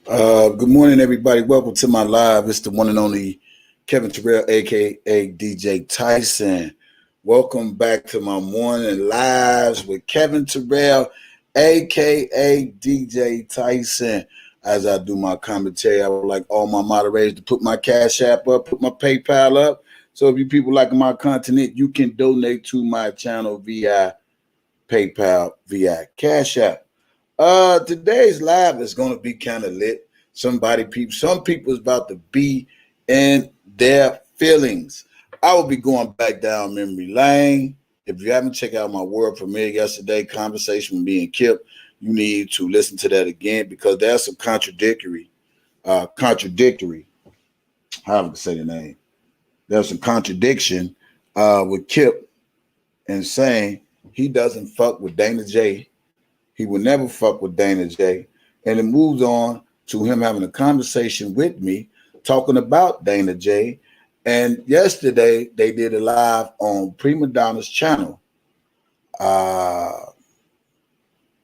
Good morning, everybody. Welcome to my live. It's the one and only Kevin Terrell, aka DJ Tyson. Welcome back to my morning lives with Kevin Terrell, aka DJ Tyson. As I do my commentary, I would like all my moderators to put my Cash App up, put my PayPal up. So if you people like my content, you can donate to my channel via PayPal, via Cash App. Today's live is gonna be kind of lit. Some people's about to be in their feelings. I will be going back down memory lane. If you haven't checked out my world premiere yesterday, Conversation with Me and Kip, you need to listen to that again because there's some contradictory, how to say the name. There's some contradiction with Kip and saying he doesn't fuck with Dana J. He would never fuck with Dana J. And it moves on to him having a conversation with me talking about Dana J. And yesterday they did a live on Prima Donna's channel.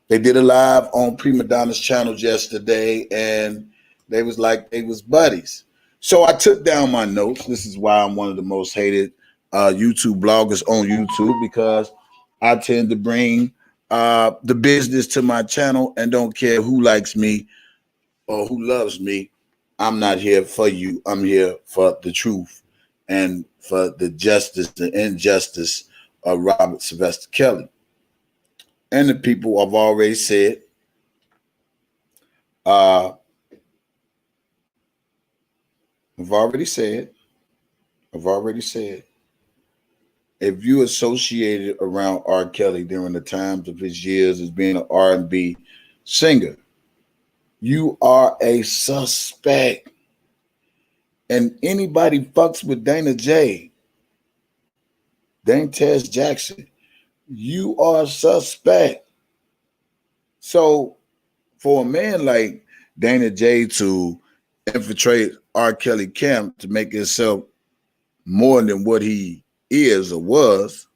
They did a live on Prima Donna's channel yesterday, and they was like they was buddies. So I took down my notes. This is why I'm one of the most hated YouTube bloggers on YouTube, because I tend to bring the business to my channel and don't care who likes me or who loves me. I'm not here for you. I'm here for the truth and for the justice, the injustice of Robert Sylvester Kelly. And the people I've already said, uh, I've already said, if you associated around R.Kelly during the times of his years as being an R&B singer, you are a suspect. And anybody fucks with Dana J, Dane Tess Jackson, you are a suspect. So for a man like Dana J to infiltrate R. Kelly camp to make himself more than what he is or was,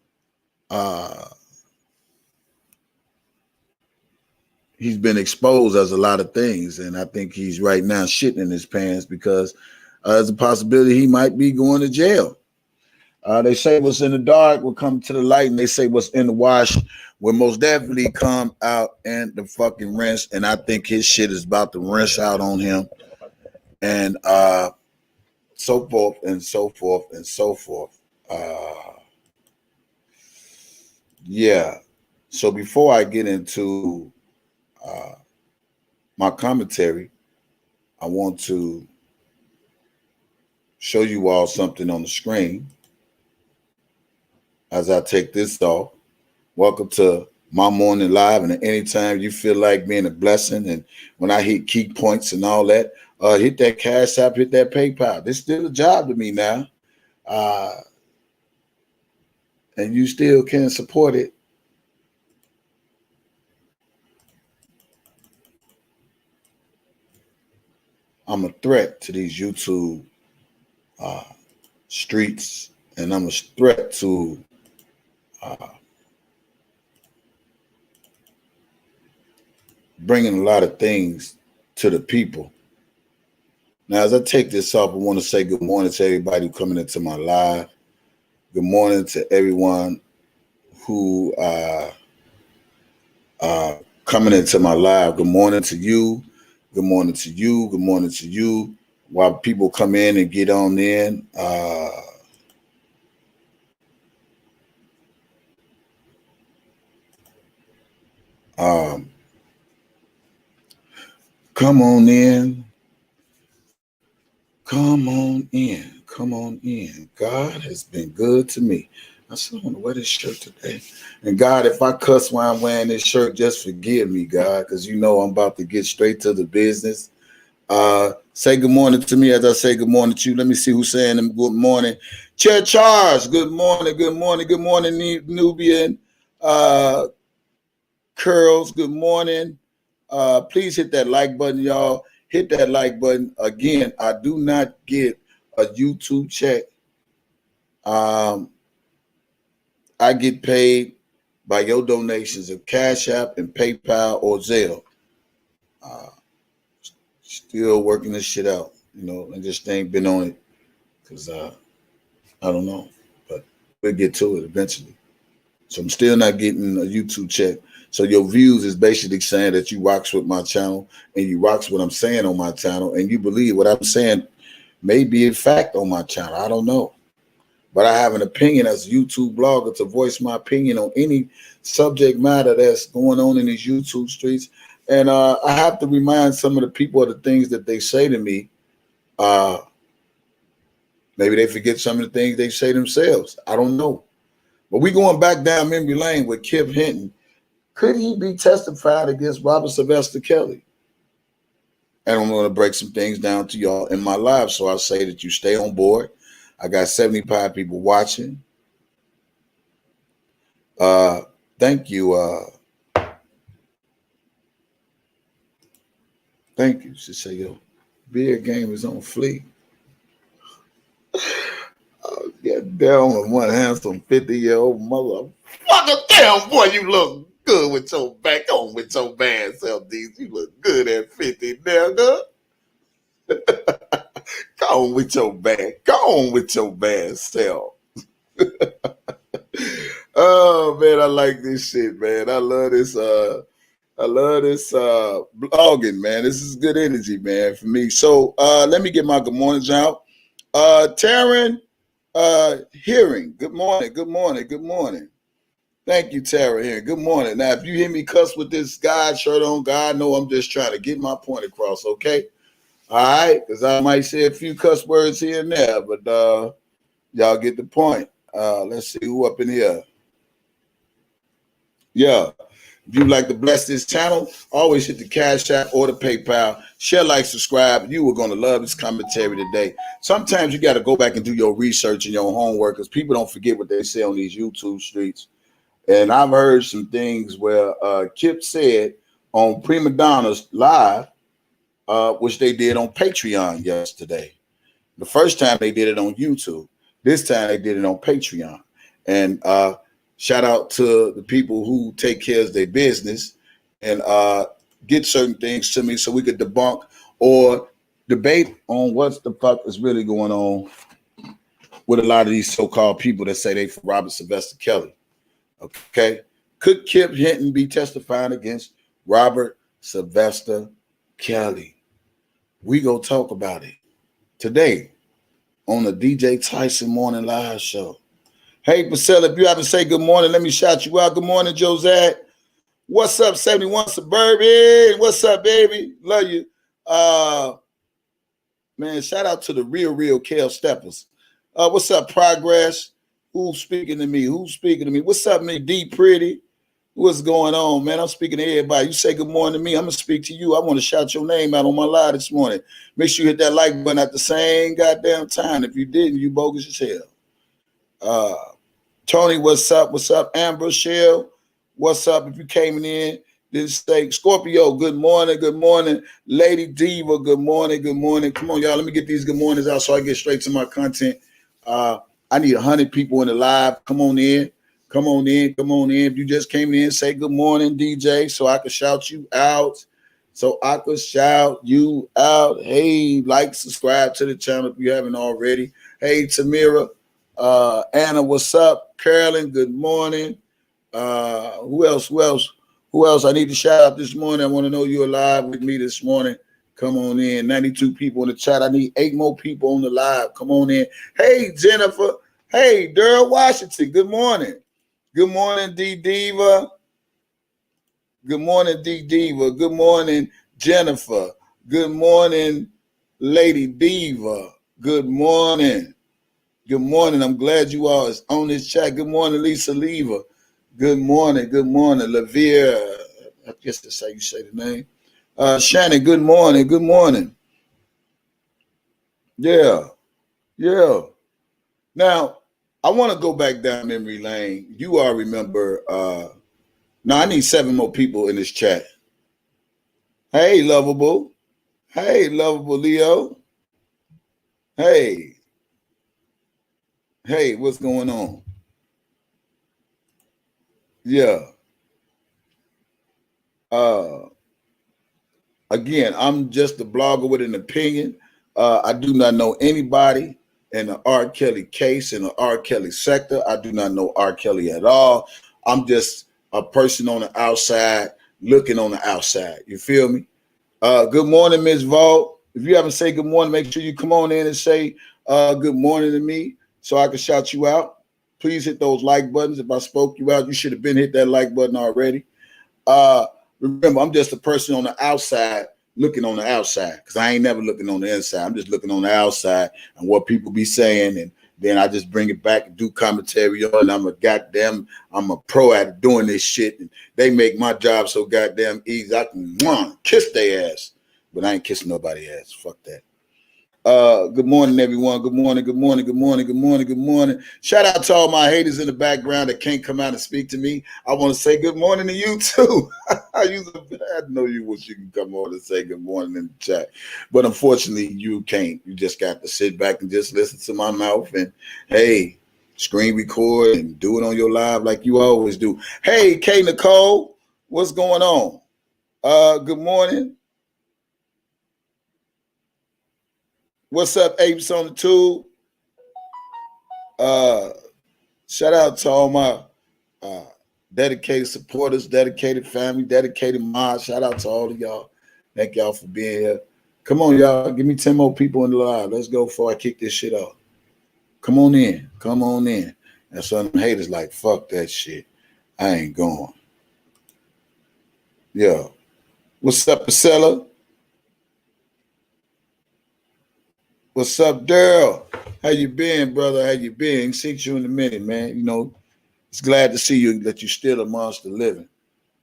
he's been exposed as a lot of things. And I think he's right now shitting in his pants because there's a possibility he might be going to jail. They say what's in the dark will come to the light, and they say what's in the wash will most definitely come out in the fucking rinse. And I think his shit is about to rinse out on him, and so forth and so forth and so forth. Yeah. So before I get into my commentary, I want to show you all something on the screen as I take this off. Welcome to my morning live, and anytime you feel like being a blessing, and when I hit key points and all that, hit that Cash App, hit that PayPal. This is still a job to me now, and you still can support it. I'm a threat to these YouTube streets, and I'm a threat to bringing a lot of things to the people. Now, as I take this off, I want to say good morning to everybody coming into my live. Good morning to everyone who coming into my live. Good morning to you. Good morning to you. Good morning to you. While people come in and get on in, come on in. Come on in. Come on in. God has been good to me. I still want to wear this shirt today. And God, if I cuss while I'm wearing this shirt, just forgive me, God, because you know I'm about to get straight to the business. Say good morning to me as I say good morning to you. Let me see who's saying good morning. Chair Charles, good morning, good morning, good morning, Nubian. Curls, good morning. Please hit that like button, y'all. Hit that like button. Again, I do not get a YouTube check. I get paid by your donations of Cash App and PayPal or Zelle. Still working this shit out, and just ain't been on it because I don't know, but we'll get to it eventually. So I'm still not getting a YouTube check. So your views is basically saying that you rocks with my channel and you rocks what I'm saying on my channel and you believe what I'm saying may be a fact on my channel. I don't know. But I have an opinion as a YouTube blogger to voice my opinion on any subject matter that's going on in these YouTube streets. And I have to remind some of the people of the things that they say to me. Maybe they forget some of the things they say themselves. I don't know. But we going back down memory lane with Kip Hinton. Could he be testified against Robert Sylvester Kelly? And I'm going to break some things down to y'all in my live. So I say that you stay on board. I got 75 people watching. Thank you. Thank you. She say, yo, beer game is on fleek. Get down with one handsome 50-year-old motherfucker. Damn, boy, you look good with your back on with your bad self, D's. You look good at 50 now, girl. Go on with your bad self. Oh man, I like this shit, man. I love this blogging, man. This is good energy, man, for me. So let me get my good mornings out. Taryn Hearing, good morning. Thank you, Tara here. Good morning. Now, if you hear me cuss with this God shirt on, God know I'm just trying to get my point across, okay? All right, because I might say a few cuss words here and there, but y'all get the point. Let's see who up in here. Yeah. If you'd like to bless this channel, always hit the Cash App or the PayPal. Share, like, subscribe. You are going to love this commentary today. Sometimes you got to go back and do your research and your homework because people don't forget what they say on these YouTube streets. And I've heard some things where Kip said on Prima Donna's Live, which they did on Patreon yesterday. The first time they did it on YouTube. This time they did it on Patreon. And shout out to the people who take care of their business and get certain things to me so we could debunk or debate on what the fuck is really going on with a lot of these so-called people that say they for Robert Sylvester Kelly. Okay. Could Kip Hinton be testifying against Robert Sylvester Kelly? We go talk about it today on the DJ Tyson Morning Live Show. Hey, Priscilla, if you have to say good morning, let me shout you out. Good morning, Josette. What's up, 71 Suburban? What's up, baby? Love you. Man, shout out to the real Kale Steppers. What's up, Progress? Who's speaking to me? What's up, me, D Pretty? What's going on, man? I'm speaking to everybody. You say good morning to me, I'm going to speak to you. I want to shout your name out on my live this morning. Make sure you hit that like button at the same goddamn time. If you didn't, you bogus as hell. Tony, what's up? What's up? Amber, Shell, what's up? If you came in, this steak. Scorpio, good morning. Lady Diva, good morning. Come on, y'all. Let me get these good mornings out so I get straight to my content. I need 100 people in the live. Come on in. If you just came in, say good morning, DJ, so I can shout you out. Hey, like, subscribe to the channel if you haven't already. Hey, Tamira. Anna, what's up? Carolyn, good morning. Who else? I need to shout out this morning. I want to know you're live with me this morning. Come on in. 92 people in the chat. I need 8 more people on the live. Come on in. Hey, Jennifer. Hey, Daryl Washington. Good morning. Good morning, D Diva. Good morning, Jennifer. Good morning, Lady Diva. Good morning. I'm glad you all is on this chat. Good morning, Lisa Lever. Good morning. Lavia. I guess that's how you say the name. Shannon, good morning. Yeah. Now, I want to go back down memory lane. You all remember, now I need 7 more people in this chat. Hey, lovable Leo. Hey, what's going on? Yeah. Again, I'm just a blogger with an opinion. I do not know anybody in the R.Kelly case, in the R.Kelly sector. I do not know R.Kelly at all. I'm just a person on the outside looking on the outside. You feel me? Good morning, Ms. Vault. If you haven't said good morning, make sure you come on in and say good morning to me so I can shout you out. Please hit those like buttons. If I spoke you out, you should have been hit that like button already. Remember, I'm just a person on the outside looking on the outside because I ain't never looking on the inside. I'm just looking on the outside and what people be saying, and then I just bring it back and do commentary on it. I'm a pro at doing this shit, and they make my job so goddamn easy. I can kiss their ass, but I ain't kissing nobody's ass. Fuck that. Good morning, everyone. Good morning, good morning, good morning, good morning, good morning. Shout out to all my haters in the background that can't come out and speak to me. I want to say good morning to you too. I know you wish you could come on and say good morning in the chat, but unfortunately you can't. You just got to sit back and just listen to my mouth and hey, screen record and do it on your live like you always do. Hey, K Nicole, what's going on? Good morning. What's up, Apes on the Tube? Shout out to all my dedicated supporters, dedicated family, dedicated mods. Shout out to all of y'all. Thank y'all for being here. Come on, y'all. Give me 10 more people in the live. Let's go before I kick this shit off. Come on in. Come on in. And some haters like, fuck that shit. I ain't going. Yo. What's up, Priscilla? What's up, Daryl? How you been, brother? How you been? See you in a minute, man. You know, it's glad to see you that you're still amongst the living.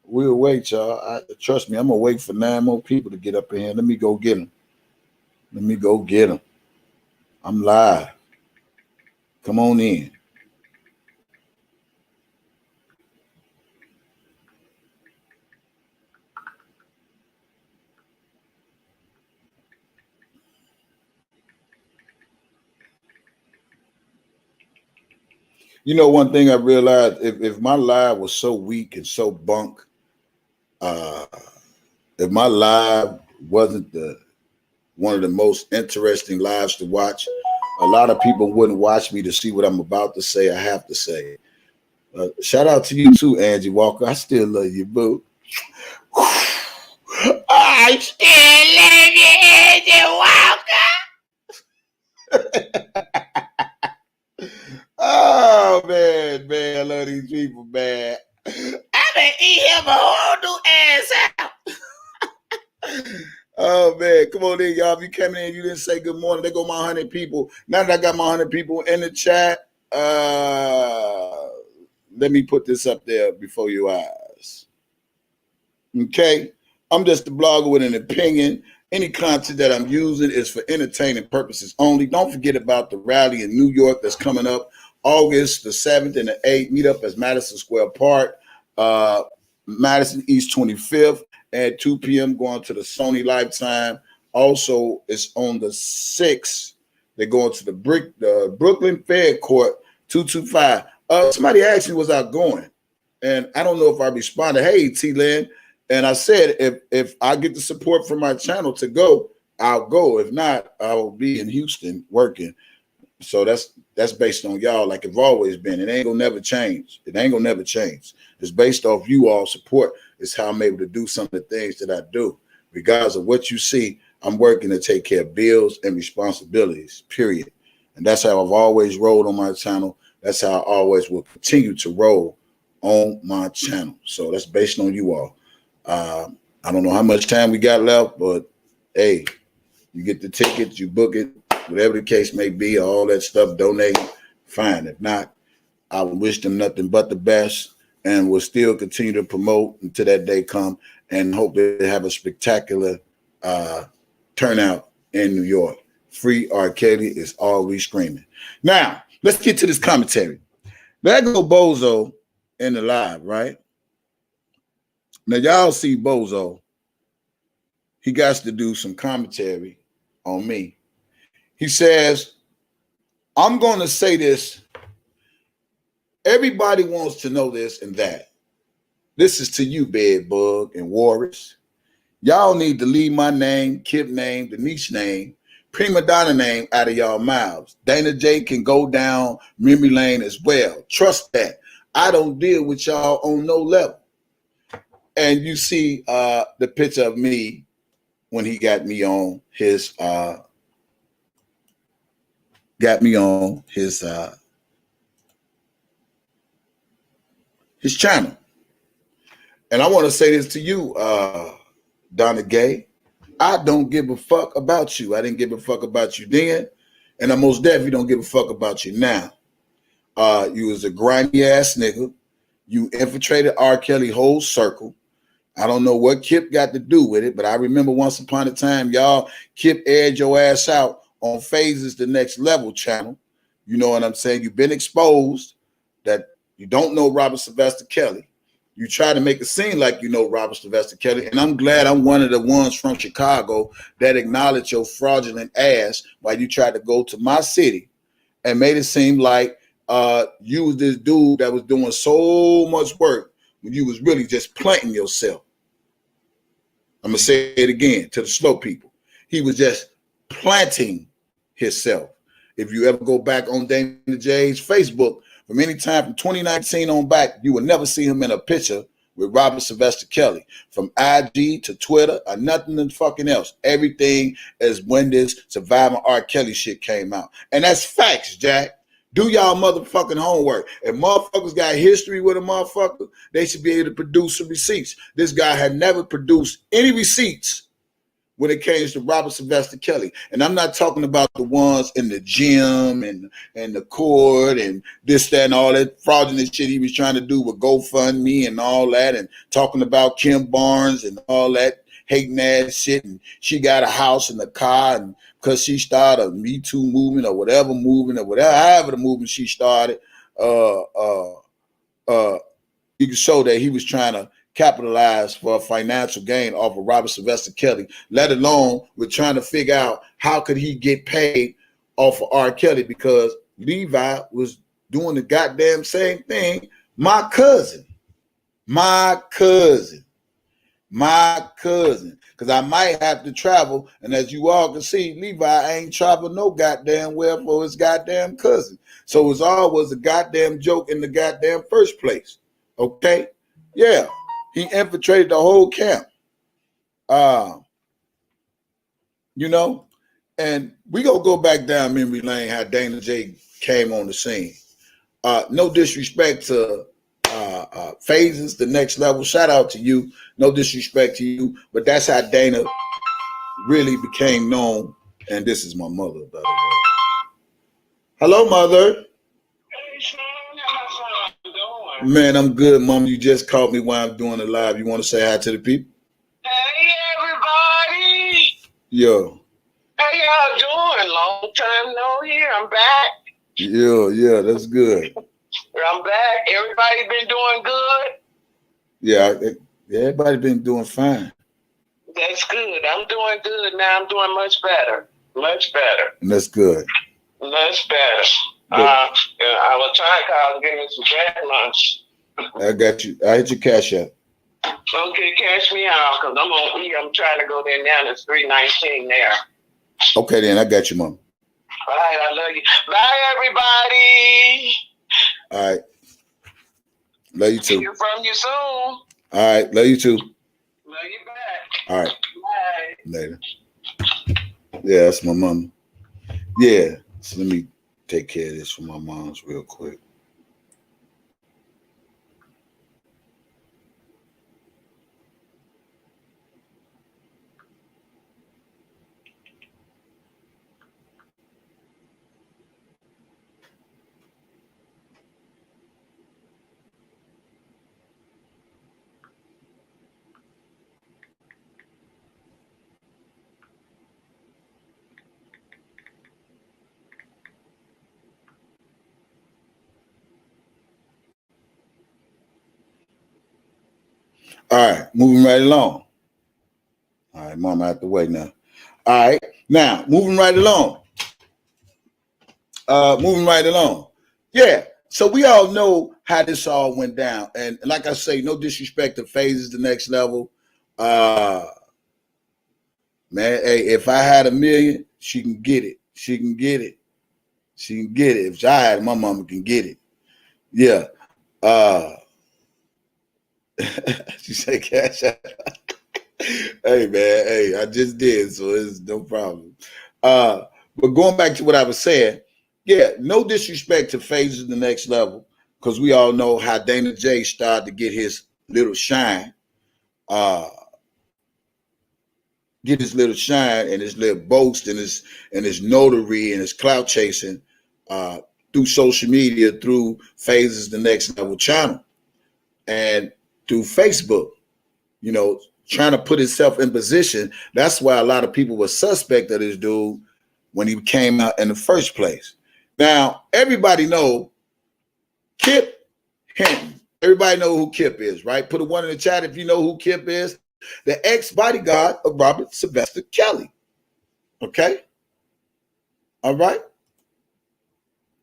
We'll wait, y'all. Trust me, I'm going to wait for 9 more people to get up in here. Let me go get them. Let me go get them. I'm live. Come on in. You know, one thing I realized, if my live was so weak and so bunk, if my live wasn't one of the most interesting lives to watch, a lot of people wouldn't watch me to see what I'm about to say. I have to say. Shout out to you too, Angie Walker. I still love you, boo. I still love you, Angie Walker. Oh man, I love these people, man. I been eat him a whole new ass out. Oh man, come on in, y'all. If you came in, you didn't say good morning. There go my 100 people. Now that I got my 100 people in the chat, let me put this up there before your eyes. Okay, I'm just a blogger with an opinion. Any content that I'm using is for entertainment purposes only. Don't forget about the rally in New York that's coming up August the 7th and the 8th. Meet up at Madison Square Park, Madison East 25th at 2 p.m. going to the Sony Lifetime. Also, it's on the 6th. They're going to the Brooklyn Fed Court 225. Somebody asked me, was I going? And I don't know if I responded, hey, T-Land. And I said, if I get the support from my channel to go, I'll go. If not, I will be in Houston working. So that's based on y'all, like it's always been. It ain't gonna never change. It ain't gonna never change. It's based off you all support. It's how I'm able to do some of the things that I do. Regardless of what you see, I'm working to take care of bills and responsibilities, period. And that's how I've always rolled on my channel. That's how I always will continue to roll on my channel. So that's based on you all. I don't know how much time we got left, but hey, you get the tickets, you book it, whatever the case may be, all that stuff, donate, fine. If not, I would wish them nothing but the best and will still continue to promote until that day come and hope they have a spectacular turnout in New York. Free R.Kelly is all we screaming. Now, let's get to this commentary. There go Bozo in the live, right? Now, y'all see Bozo. He got to do some commentary on me. He says, I'm going to say this. Everybody wants to know this and that. This is to you, Bedbug and Warris. Y'all need to leave my name, Kip name, Denise name, Prima Donna name out of y'all mouths. Dana J can go down memory lane as well. Trust that. I don't deal with y'all on no level. And you see the picture of me when he got me on his his channel. And I want to say this to you, Donna Gay. I don't give a fuck about you. I didn't give a fuck about you then, and I most definitely don't give a fuck about you now. You was a grimy ass nigga. You infiltrated R.Kelly whole circle. I don't know what Kip got to do with it, but I remember once upon a time, y'all, Kip aired your ass out on Phases the Next Level channel. You know what I'm saying? You've been exposed that you don't know Robert Sylvester Kelly. You try to make it seem like you know Robert Sylvester Kelly, and I'm glad I'm one of the ones from Chicago that acknowledged your fraudulent ass while you tried to go to my city and made it seem like you was this dude that was doing so much work when you was really just planting yourself. I'm going to say it again to the slow people. He was just planting himself. If you ever go back on Dana J's Facebook, from any time from 2019 on back, you will never see him in a picture with Robert Sylvester Kelly. From IG to Twitter or nothing and fucking else. Everything is when this Surviving R. Kelly shit came out. And that's facts, Jack. Do y'all motherfucking homework. If motherfuckers got history with a motherfucker, they should be able to produce some receipts. This guy had never produced any receipts when it came to Robert Sylvester Kelly. And I'm not talking about the ones in the gym and the court and this, that, and all that fraudulent shit he was trying to do with GoFundMe and all that, and talking about Kim Barnes and all that hating ass shit. And she got a house and a car, and because she started a Me Too movement or whatever movement or whatever, however the movement she started, you can show that he was trying to capitalize for a financial gain off of Robert Sylvester Kelly, let alone we're trying to figure out how could he get paid off of R. Kelly, because Levi was doing the goddamn same thing. My cousin, because I might have to travel, and as you all can see, Levi ain't traveled no goddamn well for his goddamn cousin. So it's always a goddamn joke in the goddamn first place. Okay? Yeah. He infiltrated the whole camp. You know, and we gonna go back down memory lane how Dana J came on the scene. No disrespect to Phases, the Next Level. Shout out to you. No disrespect to you, but that's how Dana really became known. And this is my mother, by the way. Hello, mother. Hey, Sean, how's you doing? Man, I'm good, Mom. You just caught me while I'm doing it live. You want to say hi to the people? Hey, everybody. Yo. How y'all doing? Long time no hear. I'm back. Yeah, that's good. I'm back. Everybody been doing good? Yeah, everybody been doing fine. That's good. I'm doing good now. I'm doing much better. Much better. And that's good. Much better. I was trying to call to get me some cat lunch. I got you. I hit your cash app. Okay, cash me out, because I'm on E. I'm trying to go there now. It's 319 there. Okay, then. I got you, Mom. All right, I love you. Bye, everybody. All right. Love you too. Hear from you soon. All right. Love you too. Love you back. All right. Bye. Later. Yeah, that's my mom. Yeah. So let me take care of this for my mom's real quick. All right, moving right along. All right, Mom out the way now. All right, now moving right along. Yeah, so we all know how this all went down, and like I say, no disrespect to Phases, the Next Level. Man, hey, if I had $1 million, she can get it. She can get it. She can get it. If I had it, my mama can get it. Yeah. She said cash out. Hey man, hey, I just did, so it's no problem. But going back to what I was saying, yeah, no disrespect to Phases the Next Level, because we all know how Dana J started to get his little shine, and his little boast and his notary and his clout chasing through social media, through Phases the Next Level channel, and through Facebook. You know, trying to put himself in position. That's why a lot of people were suspect of this dude when he came out in the first place. Now, everybody know Kip Hinton. Everybody know who Kip is, right? Put a 1 in the chat if you know who Kip is. The ex-bodyguard of Robert Sylvester Kelly. Okay? All right?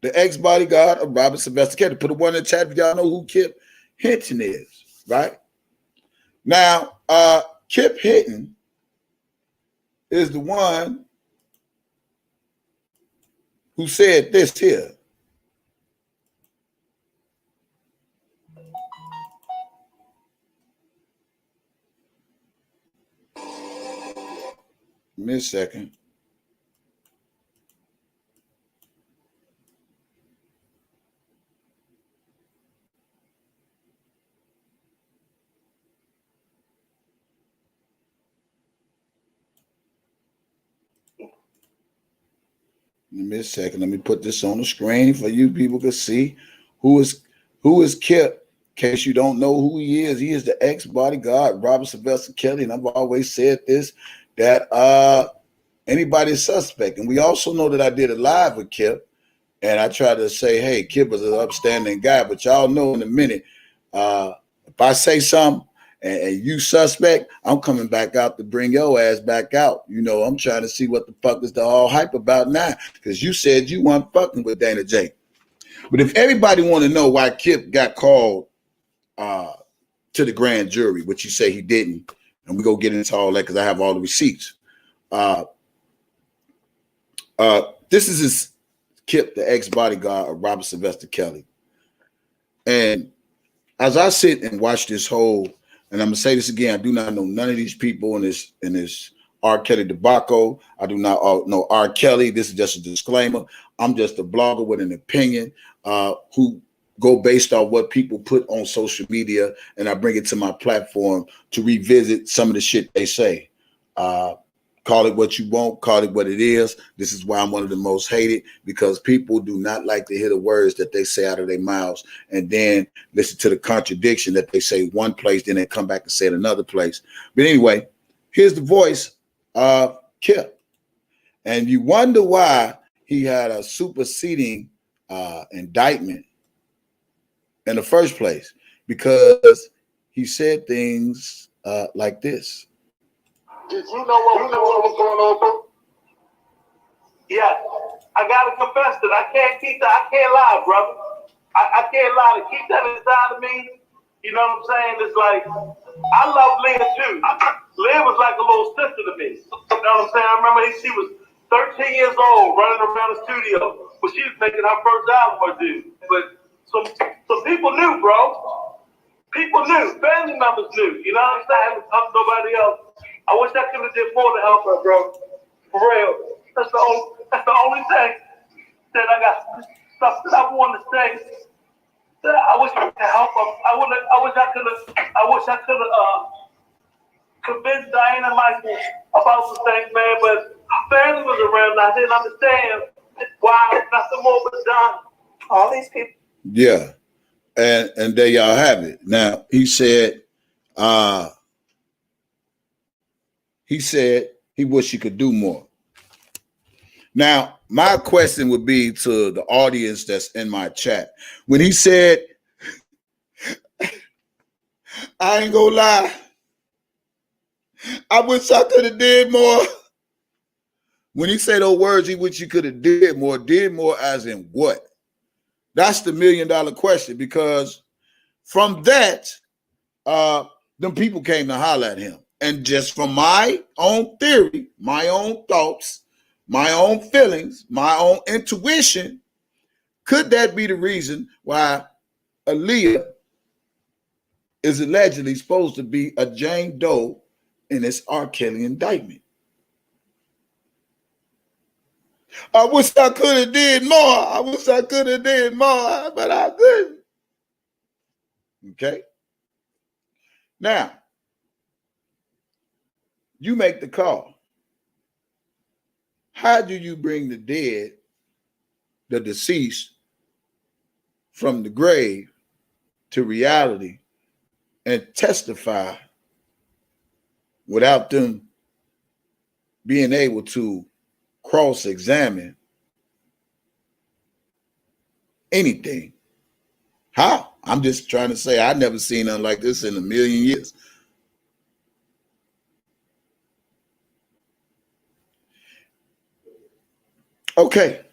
The ex-bodyguard of Robert Sylvester Kelly. Put a 1 in the chat if y'all know who Kip Hinton is, right? Now, Kip Hinton is the one who said this here. Give me a second. Let me put this on the screen for you people to see who is Kip. In case you don't know who he is the ex-bodyguard Robert Sylvester Kelly, and I've always said this, that anybody is suspect. And we also know that I did a live with Kip, and I tried to say, hey, Kip is an upstanding guy, but y'all know in a minute, if I say something and you suspect, I'm coming back out to bring your ass back out. You know, I'm trying to see what the fuck is the all hype about now, because you said you weren't fucking with Dana J. But if everybody want to know why Kip got called to the grand jury, which you say he didn't, and we go get into all that because I have all the receipts. This is his Kip, the ex-bodyguard of Robert Sylvester Kelly. And as I sit and watch this whole, and I'm gonna say this again, I do not know none of these people in this R.Kelly debacle. I do not know R.Kelly. This is just a disclaimer. I'm just a blogger with an opinion who go based on what people put on social media, and I bring it to my platform to revisit some of the shit they say. Call it what you want, call it what it is. This is why I'm one of the most hated, because people do not like to hear the words that they say out of their mouths and then listen to the contradiction that they say one place, then they come back and say it another place. But anyway, here's the voice of Kip. And you wonder why he had a superseding indictment in the first place, because he said things like this. Did you know what was going on, bro? Yeah, I gotta confess that I can't lie, brother. I can't lie. To keep that inside of me, you know what I'm saying? It's like, I love Leah too. Leah was like a little sister to me. You know what I'm saying? I remember she was 13 years old, running around the studio, but she was making her first album or two. But some people knew, bro. People knew. Family members knew. You know what I'm saying? I haven't talked to nobody else. I wish I could have did more to help her, bro. For real. That's the only thing that I got stuff that I want to say. That I wish I could help her. I wish I could have convinced Diana Michael about some things, man. But her family was around and I didn't understand why nothing more was done. All these people. Yeah. And there y'all have it. Now he said he wished he could do more. Now, my question would be to the audience that's in my chat. When he said, I ain't gonna lie, I wish I could have did more. When he said those words, he wish he could have did more as in what? That's the $1 million question, because from that, them people came to holler at him. And just from my own theory, my own thoughts, my own feelings, my own intuition, could that be the reason why Aaliyah is allegedly supposed to be a Jane Doe in this R.Kelly indictment? I wish I could have did more. I wish I could have did more, but I couldn't. Okay. Now, you make the call. How do you bring the dead, the deceased, from the grave to reality and testify without them being able to cross-examine anything? How? I'm just trying to say I've never seen nothing like this in a million years. Okay.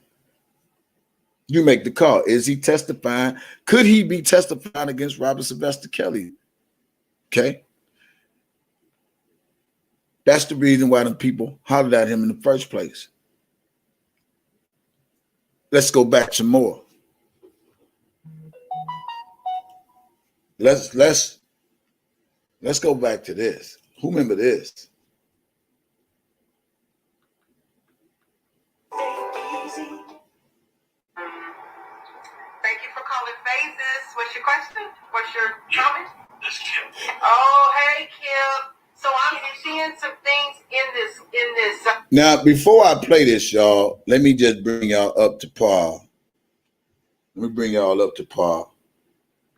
You make the call. Is he testifying? Could he be testifying against Robert Sylvester Kelly? Okay. That's the reason why the people hollered at him in the first place. Let's go back some more. Let's go back to this. Who remember this? Thank you for calling Phases. What's your question? What's your comment? This is Kim. Oh, hey, Kim. So I'm seeing some things in this. Now, before I play this, y'all, let me just bring y'all up to par. Let me bring y'all up to par.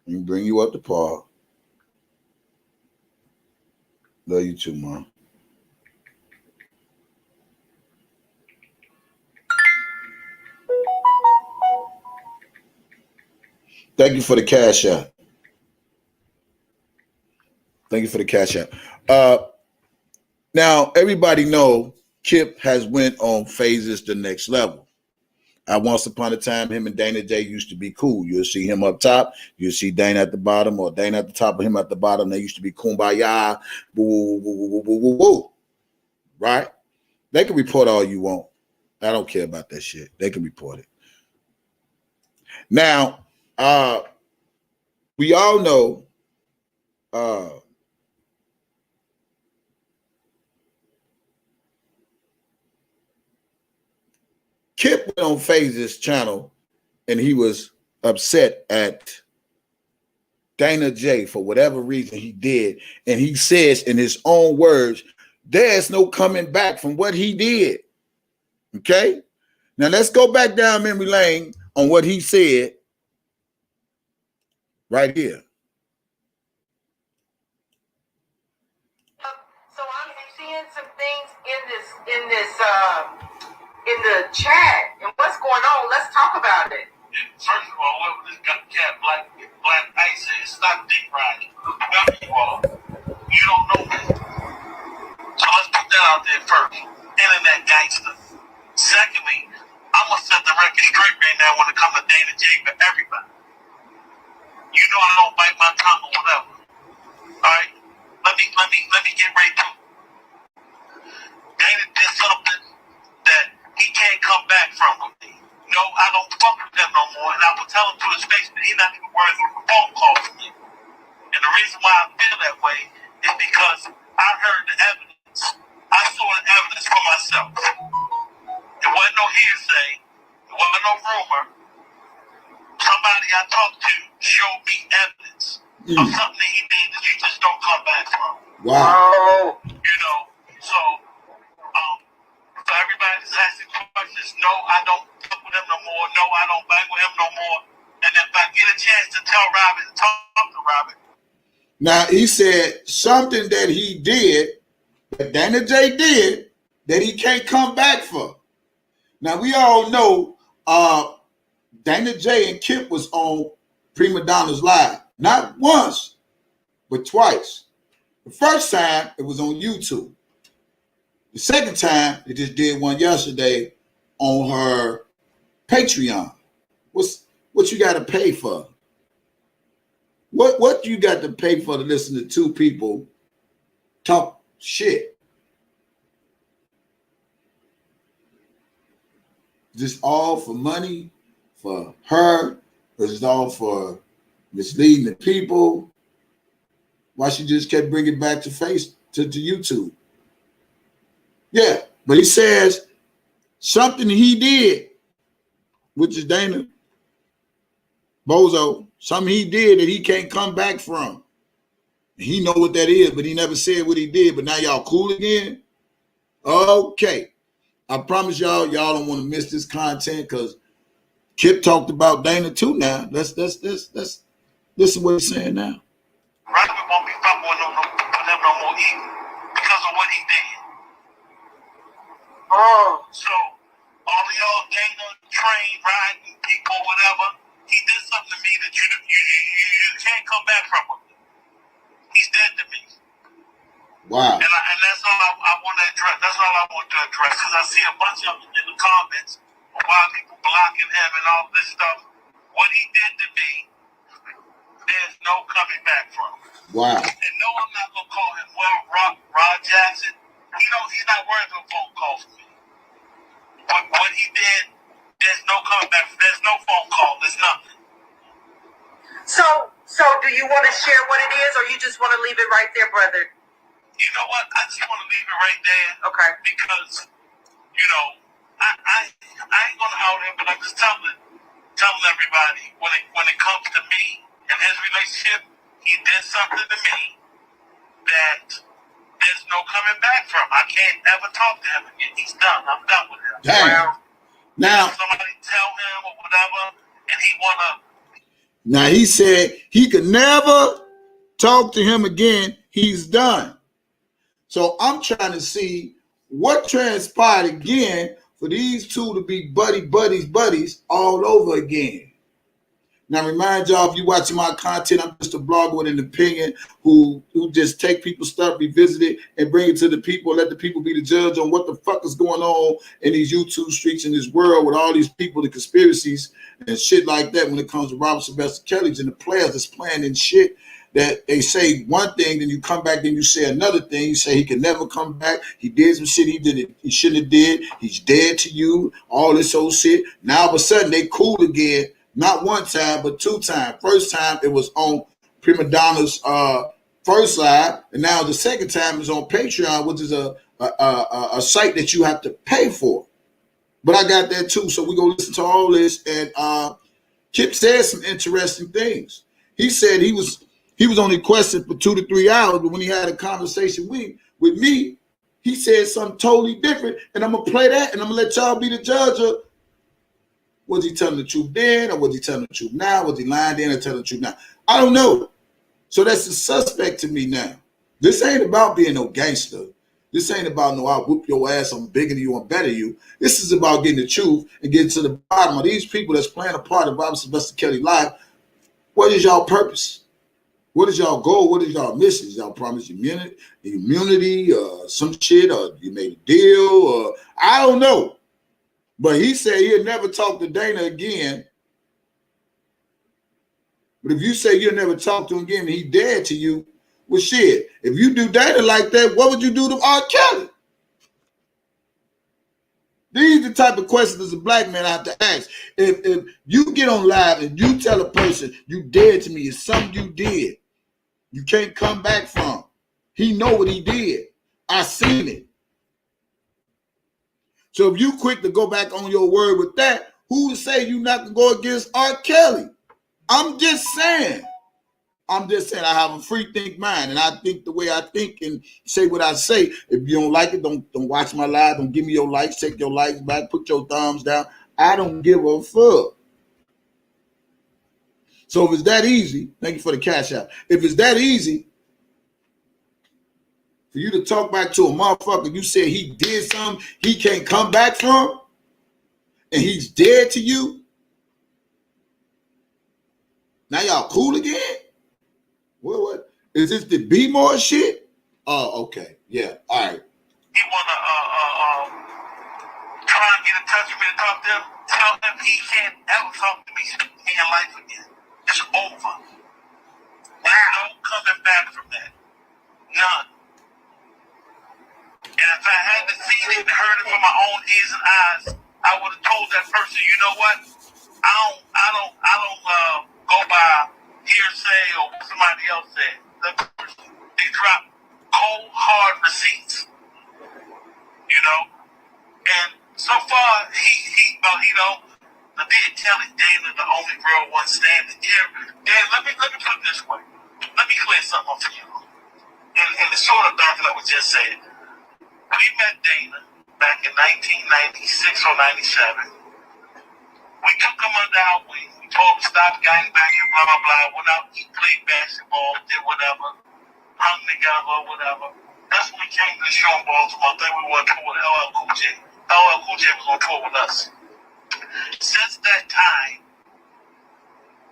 Let me bring you up to par. Love you too, Mom. Thank you for the cash out. Thank you for the cash out. Now, everybody know Kip has went on Phases the Next Level. Once upon a time, him and Dana J used to be cool. You'll see him up top. You'll see Dana at the bottom, or Dana at the top of him at the bottom. They used to be kumbaya, woo, woo, woo, woo, woo, woo. Right? They can report all you want. I don't care about that shit. They can report it. Now, we all know Kip went on Phases channel and he was upset at Dana J for whatever reason he did. And he says in his own words, there's no coming back from what he did. Okay? Now let's go back down memory lane on what he said right here. So I'm seeing some things in the chat, and what's going on? Let's talk about it. First of all, whoever this cat black ice is, stop dick riding. Remember you all. You don't know me. So let's put that out there first. Internet gangster. Secondly, I'm gonna set the record straight right now when it comes to Dana J for everybody. You know I don't bite my tongue or whatever. Alright? Let me get right to it. Dana did something that he can't come back from with me. No, I don't fuck with him no more, and I will tell him to his face that he's not even worthy of a phone call from me. And the reason why I feel that way is because I heard the evidence. I saw the evidence for myself. It wasn't no hearsay. It wasn't no rumor. Somebody I talked to showed me evidence of something that he did that you just don't come back from. Wow. You know, so so everybody that's asking questions, no, I don't fuck with him no more. No, I don't bang with him no more. And if I get a chance to tell Robin, talk to Robin. Now, he said something that he did, that Dana J did, that he can't come back for. Now, we all know Dana J and Kip was on Prima Donna's Live. Not once, but twice. The first time, it was on YouTube. The second time, they just did one yesterday on her Patreon. What you got to pay for? What you got to pay for to listen to two people talk shit. Just all for money, for her, or is it all for misleading the people? Why she just kept bringing back to YouTube? Yeah, but he says something he did, which is Dana Bozo, something he did that he can't come back from. He know what that is, but he never said what he did. But now y'all cool again? Okay. I promise y'all don't want to miss this content because Kip talked about Dana too now. Let's listen to what he's saying now. Right, we won't be fucking with him no more either because of what he did. So all of y'all Dana train riding people, whatever, he did something to me that you can't come back from him. He's dead to me. Wow. And that's all I want to address. That's all I want to address because I see a bunch of them in the comments of why people blocking him and all this stuff. What he did to me, there's no coming back from. Wow. And no, I'm not going to call him Rod Jackson. He knows he's not worth a phone call from me. But what he did, there's no coming back. There's no phone call. There's nothing. So do you want to share what it is, or you just want to leave it right there, brother? You know what? I just want to leave it right there. Okay. Because, you know, I ain't going to out him, but I'm just telling everybody when it comes to me and his relationship, he did something to me that there's no coming back from. I can't ever talk to him again. He's done. I'm done with him. Damn. Now, somebody tell him or whatever, and he want to. Now he said he could never talk to him again. He's done. So I'm trying to see what transpired again for these two to be buddies all over again. Now remind y'all, if you watching my content, I'm just a blogger with an opinion who just take people's stuff, revisit it, and bring it to the people, let the people be the judge on what the fuck is going on in these YouTube streets in this world with all these people, the conspiracies and shit like that when it comes to Robert Sylvester Kelly's and the players that's playing in shit that they say one thing, then you come back, then you say another thing. You say he can never come back. He did some shit he shouldn't have did. He's dead to you, all this old shit. Now all of a sudden they cool again. Not one time, but two times. First time it was on Prima Donna's first live, and now the second time is on Patreon, which is a site that you have to pay for. But I got that too, so we're gonna listen to all this. And Kip said some interesting things. He said he was only questioned for 2 to 3 hours, but when he had a conversation with me, he said something totally different. And I'm gonna play that, and I'm gonna let y'all be the judge of. Was he telling the truth then, or was he telling the truth now? Was he lying then or telling the truth now? I don't know. So that's a suspect to me now. This ain't about being no gangster. This ain't about no, I'll whoop your ass, I'm bigger than you, I'm better than you. This is about getting the truth and getting to the bottom of these people that's playing a part of Robert Sylvester Kelly's life. What is y'all purpose? What is y'all goal? What is y'all mission? Y'all promise immunity or some shit, or you made a deal, or I don't know. But he said he'll never talk to Dana again. But if you say you'll never talk to him again and he dead to you, well, shit. If you do Dana like that, what would you do to R.Kelly? These are the type of questions as a black man I have to ask. If you get on live and you tell a person you dead to me, it's something you did, you can't come back from. He know what he did. I seen it. So if you quick to go back on your word with that, who would say you not to go against R. Kelly? I'm just saying. I have a free think mind, and I think the way I think and say what I say. If you don't like it, don't watch my live. Don't give me your likes. Take your likes back. Put your thumbs down. I don't give a fuck. So if it's that easy, thank you for the cash out. If it's that easy for you to talk back to a motherfucker, you said he did something he can't come back from, and he's dead to you. Now y'all cool again? What? Is this the B more shit? Oh, okay. Yeah. All right. He wanna try and get in touch with me to talk to him. Tell him he can't ever talk to me in life again. It's over. There's no coming back from that. None. and heard it from my own ears and eyes, I would have told that person, you know what? I don't go by hearsay or what somebody else said. They drop cold, hard receipts, you know. And so far, he the R.Kelly Dana, the only real one standing. Yeah, Dan, let me put it this way. Let me clear something up for you. And it's sort of dark, like we just said. We met Dana back in 1996 or 97. We took him under our wing. We told him stop gangbanging, blah, blah, blah. Went out, he played basketball, did whatever, hung together, whatever. That's when we came to the show in Baltimore. I think we were on tour with LL Cool J. LL Cool J was on tour with us. Since that time,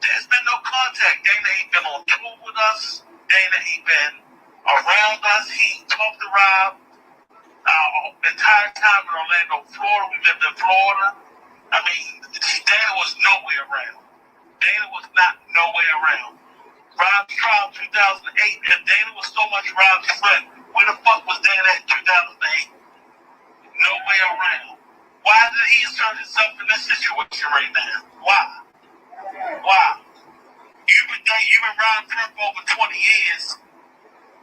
there's been no contact. Dana ain't been on tour with us. Dana ain't been around us. He talked to Rob the entire time in Orlando, Florida. We lived in Florida. I mean, Dana was nowhere around. Dana was not nowhere around. Rob's trial 2008, and Dana was so much Rob's friend. Where the fuck was Dana in 2008? Nowhere around. Why did he insert himself in this situation right now? Why? Why? You've been Rob's friend for over 20 years.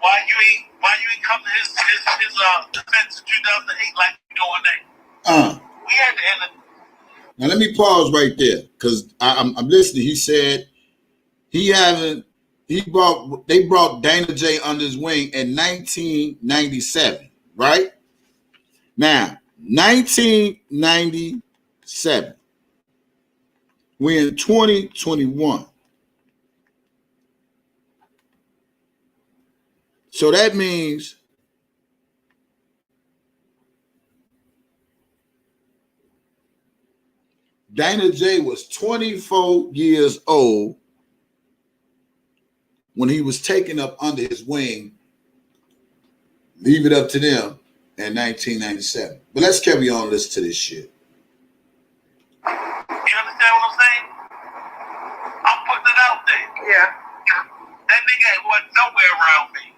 Why you ain't come to his defense in 2008 like you doing now? We had to end it. Now let me pause right there because I'm listening. He said they brought Dana J under his wing in 1997, right? Now, 1997. We're in 2021. So that means Dana J was 24 years old when he was taken up under his wing, leave it up to them in 1997. But let's carry on, listen to this shit. You understand what I'm saying? I'm putting it out there. Yeah. That nigga wasn't nowhere around me.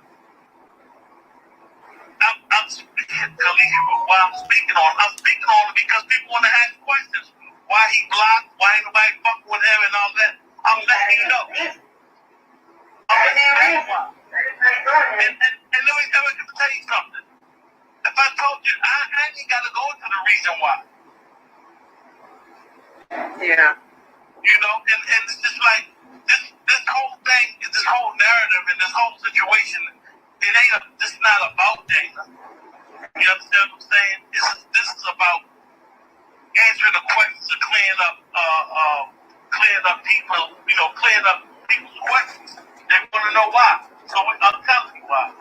I'm speaking on it because people want to ask questions. Why he blocked? Why ain't nobody fucking with him and all that? I'm letting you know. I'm letting you know why. And let me tell you something. If I told you, I ain't got to go into the reason why. Yeah. You know, and it's just like this whole thing, this whole narrative and this whole situation, it's not about Dana. You understand what I'm saying? This is about answering the questions and clearing up people's questions. They want to know why. So I'm telling you why.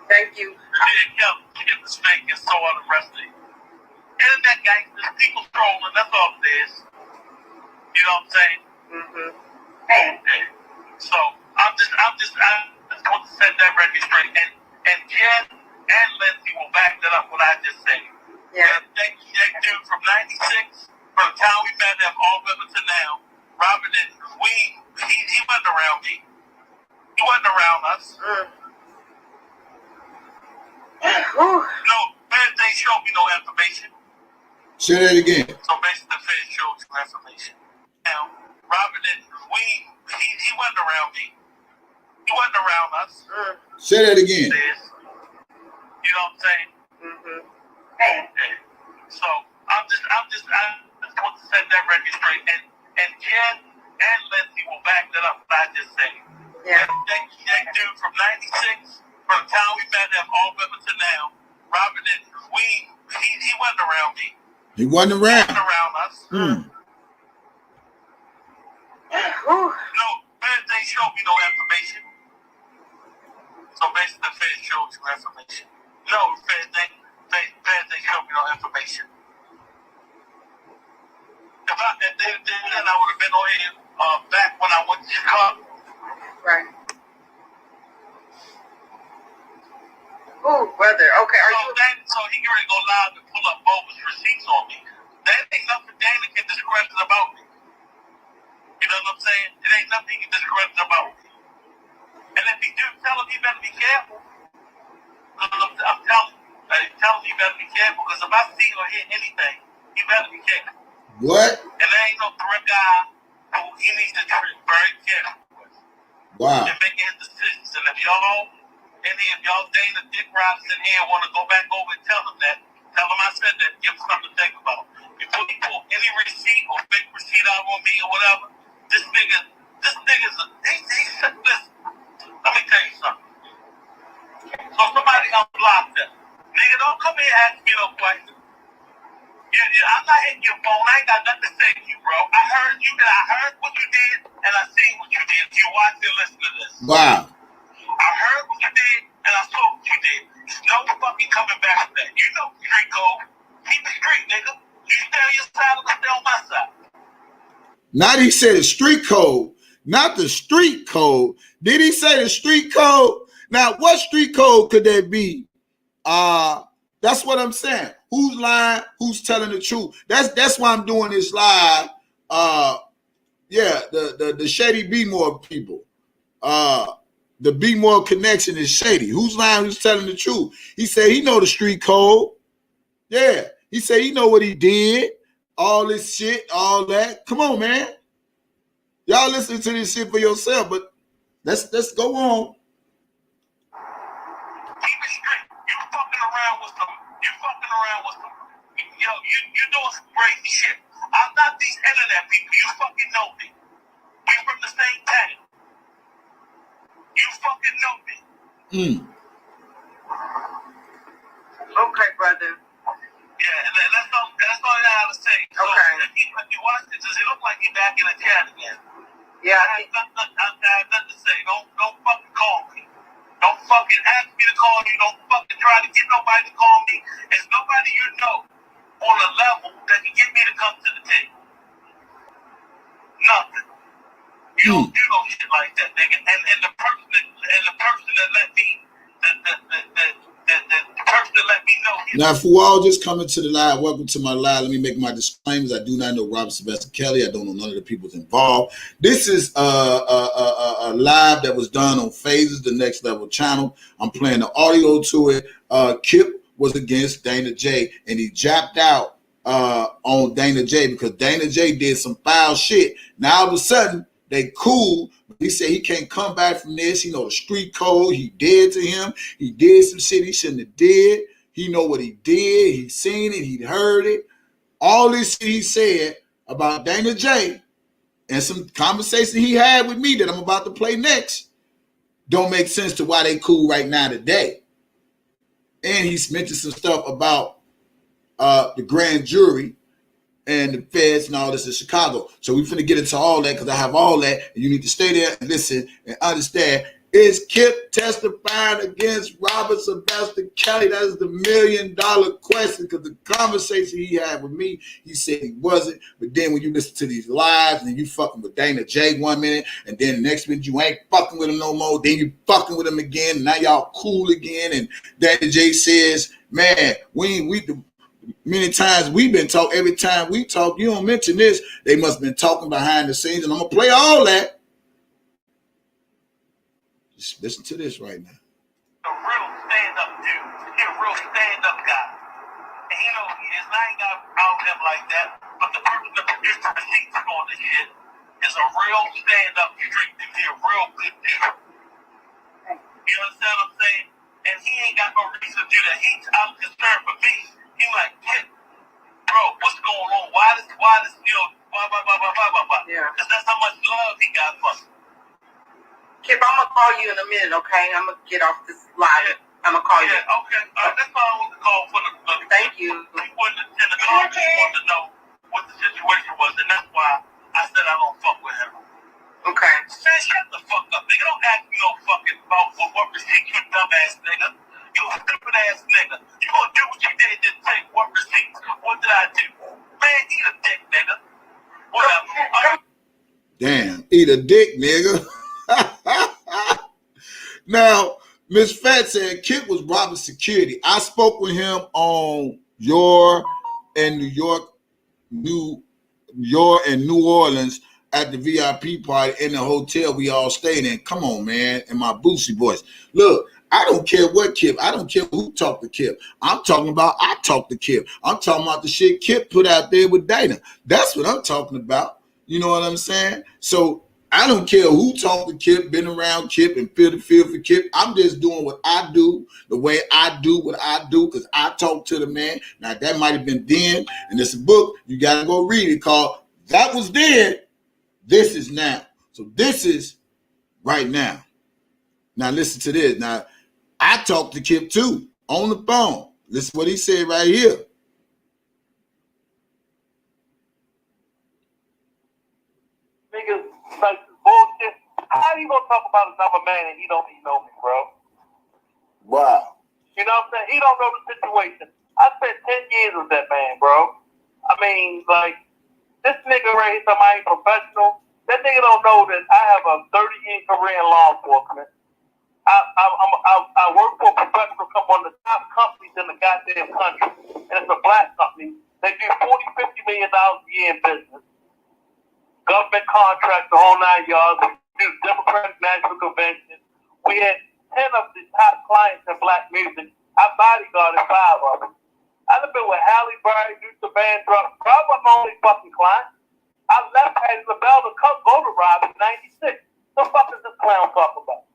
Thank you. Get the snake and so on the rest of it. Internet gangsters, people trolling, that's all it is. You know what I'm saying? Mm-hmm. Okay. So I just want to set that record straight. And Jen and Lindsay will back that up what I just said. Yeah. And that dude from 96, from the time we met him all the way to now, Robert he wasn't around me. He wasn't around us. No, feds ain't showed me no information. Say that again. So basically, the feds showed you information. Now, Robert he wasn't around me. He wasn't around us. Say that again. You know what I'm saying? Mm-hmm. Okay. So I just want to set that record straight. And Jen and Lindsay will back that up what I just said. Yeah. That dude from 96, from the time we met him all the way to now, Robert he wasn't around me. He wasn't around. He wasn't around us. No, feds ain't showed me no information. So basically, the feds showed you information. No, feds ain't showed me no information. If I would have been on here back when I went to Chicago. Right. Oh, brother. Okay, So he can go live and pull up bogus receipts on me. That ain't nothing Dana can discredit about me. You know what I'm saying? It ain't nothing he can discredit about me. And if he do, tell him he better be careful. Because I'm telling you, Tell him you better be careful, because if I see or hear anything, you better be careful. What? And there ain't no threat guy who he needs to treat very careful with. Wow. And making his decisions. And if y'all Dana Dick Riders in here want to go back over and tell him I said that, give him something to think about. Before he pull any receipt or fake receipt out on me or whatever, this nigga's he's this. Let me tell you something. So somebody unblocked him. Nigga, don't come here and ask me no questions. I'm not hitting your phone. I ain't got nothing to say to you, bro. I heard you, and I heard what you did, and I seen what you did. You watch and listen to this. Wow. I heard what you did, and I saw what you did. There's no fucking coming back from that. You know street code. Keep it straight, nigga. You stay on your side, I'm stay on my side. Not he said the street code, not the street code. Did he say the street code? Now, what street code could that be? That's what I'm saying. Who's lying? Who's telling the truth? That's why I'm doing this live. The Shady Be More people. The Be More connection is shady. Who's lying? Who's telling the truth? He said he know the street code. Yeah. He said he know what he did. All this shit, all that. Come on, man. Y'all listen to this shit for yourself, but let's go on. Keep it straight. You fucking around with some. Yo, you doing some crazy shit. I'm not these internet people. You fucking know me. We from the same town. You fucking know me. Okay, brother. Yeah, that's all I have to say. So Okay. If you watch it, does it look like you're back in the chat again? Yeah. I have nothing to say. Don't fucking call me. Don't fucking ask me to call you. Don't fucking try to get nobody to call me. There's nobody you know on a level that can get me to come to the table. Nothing. You don't do no shit like that, nigga. And the person that let me the person that let me know. Now, for you all just coming to the live, welcome to my live. Let me make my disclaimers. I do not know Robert Sylvester Kelly. I don't know none of the people involved. This is a live that was done on Phases, the Next Level channel. I'm playing the audio to it. Kip was against Dana J, and he japped out on Dana J because Dana J did some foul shit. Now all of a sudden they cool. He said he can't come back from this. He know the street code. He did to him. He did some shit he shouldn't have did. He know what he did. He seen it. He heard it. All this shit he said about Dana J and some conversation he had with me that I'm about to play next don't make sense to why they cool right now today. And he's mentioned some stuff about the grand jury and the feds and all this in Chicago. So we finna get into all that because I have all that, and you need to stay there and listen and understand. Is Kip testifying against Robert Sylvester Kelly? That is the $1 million question, because the conversation he had with me, he said he wasn't. But then when you listen to these lives and you fucking with Dana J 1 minute, and then the next minute you ain't fucking with him no more, then you fucking with him again, and now y'all cool again, and Dana J says, man, many times we've been talking, every time we talk, you don't mention this, they must have been talking behind the scenes, and I'm going to play all that. Just listen to this right now. A real stand-up dude. He's a real stand-up guy. And he know he is. I ain't got out him like that, but the person that produced the receipts on this shit is a real stand-up street dude. He's a real good dude. You understand what I'm saying? And he ain't got no reason to do that. He's out concerned for me. He like, hey, bro, what's going on? Why this, you know, blah. Yeah. Because that's how much love he got for me. Kip, I'm going to call you in a minute, okay? I'm going to get off this live. Yeah. I'm going to call you. Yeah, okay. That's why I want to call for the Thank you. People in the comments want to know what the situation was, and that's why I said I don't fuck with him. Okay. Man, shut the fuck up, nigga. Don't ask me no fucking about what receipt, you dumbass nigga. You a stupid ass nigga. You gonna do what you did, just take what receipt. What did I do? Man, eat a dick, nigga. Whatever. Damn, eat a dick, nigga. Now, Miss Fat said Kip was robbing security. I spoke with him on New Orleans at the VIP party in the hotel we all stayed in. Come on, man, in my Boosie voice. Look, I don't care what Kip. I don't care who talked to Kip. I'm talking about I talked to Kip. I'm talking about the shit Kip put out there with Dana. That's what I'm talking about. You know what I'm saying? So I don't care who talked to Kip, been around Kip, and feel the feel for Kip. I'm just doing what I do, the way I do what I do, because I talk to the man. Now, that might have been then, and it's a book. You got to go read it called That Was Then, This Is Now. So this is right now. Now, listen to this. Now, I talked to Kip, too, on the phone. Listen to what he said right here. Niggas like bullshit. How you gonna talk about another man and he don't even know me, bro? Wow. You know what I'm saying? He don't know the situation. I spent 10 years with that man, bro. I mean, like, this nigga right here, somebody professional. That nigga don't know that I have a 30-year career in law enforcement. I work for a professional company, one of the top companies in the goddamn country, and it's a black company. They do $40-50 million a year in business. Government contracts, the whole 9 yards. We do Democratic National Convention. We had 10 of the top clients in black music. I bodyguarded 5 of them. I've been with Halle Berry, Luther Vandross. Rob was my only fucking client. I left Patty LaBelle to go to Rob in '96. What the fuck is this clown talking about?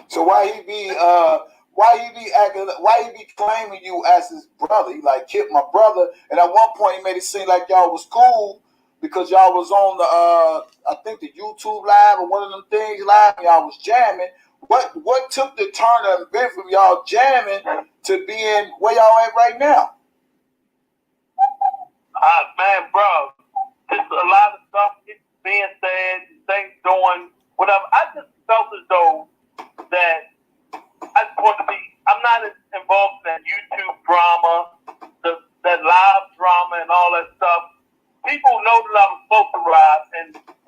So why he be claiming you as his brother? He like Kip, my brother, and at one point he made it seem like y'all was cool because y'all was on the I think the YouTube live or one of them things live, and y'all was jamming. What took the turn of event from y'all jamming to being where y'all at right now? Man, bro, just a lot of stuff being said, things doing, whatever. I just felt as though that I just want to be, I'm not involved in that YouTube drama, that live drama and all that stuff. People know that I was supposed to ride,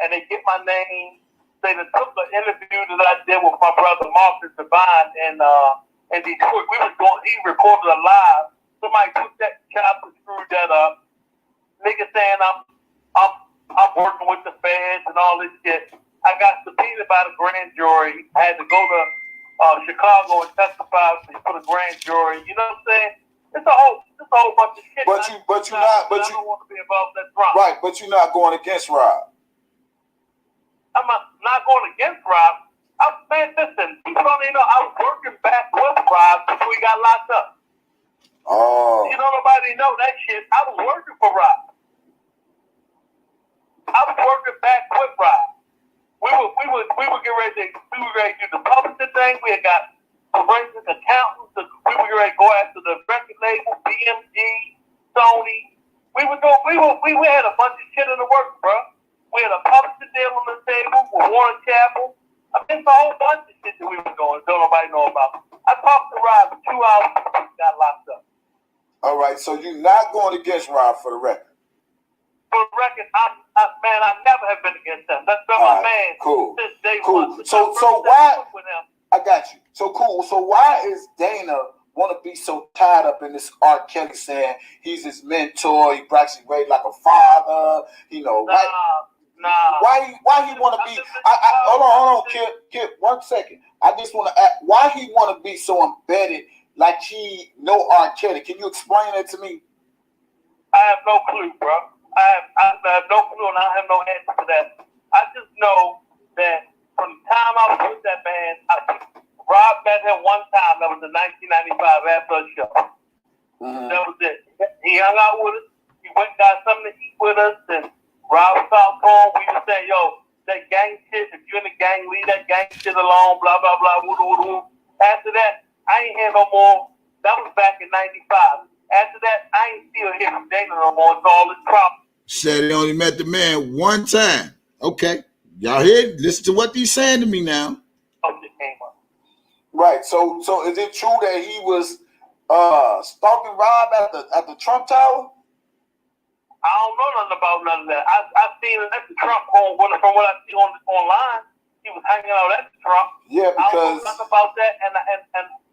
and they get my name. They took the interview that I did with my brother Marcus Devine in Detroit. He recorded a live. Somebody took that chop and screwed that up. Niggas saying I'm working with the feds and all this shit. I got subpoenaed by the grand jury. I had to go to Chicago and testify for the grand jury. You know what I'm saying? It's a whole bunch of shit. But you don't want to be involved in that drama. Right, but you're not going against Rob. I'm not going against Rob. Man, listen, people don't even know I was working back with Rob before he got locked up. Oh. You know, nobody know that shit. I was working for Rob. I was working back with Rob. We were getting ready to do the publishing thing. We had got forensic accountants. We were getting ready to go after the record label, BMG, Sony. We had a bunch of shit in the works, bro. We had a publishing deal on the table with Warren Chappell. I mean, it's a whole bunch of shit that we were doing. Don't nobody know about. I talked to Rob for 2 hours before he got locked up. All right, so you're not going against Rob for the record. For the record, I never have been against him. That's been my man since day one. So why? I got you. So cool. So why is Dana want to be so tied up in this R.Kelly saying he's his mentor? He practically raised like a father. You know, Why he want to be? Hold on, Kip. 1 second. I just want to ask why he want to be so embedded, like he know R.Kelly. Can you explain that to me? I have no clue, bro. I have no clue, and I have no answer to that. I just know that from the time I was with that band, Rob met him one time. That was in 1995 after a show. Mm-hmm. That was it. He hung out with us. He went and got something to eat with us, and Rob was out home. We were saying, yo, that gang shit, if you're in the gang, leave that gang shit alone, blah, blah, blah, woo-doo-doo. After that, I ain't hear no more. That was back in 95. After that, I ain't still hear from Dana no more. It's all this problem. Said he only met the man one time. Okay. Y'all hear? Listen to what he's saying to me now. Right. So is it true that he was stalking Rob at the Trump Tower? I don't know nothing about none of that. I seen it at the Trump home from what I see online. He was hanging out at the Trump. Yeah, because I don't know nothing about that, and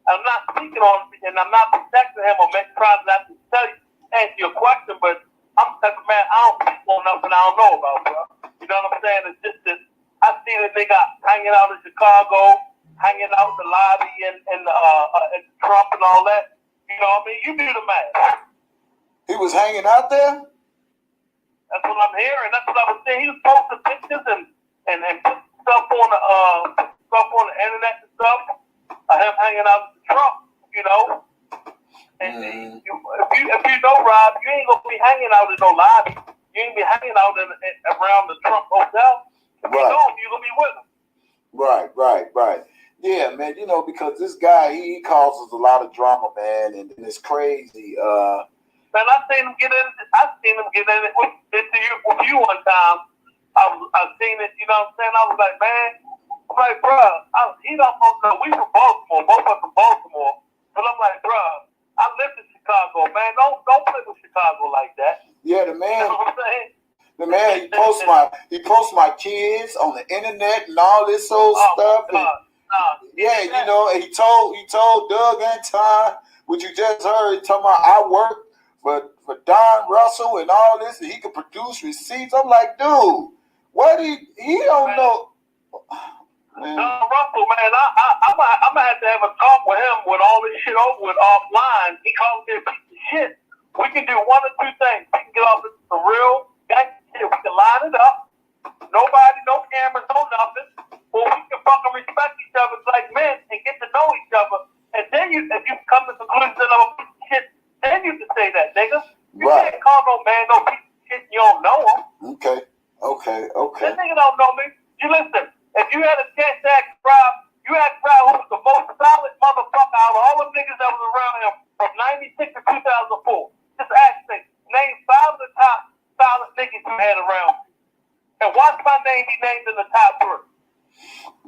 I'm not speaking on it, and I'm not protecting him or trying not to answer your question, but I'm the type of man, I don't speak on nothing I don't know about, bro. You know what I'm saying? It's just that I see that nigga hanging out in Chicago, hanging out in the lobby and Trump and all that. You know what I mean? You do the math. He was hanging out there? That's what I'm hearing. That's what I was saying. He was posting pictures and put stuff on the internet and stuff. Him hanging out with Trump, you know. And if you know Rob, you ain't gonna be hanging out in no lobby. You ain't be hanging out around the Trump hotel. If you know him, you gonna be with him. Right. Yeah, man. You know, because this guy he causes a lot of drama, man, and it's crazy. Man, I seen him get in it with you one time. I seen it. You know what I'm saying? I was like, man. I'm like, bro, he don't know. We from Baltimore, both of us from Baltimore. But I'm like, bro, I lived in Chicago, man. Don't play with Chicago like that. Yeah, the man. You know what I'm saying? The man, he posts my kids on the internet and all this old stuff. Yeah, you know, and he told Doug and Ty, what you just heard, talking about I work for Don Russell and all this, and he could produce receipts. I'm like, dude, what he don't know. Man. Russell, man, I'm gonna have to have a talk with him with all this shit over with offline. He calls me a piece of shit. We can do one or two things. We can get off this for real gangster shit. We can line it up. Nobody, no cameras, no nothing. Or we can fucking respect each other like men and get to know each other. And then if you come to the conclusion of a piece of shit, then you can say that, nigga. You can't call no man no piece of shit you don't know him. Okay. That nigga don't know me. You listen. If you had a chance to ask Rob, who was the most solid motherfucker out of all the niggas that was around him from 96 to 2004. Just ask me. Name 5 of the top solid niggas you had around you. And watch my name be named in the top 3.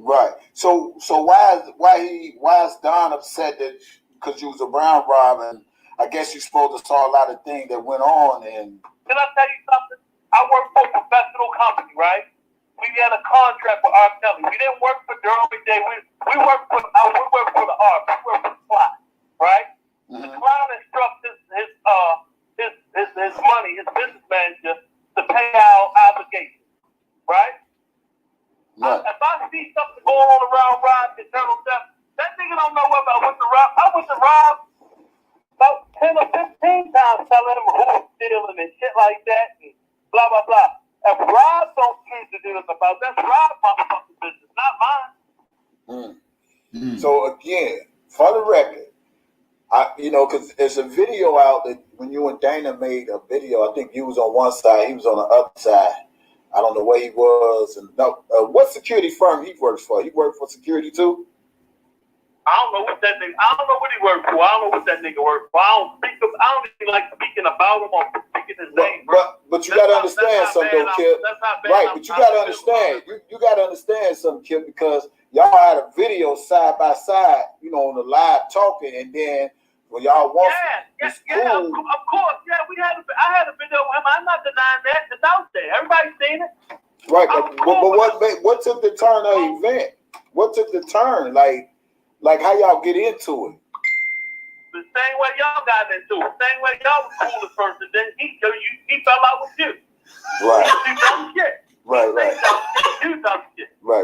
Right. So why is Don upset that because you was around Rob, and I guess you supposed to saw a lot of things that went on? And can I tell you something? I work for a professional company, right? We had a contract with R.Kelly. We didn't work for Durham every day. We worked for the R. We worked for the Clown, right? Mm-hmm. The Clown instructed his money, his business manager, to pay our obligations, right? If I see something going on around Rob, internal stuff, that nigga don't know what I went to Rob. I went to Rob about 10 or 15 times telling him who was stealing and shit like that and blah, blah, blah. If Rob don't choose to do this about, that's Rob's motherfucking business, not mine. So again, for the record, because there's a video out that when you and Dana made a video, I think you was on one side, he was on the other side. I don't know where he was. And what security firm he works for? He worked for security too? I don't know what that nigga. I don't know what he worked for. I don't know what that nigga worked for. I don't even like speaking about him or speaking his name, bro. But you gotta understand something, though, Kip. Right, but you gotta understand. You gotta understand something, Kip, because y'all had a video side by side, on the live talking, and then when y'all want of course, yeah, I had a video with him. I'm not denying that. It's out there. Everybody's seen it. Right, but what took the turn of the event? What took the turn? Like how y'all get into it? The same way y'all got into it. The same way y'all was cool at first, and then he fell out with you. Right. You dumb shit. Right. You dumb shit. Right.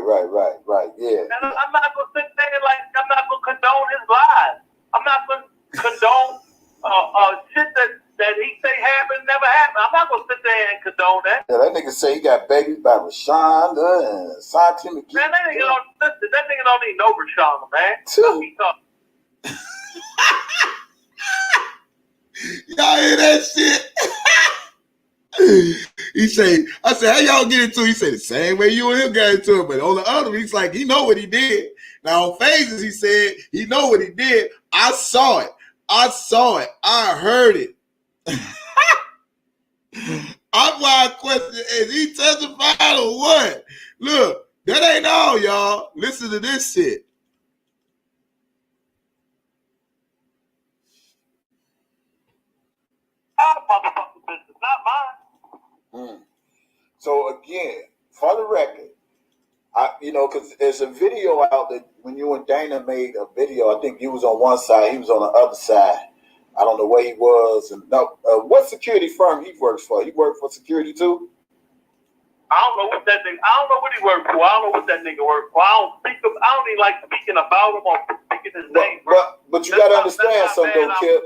Yeah. And I'm not gonna sit there I'm not gonna condone his lies. I'm not gonna condone shit that he say happened, never happened. I'm not gonna sit there and condone that. Yeah, that nigga say he got babies by Rashonda and Santi McGee. Man, that nigga don't need no Rashonda, man. Y'all hear that shit? I said, how y'all get into it? He said the same way you and him got into it, but on the other, he's like, he know what he did. Now on Phases, he said he know what he did. I saw it. I heard it. My question is, he testified or what? Look, that ain't all, y'all. Listen to this shit. Our motherfucking business, not mine. So again, for the record, because there's a video out that when you and Dana made a video, I think you was on one side, he was on the other side. I don't know where he was. And what security firm he works for? He worked for security too? I don't know what that nigga. I don't know what he worked for. I don't know what that nigga worked for. I don't even like speaking about him or speaking his name. But you gotta understand something, though, Kip.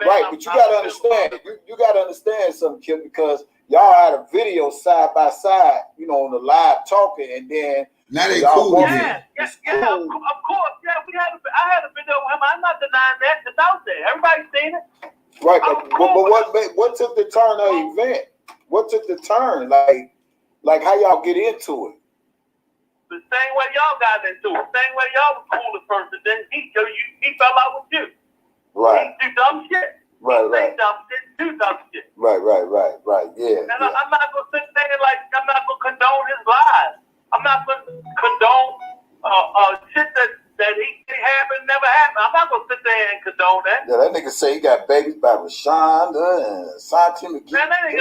Right, but you gotta understand. You gotta understand something, Kip, because y'all had a video side by side, you know, on the live talking, and then now they cool again. Yeah, of course. Yeah, I had a video with him. I'm not denying that. It's out there. Everybody's seen it. Right, but what took the turn of the event? What took the turn? Like how y'all get into it? The same way y'all got into it. Same way y'all was cool at first, and then he fell out with you. Right. He do dumb shit. Right. Dumb shit. Do dumb shit. Right. Yeah. And I'm not gonna sit there like I'm not gonna condone his lies. I'm not gonna condone shit that he happened, never happened. I'm not gonna sit there and condone that. Yeah, that nigga say he got babies by Rashonda and Santi McGee. Man, that nigga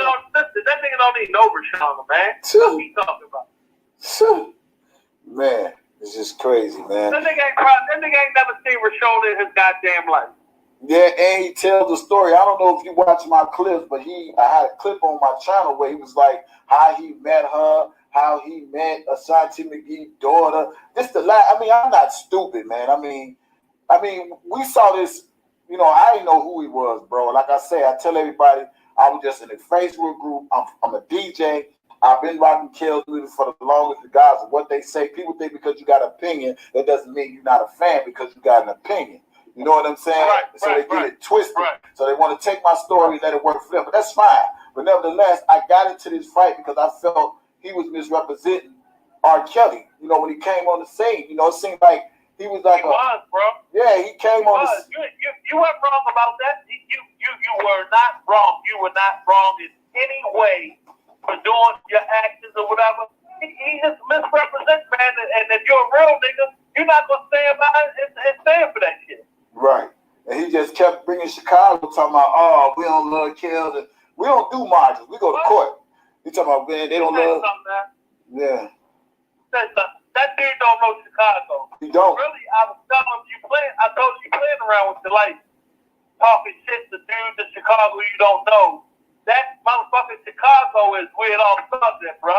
don't need no Rashonda, man. What he talking about? Man, it's just crazy, man. That nigga ain't never seen Rashonda in his goddamn life. Yeah, and he tells the story. I don't know if you watch my clips, but I had a clip on my channel where he was like how he met her, how he met Ashanti McGee's daughter. I mean, I'm not stupid, man. I mean, we saw this. You know, I didn't know who he was, bro. Like I say, I tell everybody, I was just in a Facebook group. I'm a DJ. I've been rocking Kills with for the longest, regardless of what they say. People think because you got an opinion, that doesn't mean you're not a fan because you got an opinion. You know what I'm saying? They get it twisted. Right. So they want to take my story and let it work for them. But that's fine. But nevertheless, I got into this fight because I felt he was misrepresenting R.Kelly. You know, when he came on the scene, you know, it seemed like he was like bro. Yeah, he came on the scene. You weren't wrong about that. You were not wrong. You were not wrong in any way for doing your actions or whatever. He just misrepresents, man. And if you're a real nigga, you're not going to stand by and stand for that shit. Right. And he just kept bringing Chicago, talking about, oh, we don't love Kills. And we don't do marches. We go to court. He talking about, man, they don't love. Yeah. That dude don't know Chicago. He don't. Really, I was telling him, I told you playing around with your life, talking shit to dudes in Chicago you don't know. That motherfucking Chicago is where it all starts at, bro.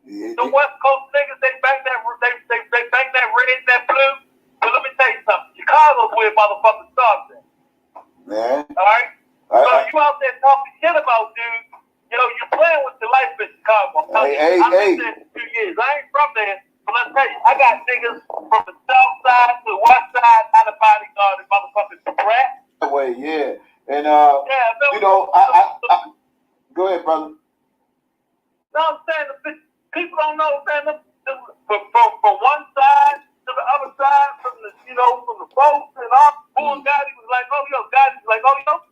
Yeah, the West Coast niggas, they bang that red, that blue. But let me tell you something. Chicago's where motherfuckers starts at. Man. All right? So you out there talking shit about dudes. You know, you playing with your life in Chicago. I've been there for 2 years. I ain't from there. But let's tell you, I got niggas from the south side to the west side out of bodyguard and motherfuckers to brat. Way, yeah. And you know, I go ahead, brother. No, I'm saying people don't know, man. From one side to the other side, from the folks and all. Boy, Gotti was like,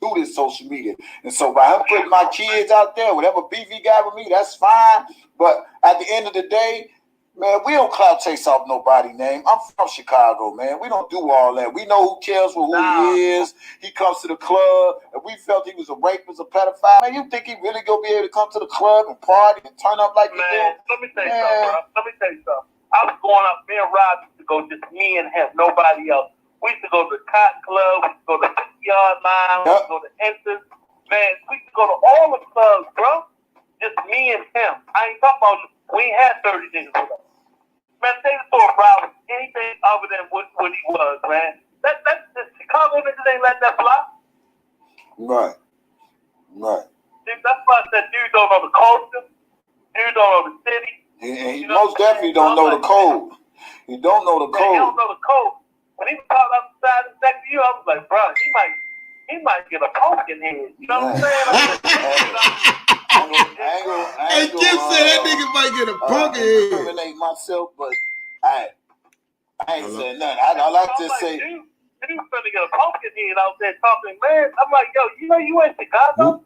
do this social media. And so by him putting my kids out there, whatever beef he got with me, that's fine. But at the end of the day, man, we don't clout chase off nobody's name. I'm from Chicago, man. We don't do all that. We know who cares for who he is. He comes to the club, and we felt he was a rapist, a pedophile. Man, you think he really gonna be able to come to the club and party and turn up like he do? Let me tell you something, bro. Let me tell you something. I was going up, me and Rob used to go, just me and him, nobody else. We used to go to the Cotton Club, we used to go to the 50-yard line, we used to go to Hinton. Man, we used to go to all the clubs, bro. Just me and him. I ain't talking about, we ain't had 30 niggas with us. Man, they thought Rob was anything other than what he was, man. That's the Chicago niggas ain't let that fly. Right. Dude, that's why I said dude don't know the culture, dude don't know the city. He most definitely don't know the code. He don't know the code. He don't know the code. When he was talking outside and next to you, I was like, bro, he might get a pumpkin head. You know what I'm saying? Hey, Kim said that nigga might get a pumpkin head. I incriminate myself, but I ain't saying nothing. I like to say. Dude finna get a pumpkin head out there talking, man. I'm like, yo, you in Chicago?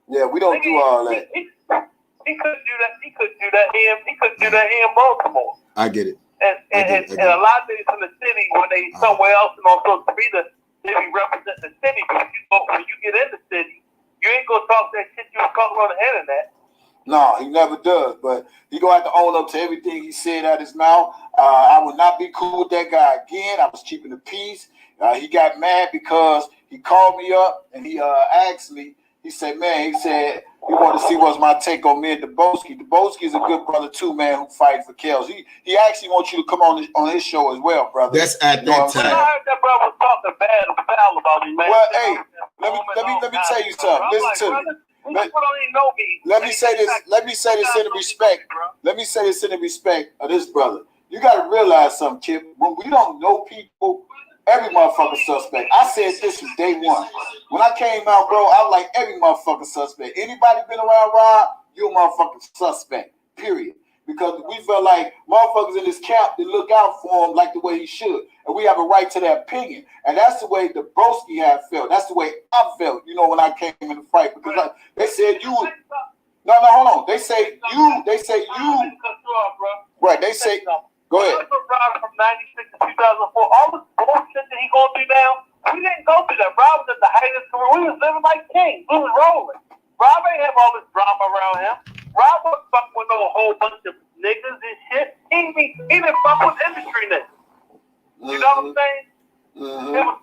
Yeah, we don't do all that. He couldn't do that. He couldn't do that here in Baltimore. I get it. And a lot of niggas in the city, when they somewhere else and on social media, they be representing the city. But when you get in the city, you ain't gonna talk that shit you was talking on the internet. No, he never does. But he gonna have to own up to everything he said out his mouth. I would not be cool with that guy again. I was keeping the peace. He got mad because he called me up and he asked me, He said, man, he wanted to see what's my take on me and Deboski. Deboski is a good brother too, man, who fight for Kells. He actually wants you to come on his show as well, brother. That's at that time. I heard that brother was talking bad about me, man. Well, hey, let me tell you something. Listen to me. Let me say this in the respect. Let me say this in the respect of this brother. You got to realize something, Kip. When we don't know people, every motherfucker suspect. I said this from day one. When I came out, bro, I was like every motherfucker suspect. Anybody been around Rob, you a motherfucking suspect. Period. Because we felt like motherfuckers in this camp that look out for him like the way he should. And we have a right to that opinion. And that's the way the broski had felt. That's the way I felt, when I came in the fight. Because they said you. No, hold on. They say you. Right. They say. Go ahead. From 96 to 2004, all this bullshit that he going through now, we didn't go through that. Rob was at the height of his career. We was living like kings. We was rolling. Rob ain't have all this drama around him. Rob wasn't fucking with no whole bunch of niggas and shit. He didn't fuck with industry niggas. You know what I'm saying? Mm-hmm. It was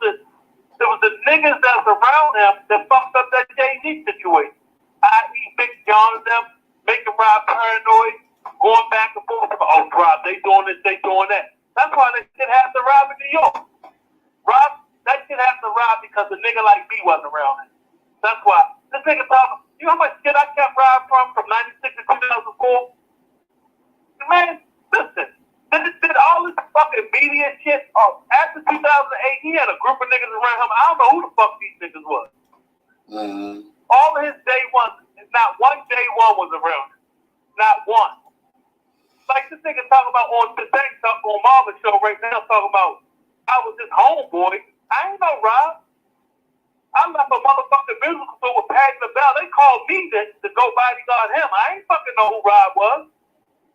the niggas that's around him that fucked up that Jay-Z situation. I.e. Big John and them, making Rob paranoid. Going back and forth about, oh, Rob, they doing this, they doing that. That's why that shit happened to Rob in New York. That shit happened to Rob because a nigga like me wasn't around him. That's why. This nigga talking, you know how much shit I kept Rob from 96 to 2004? Man, listen, did all this fucking media shit, after 2008, he had a group of niggas around him. I don't know who the fuck these niggas was. Mm-hmm. All of his day one, not one day one was around him. Not one. Like this nigga talking about on Marvin's show right now, talking about I was his homeboy. I ain't no Rob. I left a motherfucking musical store with Patty LaBelle. They called me to go bodyguard him. I ain't fucking know who Rob was.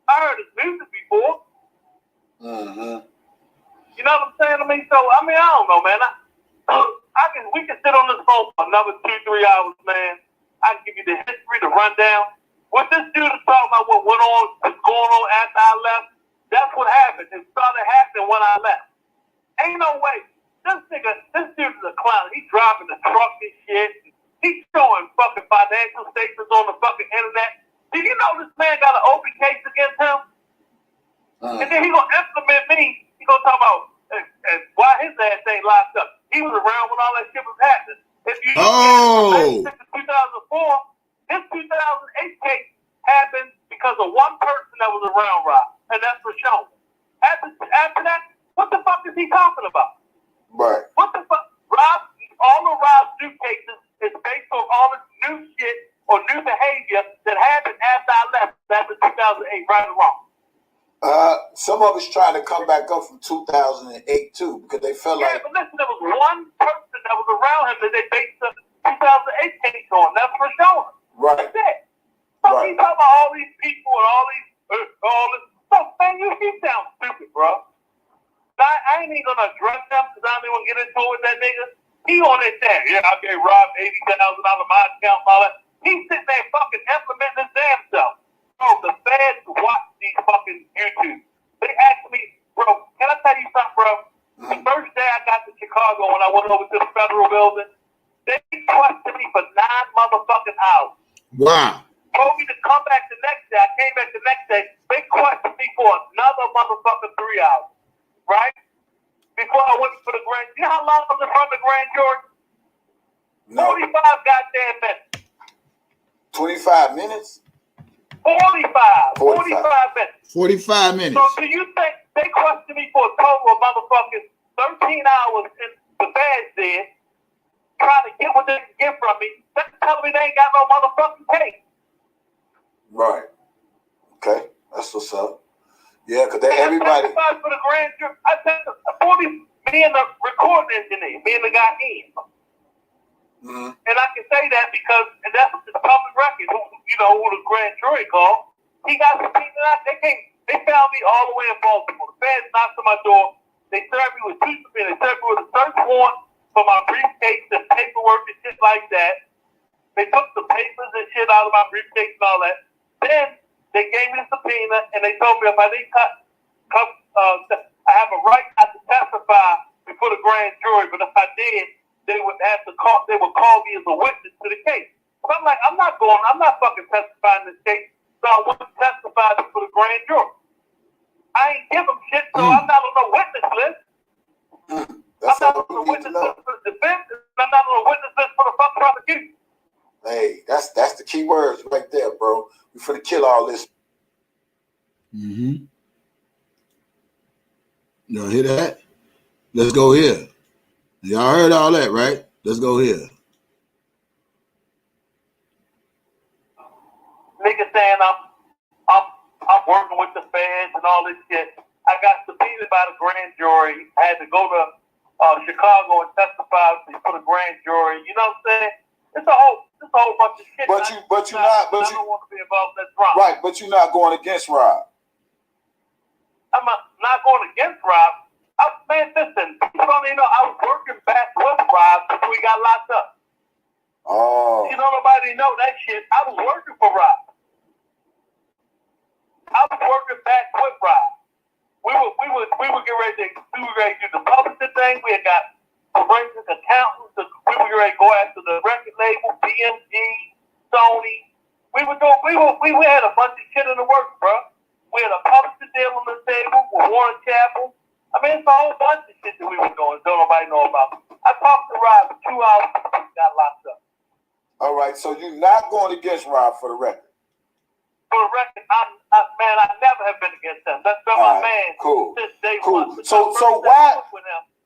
I heard his music before. Mm-hmm. You know what I'm saying to me? So I don't know, man. We can sit on this phone for another 2-3 hours, man. I can give you the history, the rundown. What this dude is talking about, what went on, what's going on after I left, that's what happened. It started happening when I left. Ain't no way. This dude is a clown. He's driving the truck and shit. He's showing fucking financial statements on the fucking internet. Do you know this man got an open case against him? And then he gonna implement me. He gonna talk about and why his ass ain't locked up. He was around when all that shit was happening. If you from 96 to 2004. This 2008 case happened because of one person that was around Rob, and that's for shown. After that, what the fuck is he talking about? Right. What the fuck? All of Rob's new cases is based on all this new shit or new behavior that happened after I left, after 2008, right or wrong. Some of us trying to come back up from 2008 too, because they felt like. Yeah, but listen, there was one person that was around him that they based the 2008 case on. That's for showing. Right. That's it. So he's talking about all these people and all this. So, man, you sound stupid, bro. I ain't even gonna address them because I don't even get into it with that nigga. He on his damn. Yeah, I gave Rob $80,000 my account and all that. He's sitting there fucking implementing his damn self. Bro, the feds watch these fucking YouTube. They asked me, bro, can I tell you something, bro? The first day I got to Chicago when I went over to the federal building, they questioned me for 9 motherfucking hours. Wow. Told me to come back the next day. I came back the next day. They questioned me for another motherfucking 3 hours. Right? Before I went for the grand jury. You know how long was it from the grand jury? No. 45 goddamn minutes. 25 minutes? 45 minutes. 45 minutes. So do you think they questioned me for a total of motherfucking 13 hours in the feds did, trying to get what they can get from me? That's telling me they ain't got no motherfucking case. Right. Okay. That's what's up. Yeah, because everybody. I testified for the grand jury. I testified me and the recording engineer, me and the guy in. Mm-hmm. And I can say that because, and that's the public record, who the grand jury called. He got subpoenaed out. They found me all the way in Baltimore. The feds knocked on my door. They served me with 2 subpoenas. They served me with a search warrant for my briefcase and paperwork and shit like that. They took the papers and shit out of my briefcase and all that. Then they gave me the subpoena and they told me if I didn't I have a right not to testify before the grand jury, but if I did, they would call me as a witness to the case. So I'm like, I'm not fucking testifying in this case. So I went to testify for the grand jury. I ain't give them shit, so I'm not on the witness list. That's I'm not all on the we need witness to know. list for the defense, and I'm not on the witness list for the fucking prosecution. Hey, that's the key words right there, bro. We finna kill all this. Y'all hear that? Let's go here. Y'all heard all that, right? Let's go here. Niggas saying I'm working with the feds and all this shit. I got subpoenaed by the grand jury. I had to go to Chicago and testify for the grand jury. You know what I'm saying? It's a whole bunch of shit. I don't want to be involved in that drama. Right, but you're not going against Rob. I'm not going against Rob. Man, listen, people don't even know I was working back with Rob before we got locked up. Oh. You know, nobody know that shit. I was working for Rob. I was working back with Rob. We were getting ready to do the publishing thing. We had got forensic accountants. We were ready to go after the record label, BMG, Sony. We had a bunch of shit in the works, bro. We had a publishing deal on the table with Warren Chappell. I mean, it's a whole bunch of shit that we were doing. Don't nobody know about. I talked to Rob for 2 hours and got locked up. All right, so you're not going against Rob for the record. For the record, I never have been against him. That's been my man since day one. So why?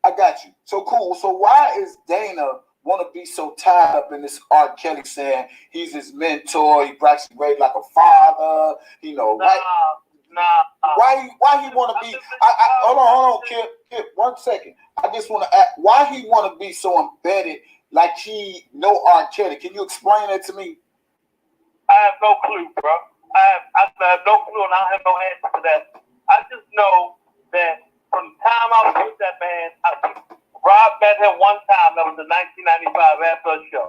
I got you. So cool. So why is Dana want to be so tied up in this R.Kelly saying he's his mentor? He practically raised like a father. You know, right? Why he want to be? Hold on, Kip. 1 second. I just want to ask why he want to be so embedded, like he know R.Kelly. Can you explain that to me? I have no clue, bro. I have no clue, and I don't have no answer to that. I just know that from the time I was with that man, Rob met him one time. That was in 1995 after a show.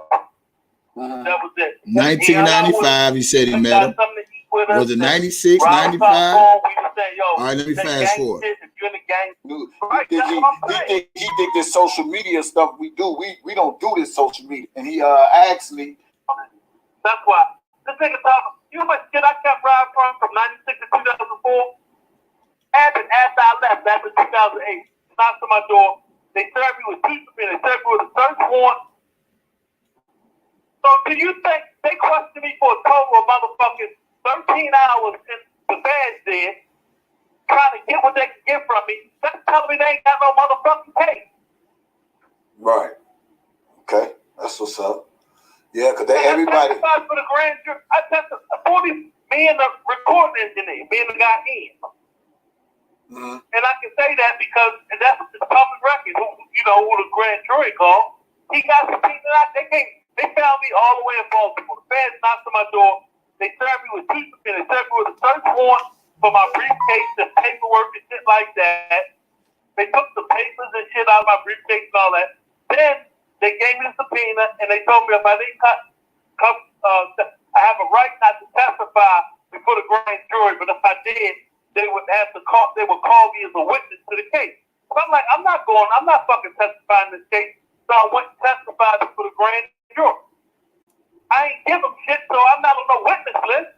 That was it. 1995, he said he met him. Was it 96, 95? All right, let me fast forward. He think this social media stuff we do. We don't do this social media. And he asked me. That's why. This nigga talking. You know how much shit I kept Rob from 96 to 2004? After I left, after 2008, knocked on my door. They served me with 2 subpoenas. They served me with a search warrant. So do you think they questioned me for a total of motherfucking 13 hours in the feds did, trying to get what they can get from me? That's telling me they ain't got no motherfucking case. Right. Okay. That's what's up. Yeah, because everybody. I testified for the grand jury. I testified for me and the recording engineer, me and the guy in. And I can say that because that's the public record. Who the grand jury called. He got subpoenaed out. They found me all the way in Baltimore. The feds knocked on my door. They served me with 2 subpoenas. They served me with a search warrant for my briefcase and paperwork and shit like that. They took the papers and shit out of my briefcase and all that. Then they gave me the subpoena and they told me if I didn't I have a right not to testify before the grand jury, but if I did, they would call me as a witness to the case. So I'm like, I'm not fucking testifying in this case. So I went and testified for the grand jury. I ain't give them shit, so I'm not on the witness list.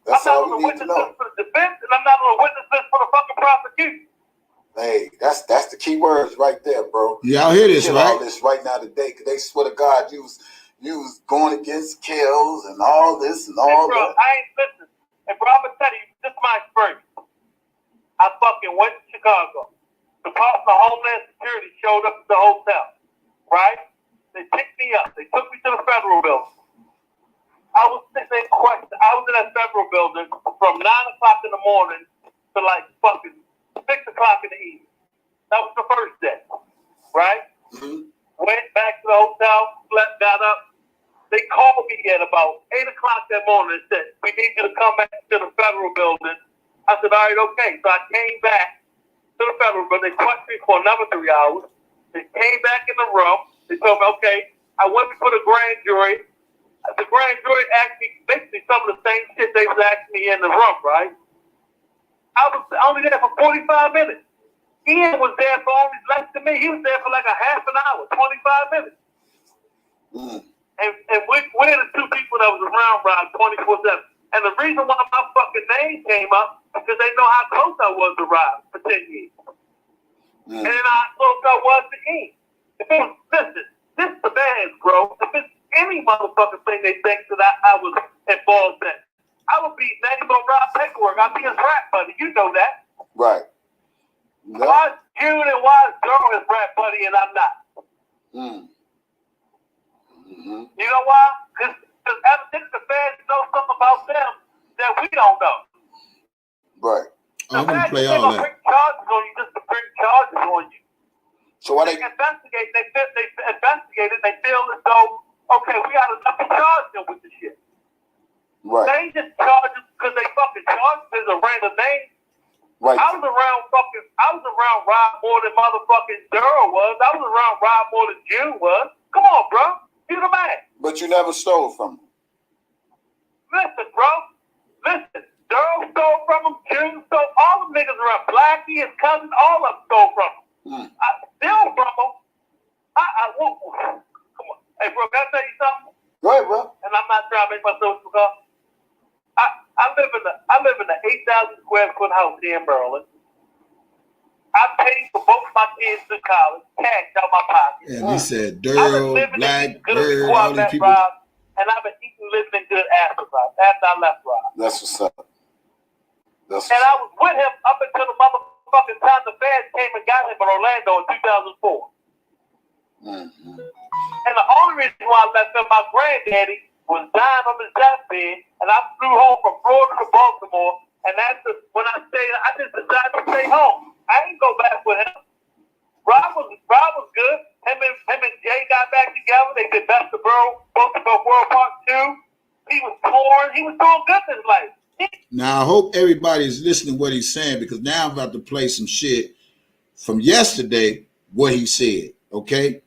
That's I'm not all on the we need to witness know. list for the defense, and I'm not on the witness list for the fucking prosecution. Hey, that's the key words right there, bro. Y'all hear this, right? All this right now today, because they swear to God you was going against kills and all this and all bro, that. I ain't listen. And bro, I'm gonna tell you, this is my experience. I fucking went to Chicago. The Department of Homeland Security showed up at the hotel, right? They picked me up. They took me to the federal building. I was sitting in that federal building from 9 o'clock in the morning to like fucking 6 o'clock in the evening. That was the first day, right? Went back to the hotel, slept, got up. They called me at about 8 o'clock that morning and said, we need you to come back to the federal building. I said, all right, okay. So I came back to the federal building. They questioned me for another 3 hours. They came back in the room. They told me, okay, I went before the grand jury. The grand jury asked me basically some of the same shit they was asking me in the room, right? I was only there for 45 minutes. Ian was there for only less than me. He was there for like a half an hour, 25 minutes. And we're the two people that was around Rob 24/7. And the reason why my fucking name came up because they know how close I was to Rob for 10 years. And then how close I was to him. If it was, listen, this is the bands, bro. If it's any motherfucking thing they think that I was involved in, I would be not even on Rob paperwork. I'd be his rap buddy. You know that. Right. No. Why is June and why is Girl his rap buddy and I'm not? You know why? Because evidently the fans know something about them that we don't know. Right. I'm going to play all that. Bring charges on you just to bring charges on you. So why they investigate? They investigate it. They feel as though, okay, we got enough to charge them with the shit. Right. They ain't just charge them because they fucking charge them as a random name. Right. I was around Rob more than motherfucking Daryl was. I was around Rob more than June was. Come on, bro. You the man. But you never stole from him. Listen, bro. Listen. Daryl stole from him. June stole. All the niggas around. Blackie, his cousin, all of them stole from him. I steal from him. Come on. Hey, bro, can I tell you something? Go ahead, bro. And I'm not trying to make myself look up. I live in the 8,000 square foot house here in Maryland. I paid for both my kids to college, cash out my pocket. And he said, Daryl, Black, Bird, all these people. Rob, and I've been eating, living in good after I left Rob. That's what's up. And I was with him up until the motherfucking time the feds came and got him in Orlando in 2004. And the only reason why I left him, my granddaddy was dying on his deathbed, and I flew home from Florida to Baltimore, and that's when I stayed, I just decided to stay home. I didn't go back with him. Rob was good. Him and Jay got back together. They did Best of World, World Part 2. He was torn. He was doing good in his life. Now, I hope everybody's listening to what he's saying, because now I'm about to play some shit from yesterday, what he said, okay?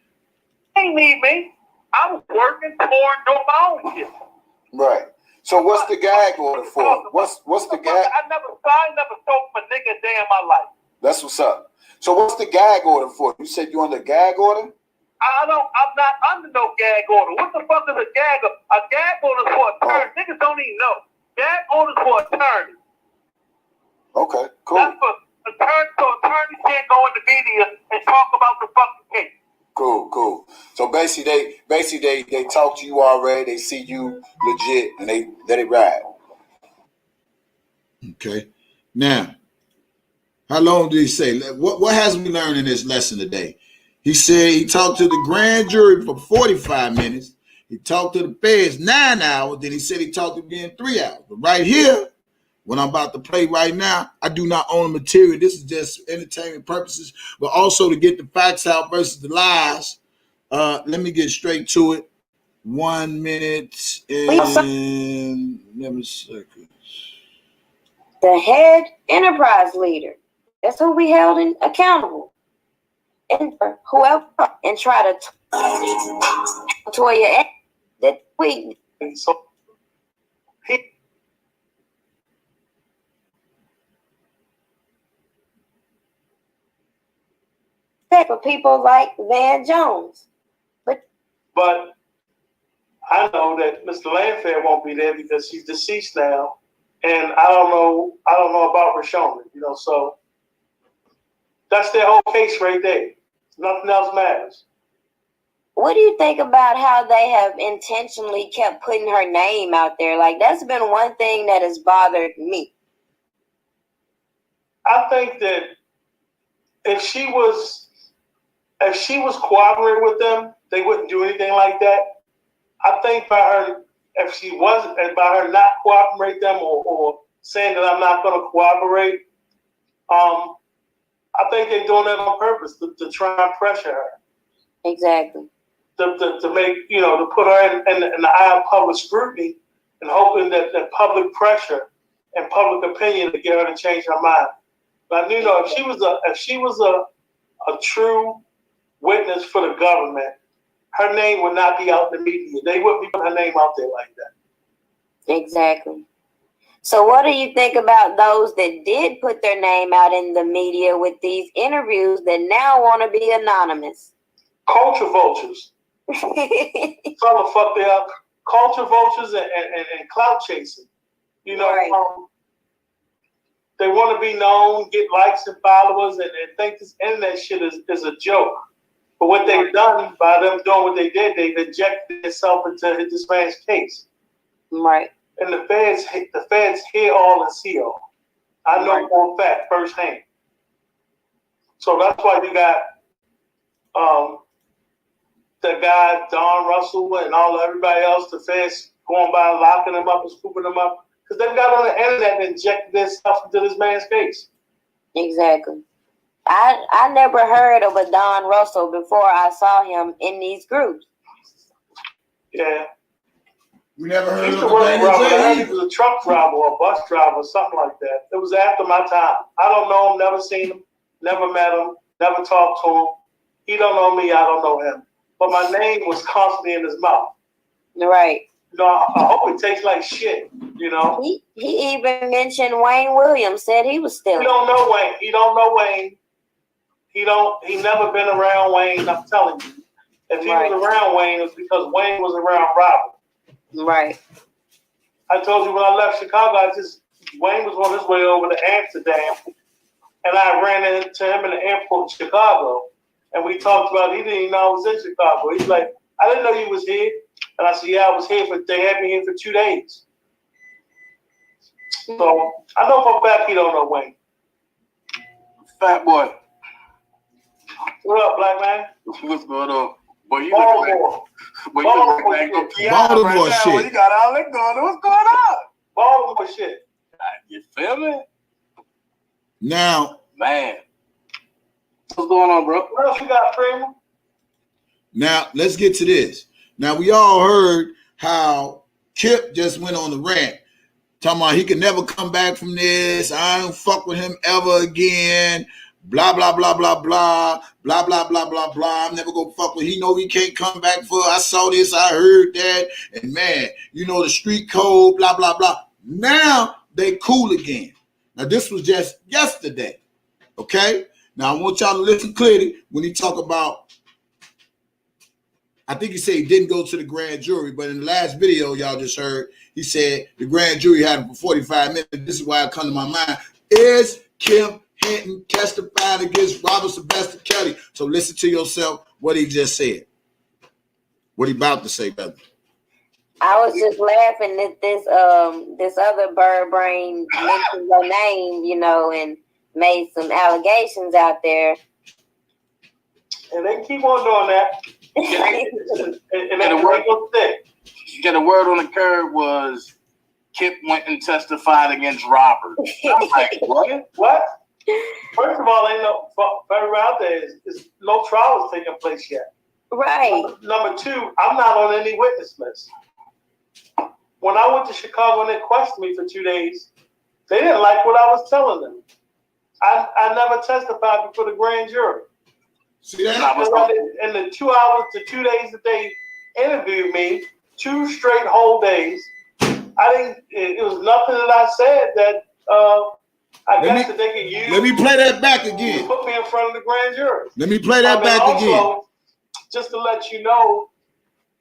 He didn't need me. I was working, torn, doing my own shit. Right. So what's the gag order for? What's the gag? I never stole from a nigga a day in my life. That's what's up. So what's the gag order for? You said you under gag order? I'm not under no gag order. What the fuck is a gag order? A gag order is for attorney. Niggas don't even know. Gag order is for attorney. Okay, cool. That's for attorneys, so attorneys can't go in the media and talk about the fucking case. Cool. So basically they talk to you already, they see you legit, and they let it ride. Okay. Now, how long did he say? What has we learned in this lesson today? He said he talked to the grand jury for 45 minutes. He talked to the feds 9 hours. Then he said he talked to them again 3 hours. But right here, what I'm about to play right now, I do not own the material. This is just entertainment purposes, but also to get the facts out versus the lies. Let me get straight to it. 1 minute and 11 seconds. The head enterprise leader. That's who we held accountable. And whoever and try to Toya that we So for people like Van Jones. But I know that Mr. Landfair won't be there because he's deceased now, and I don't know about Rashomon, so that's their whole case right there. Nothing else matters. What do you think about how they have intentionally kept putting her name out there? Like, that's been one thing that has bothered me. I think that if she was cooperating with them, they wouldn't do anything like that. I think by her not cooperating with them or saying that I'm not going to cooperate, I think they're doing that on purpose to try and pressure her. Exactly. To make, to put her in the eye of public scrutiny and hoping that public pressure and public opinion to get her to change her mind. But if she was a true witness for the government, her name would not be out in the media. They wouldn't be putting her name out there like that. Exactly. So what do you think about those that did put their name out in the media with these interviews that now want to be anonymous? Culture vultures. Fella fuck they up. Culture vultures and clout chasing. You know, Right. They want to be known, get likes and followers, and think this internet shit is a joke. But what they've done by them doing what they did, they've injected themselves into this man's case. Right. And the feds hear all and see all. I know for a fact, firsthand. So that's why you got the guy Don Russell and everybody else, the feds going by, locking them up and scooping them up, because they've got on the internet and injected their stuff into this man's case. Exactly. I never heard of a Don Russell before I saw him in these groups. Yeah. We never heard of I heard he was a truck driver or a bus driver or something like that. It was after my time. I don't know him, never seen him, never met him, never talked to him. He don't know me, I don't know him. But my name was constantly in his mouth. Right. You know, I hope it tastes like shit, you know. He even mentioned Wayne Williams, said he was stealing. He don't know Wayne. He don't know Wayne. He never been around Wayne, I'm telling you. If he was around Wayne, it's because Wayne was around Robert. Right. I told you when I left Chicago, Wayne was on his way over to Amsterdam, and I ran into him in the airport in Chicago, and we talked about he didn't even know I was in Chicago. He's like, I didn't know you was here. And I said, yeah, I was here, they had me here for 2 days. So I know for a fact he don't know Wayne. Fat boy. What up, black man? What's going on? Boy, you Baltimore. look like Baltimore shit. Well, you got all that going on. What's going on? Baltimore shit. You feel me? Now, man. What's going on, bro? What else you got, Freeman? Now, let's get to this. Now, we all heard how Kip just went on the rant, talking about he could never come back from this. I don't fuck with him ever again. Blah, blah, blah, blah, blah. Blah, blah, blah, blah, blah. I'm never going to fuck with him. He know he can't come back for I saw this, I heard that. And, man, you know, the street code, blah, blah, blah. Now, they cool again. Now, this was just yesterday, okay? Now, I want y'all to listen clearly when he talk about, I think he said he didn't go to the grand jury, but in the last video y'all just heard, he said the grand jury had him for 45 minutes. This is why it come to my mind. Is Kim Hinton testifying against Robert Sylvester Kelly? So listen to yourself what he just said. What he about to say, brother. I was just laughing at this other bird brain mentioned your name, you know, and made some allegations out there. And they keep on doing that. And then the word on the curb was Kip went and testified against Robert. I'm like, what? What? First of all, ain't no for everybody out there is no trial is taking place yet. Right. Number two, I'm not on any witness list. When I went to Chicago and they questioned me for 2 days, they didn't like what I was telling them. I never testified before the grand jury. See that? In the 2 hours to 2 days that they interviewed me, 2 straight whole days, it was nothing that I said that I guess that they could use. Let me play that back again. Put me in front of the grand jury. Let me play that back again. Just to let you know,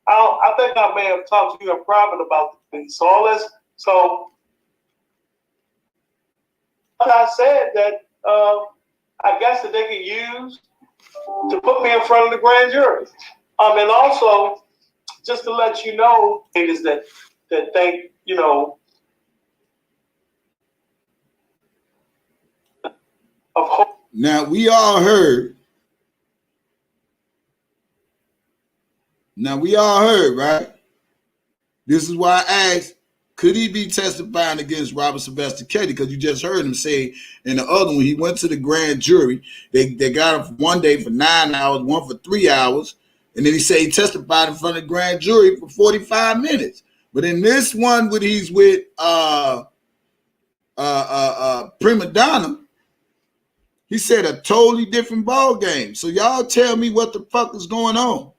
I think I may have talked to you in private about the thing. So I said that I guess that they could use to put me in front of the grand jury. And also, just to let you know, is that think, you know, of hope. Now, we all heard. Right? This is why I asked, could he be testifying against Robert Sylvester Kelly? Because you just heard him say in the other one, he went to the grand jury. They got him for 1 day for 9 hours, one for 3 hours. And then he said he testified in front of the grand jury for 45 minutes. But in this one, when he's with Prima Donna, he said a totally different ball game. So y'all tell me what the fuck is going on.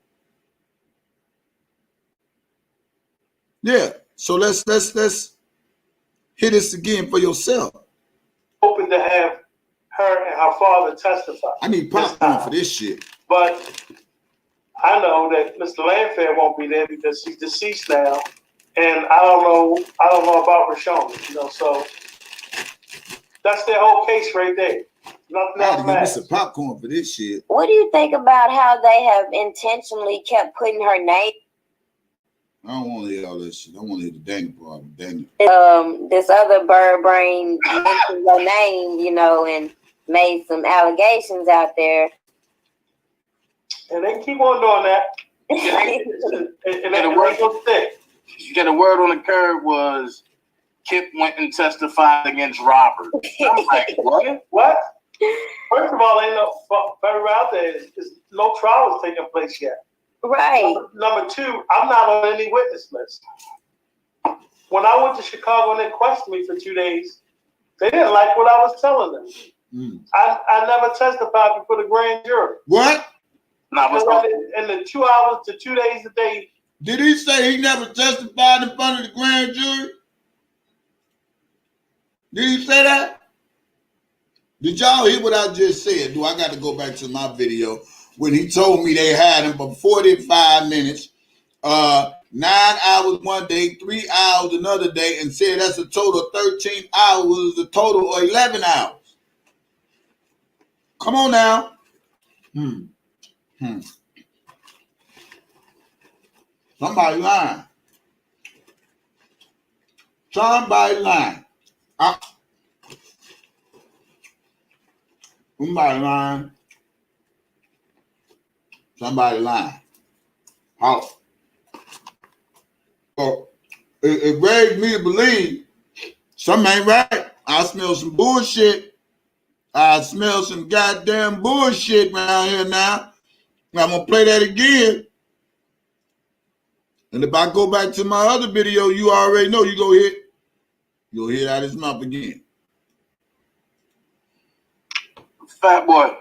Yeah. So let's hit this again for yourself. Hoping to have her and her father testify. I need popcorn for this shit. But I know that Mr. Landfair won't be there because he's deceased now, and I don't know about Rashawn. You know, so that's their whole case right there. Nothing I had else to give me matters. some popcorn for this shit. What do you think about how they have intentionally kept putting her name? I don't want to hear all that shit. I want to hear the Daniel part. Daniel. This other bird brain mentioned her name, you know, and made some allegations out there. And they keep on doing that. And they ain't gonna stick. You get a word on the curb was Kip went and testified against Robert. I'm like, what? What? First of all, ain't no federal out there. Is no trial is taking place yet. Right. Number two, I'm not on any witness list. When I went to Chicago and they questioned me for 2 days, they didn't like what I was telling them. I never testified before the grand jury. What? In the 2 hours to 2 days a day. Did he say he never testified in front of the grand jury? Did he say that? Did y'all hear what I just said? Do I got to go back to my video when he told me they had him for 45 minutes, 9 hours one day, 3 hours another day, and said that's a total of 13 hours, a total of 11 hours. Come on now. Somebody lying. Somebody lying. Somebody lying. Somebody lying. How? Well, it raised me to believe something ain't right. I smell some bullshit. I smell some goddamn bullshit around here now. I'm going to play that again. And if I go back to my other video, you already know you'll hear it out of his mouth again. Fat boy.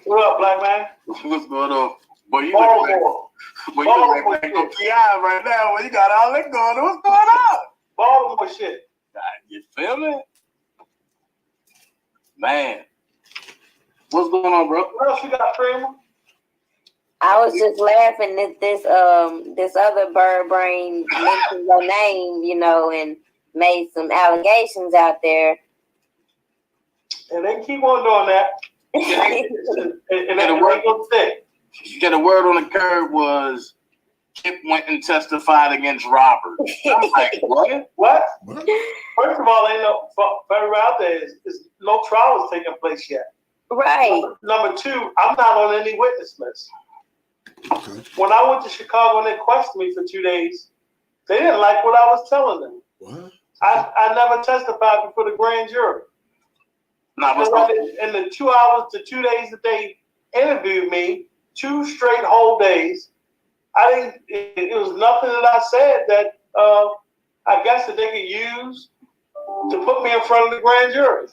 What up, black man? What's going on? Boy, you look like a PI right now. Well, you got all that going on. What's going on? Baltimore shit. You feel me? Man. What's going on, bro? What else you got, Freeman? I was just laughing that this other bird brain mentioned your name, you know, and made some allegations out there. And they keep on doing that. And they ain't gonna stick. You get a word on the curb was Kip went and testified against Robert. I'm like, what? What? First of all, ain't no federal out there. Is no trial is taking place yet. Right. Number two, I'm not on any witness list. Okay. When I went to Chicago and they questioned me for 2 days, they didn't like what I was telling them. What? I never testified before the grand jury. In the 2 hours to 2 days that they interviewed me, 2 straight whole days, it was nothing that I said that I guess that they could use to put me in front of the grand jury.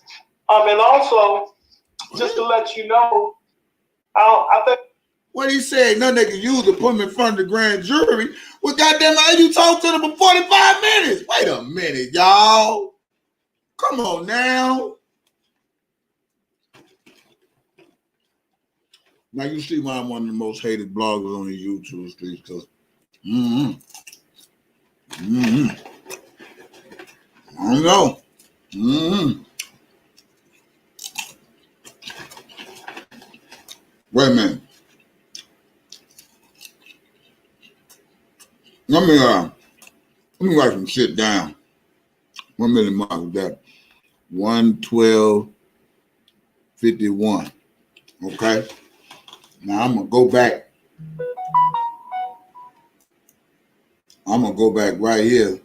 And also, just to let you know, I think. What he said, nothing they can use to put him in front of the grand jury. Well, goddamn, how you talk to them for 45 minutes? Wait a minute, y'all. Come on now. Now you see why I'm one of the most hated bloggers on the YouTube streets, because I don't know. Wait a minute. Let me write some shit down. 1 minute mark that. 1:12:51. Okay. Now I'm gonna go back. Right here.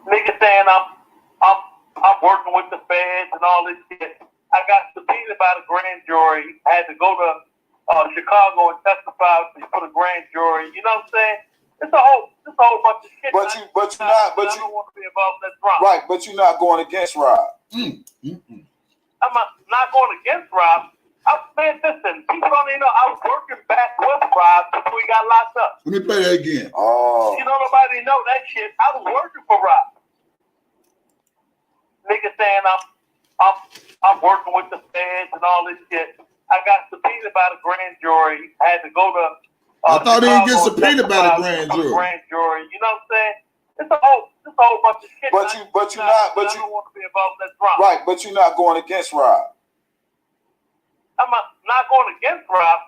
Niggas saying I'm working with the feds and all this shit. I got subpoenaed by the grand jury. I had to go to Chicago and testify for the grand jury. You know what I'm saying? It's a whole bunch of shit. But you not. But I you don't want to be involved in that drama. right. But you're not going against Rob. I'm not going against Rob. Man, listen, people don't even know I was working back with Rob before he got locked up. Let me play that again. Oh. You know, nobody know that shit. I was working for Rob. Niggas saying I'm working with the feds and all this shit. I got subpoenaed by the grand jury. I had to go to. I thought he didn't get Chicago, subpoenaed by the grand jury. Grand jury, you know what I'm saying? It's a whole bunch of shit. But you don't want to be involved in that drama. Right, but you're not going against Rob. I'm not going against Rob.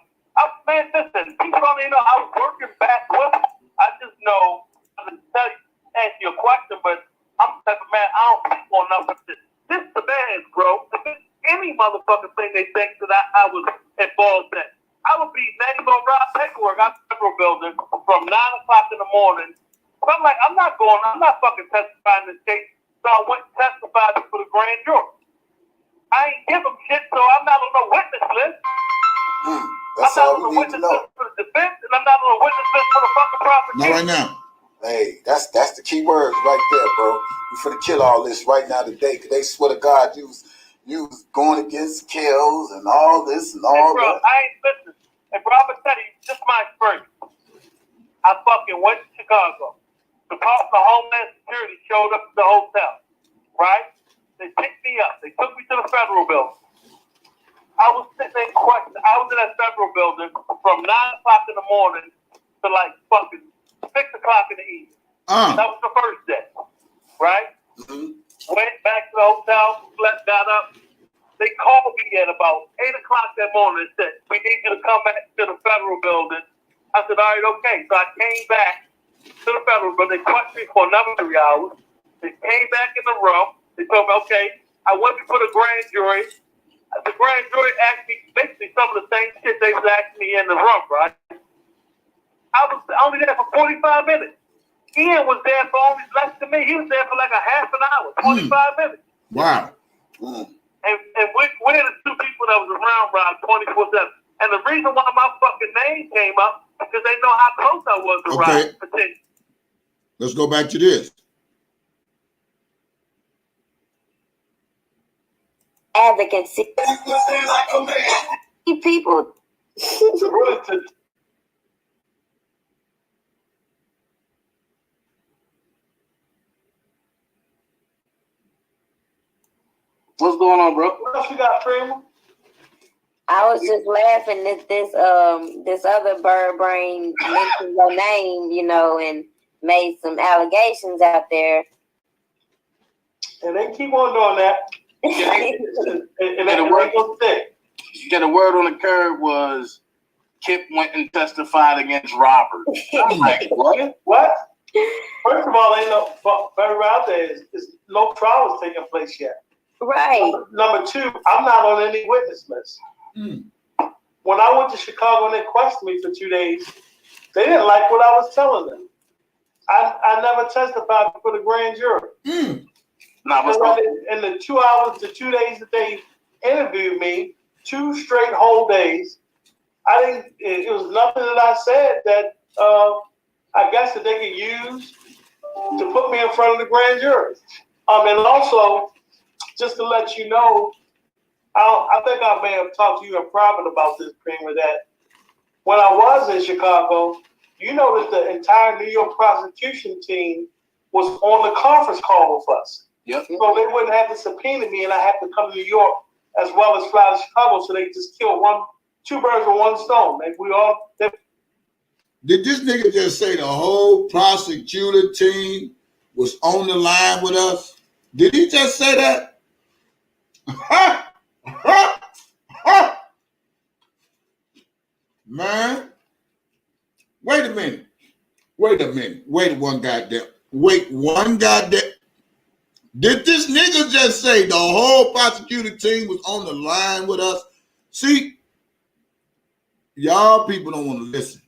Man, listen, people don't even know I was working back with him. I just know, I'm going to answer your question, but I'm the type of man, I don't think on nothing. This is the man, bro. If it's any motherfucking thing they think that I was involved in, I would be not even on Rob's paperwork out the federal building from 9 o'clock in the morning. But I'm like, I'm not fucking testifying in this case. So I went and testified for the grand jury. I ain't give them shit, so I'm not on no witness list. That's all we need to know. For the defense, and I'm not on a witness list for the fucking prosecution. Not right now. Hey, that's the key words right there, bro. We finna kill all this right now today, because they swear to God you was going against kills and all this and all bro, that. I ain't listening. And bro, I'm gonna tell you, just my experience. I fucking went to Chicago. The Department of Homeland Security showed up at the hotel, right? They picked me up. They took me to the federal building. I was sitting in question. I was in that federal building from 9 o'clock in the morning to like fucking 6 o'clock in the evening. That was the first day, right? Mm-hmm. Went back to the hotel, slept, got up. They called me at about 8 o'clock that morning and said, we need you to come back to the federal building. I said, all right, okay. So I came back to the federal building. They questioned me for another 3 hours. They came back in the room. They told me, okay, I went before the grand jury. The grand jury asked me basically some of the same shit they was asking me in the room, right? I was only there for 45 minutes. Ian was there for only less than me. He was there for like a half an hour, 25 minutes. Wow. And we're the two people that was around Rob 24/7. And the reason why my fucking name came up is because they know how close I was to Rob. Let's go back to this. Advocacy. People. What's going on, bro? What else you got, Freeman? I was just laughing that this other bird brain mentioned your name, you know, and made some allegations out there. And they keep on doing that. And the word was thick. Yeah, the word on the curb was Kip went and testified against Robert. I'm like, what? What? First of all, ain't no very out there is no trial is taking place yet. Right. Number two, I'm not on any witness list. When I went to Chicago and they questioned me for 2 days, they didn't like what I was telling them. I never testified before the grand jury. In the 2 hours to 2 days that they interviewed me, 2 straight whole days, it was nothing that I said that I guess that they could use to put me in front of the grand jury. And also, just to let you know, I think I may have talked to you in private about this, Kramer, that when I was in Chicago, you know that the entire New York prosecution team was on the conference call with us. Yep. So they wouldn't have to subpoena me, and I had to come to New York as well as fly to Chicago. So they just killed 2 birds with 1 stone. Did this nigga just say the whole prosecutor team was on the line with us? Did he just say that? Man, wait a minute. Wait one goddamn. Did this nigga just say the whole prosecuting team was on the line with us? See, y'all people don't want to listen.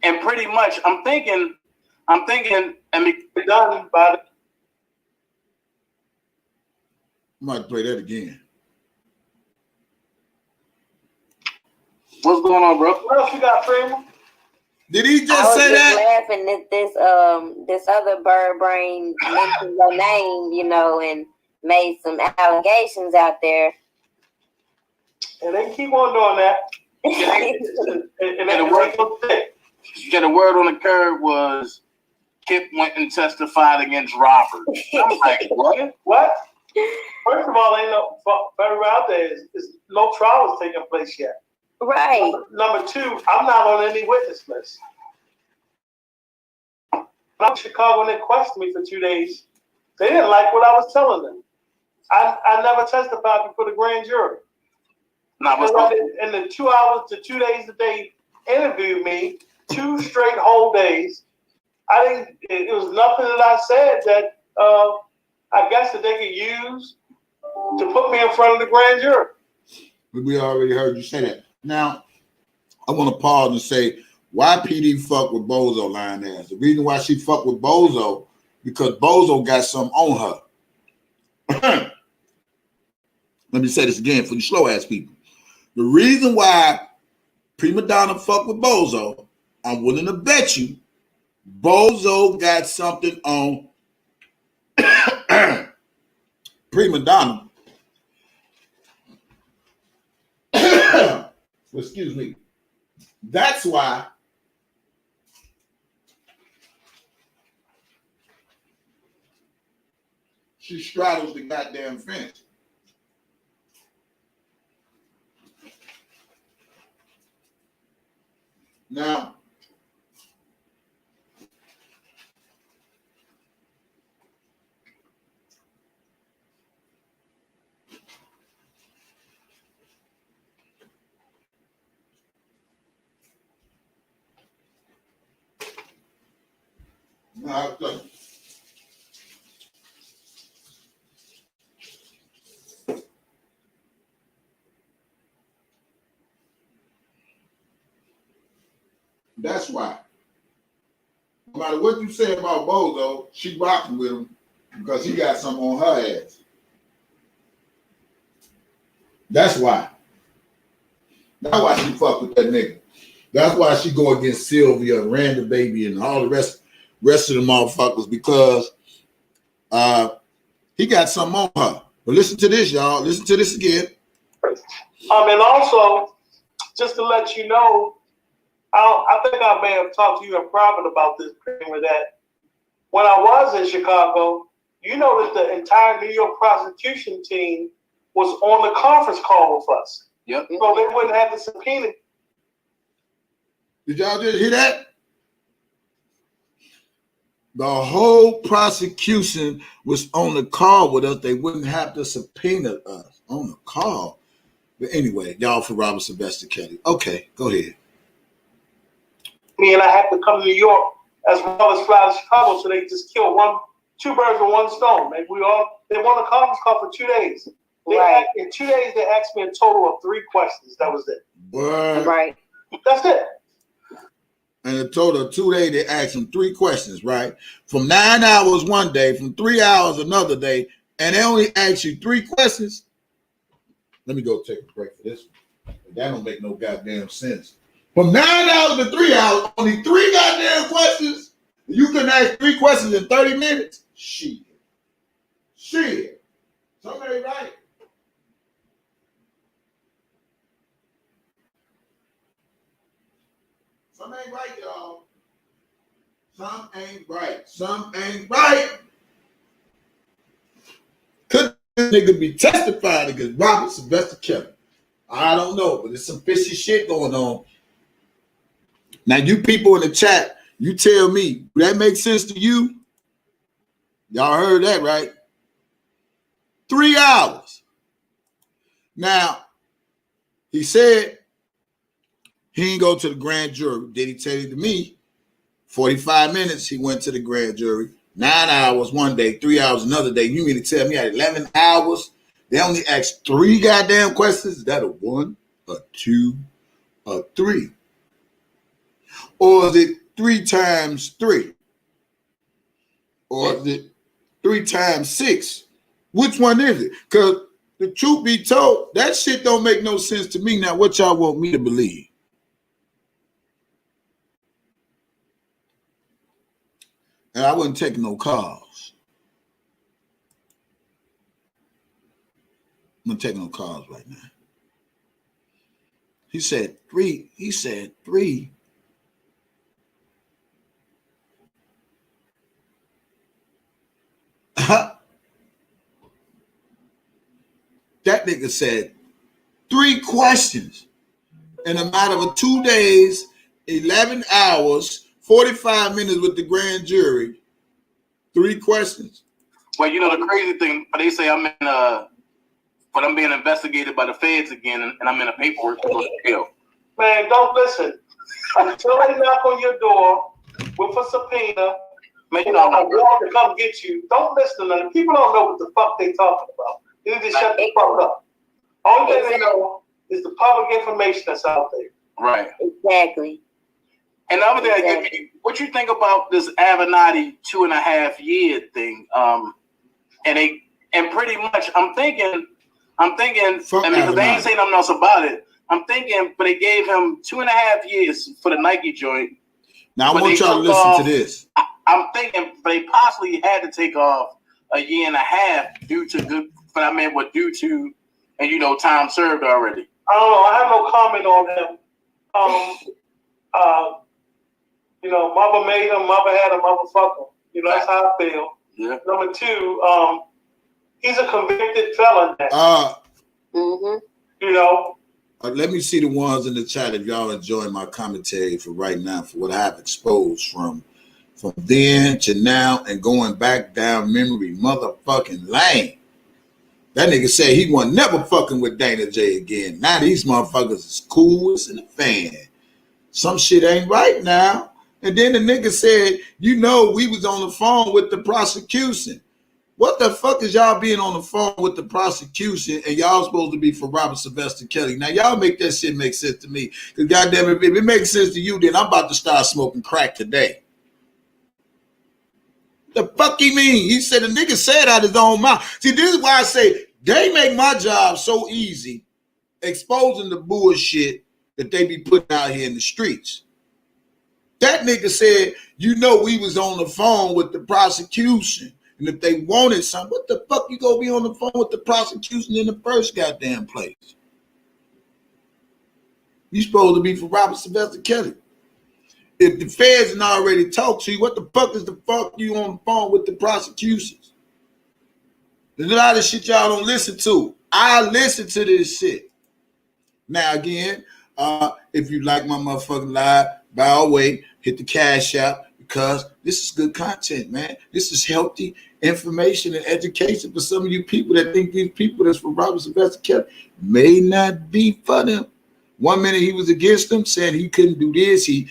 And pretty much, I'm thinking, and be done by the. I might play that again. What's going on, bro? What else you got, Freeman? Did he just say that? I was just laughing that this other bird brain mentioned your name, you know, and made some allegations out there. And they keep on doing that. And the word was thick. Yeah, the word on the curb was Kip went and testified against Robert. I'm like, what? What? First of all, ain't no federal out there is no trial is taking place yet. Right. Number two, I'm not on any witness list. I'm in Chicago and they questioned me for 2 days. They didn't like what I was telling them. I never testified before the grand jury. In the 2 hours to 2 days that they interviewed me, 2 straight whole days, it was nothing that I said that I guess that they could use to put me in front of the grand jury. We already heard you say that. Now, I want to pause and say, why PD fuck with Bozo lying ass? The reason why she fuck with Bozo, because Bozo got something on her. Let me say this again for you slow ass people. The reason why Prima Donna fuck with Bozo, I'm willing to bet you Bozo got something on Prima Donna. Excuse me. That's why she straddles the goddamn fence. Now, that's why. No matter what you say about Bozo, she rocking with him because he got something on her ass. That's why. That's why she fuck with that nigga. That's why she go against Sylvia and Randy Baby and all the rest of the motherfuckers because he got something on her. But listen to this, y'all. Listen to this again. And also, just to let you know, I think I may have talked to you in private about this, that when I was in Chicago, you know that the entire New York prosecution team was on the conference call with us. Yep. So they wouldn't have to subpoena. Did y'all just hear that? The whole prosecution was on the call with us. They wouldn't have to subpoena us on the call. But anyway, y'all for Robert Sylvester Kelly. Okay, go ahead. Me and I had to come to New York as well as fly to Chicago, so they just killed two birds with one stone. They won a conference call for 2 days. In 2 days, they asked me a total of 3 questions. That was it. What? Right. That's it. And a total of 2 days, they asked him 3 questions, right? From 9 hours one day, from 3 hours another day, and they only asked you 3 questions. Let me go take a break for this one. That don't make no goddamn sense. From 9 hours to 3 hours, only 3 goddamn questions. You can ask 3 questions in 30 minutes? Shit. Somebody right. Some ain't right, y'all. Some ain't right. Could this nigga be testifying against Robert Sylvester Kelly? I don't know, but there's some fishy shit going on. Now, you people in the chat, you tell me, do that make sense to you? Y'all heard that, right? 3 hours. Now, he said he didn't go to the grand jury. Did he tell you to me? 45 minutes, he went to the grand jury. 9 hours one day, 3 hours another day. You mean to tell me at 11 hours, they only asked 3 goddamn questions? Is that a 1, a 2, a 3? Or is it 3 times 3? Or is it 3 times 6? Which one is it? Because the truth be told, that shit don't make no sense to me. Now, what y'all want me to believe? And I wasn't taking no calls. I'm not taking no calls right now. He said 3. That nigga said 3 questions in a matter of 2 days, 11 hours, 45 minutes with the grand jury. 3 questions. Well, you know the crazy thing, they say I'm in but I'm being investigated by the feds again, and I'm in a paperwork for jail. Man, don't listen. Until they knock on your door with a subpoena, Man, you know, a warrant to come get you, don't listen to them. People don't know what the fuck they talking about. You need to shut the fuck up. Only thing they know is the public information that's out there. right. Exactly. And the other thing, what you think about this Avenatti 2.5 year thing? And pretty much, I'm thinking, Fuck because they ain't saying nothing else about it. I'm thinking, but they gave him 2.5 years for the Nike joint. Now I want y'all to listen to this. I'm thinking they possibly had to take off 1.5 years due to, and you know, time served already. I don't know. I have no comment on him. You know, mother made him, mother had him, mother fuck him. You know, that's how I feel. Yeah. Number 2, he's a convicted felon now. You know. Let me see the ones in the chat if y'all enjoying my commentary for right now for what I've exposed from then to now and going back down memory motherfucking lane. That nigga said he wasn't never fucking with Dana J again. Now these motherfuckers is cool as in a fan. Some shit ain't right now. And then the nigga said, you know, we was on the phone with the prosecution. What the fuck is y'all being on the phone with the prosecution and y'all supposed to be for Robert Sylvester Kelly? Now y'all make that shit make sense to me. Because goddamn it, if it makes sense to you, then I'm about to start smoking crack today. The fuck he mean? He said the nigga said out his own mouth. See, this is why I say they make my job so easy, exposing the bullshit that they be putting out here in the streets. That nigga said, you know, we was on the phone with the prosecution. And if they wanted something, what the fuck you gonna be on the phone with the prosecution in the first goddamn place? You supposed to be for Robert Sylvester Kelly. If the feds had already talked to you, what the fuck is the fuck you on the phone with the prosecutions? There's a lot of shit y'all don't listen to. I listen to this shit. Now again, if you like my motherfucking live, by our way, hit the cash app because this is good content, man. This is healthy information and education for some of you people that think these people that's for Robert Sylvester Kelly may not be for them. 1 minute he was against them, saying he couldn't do this. He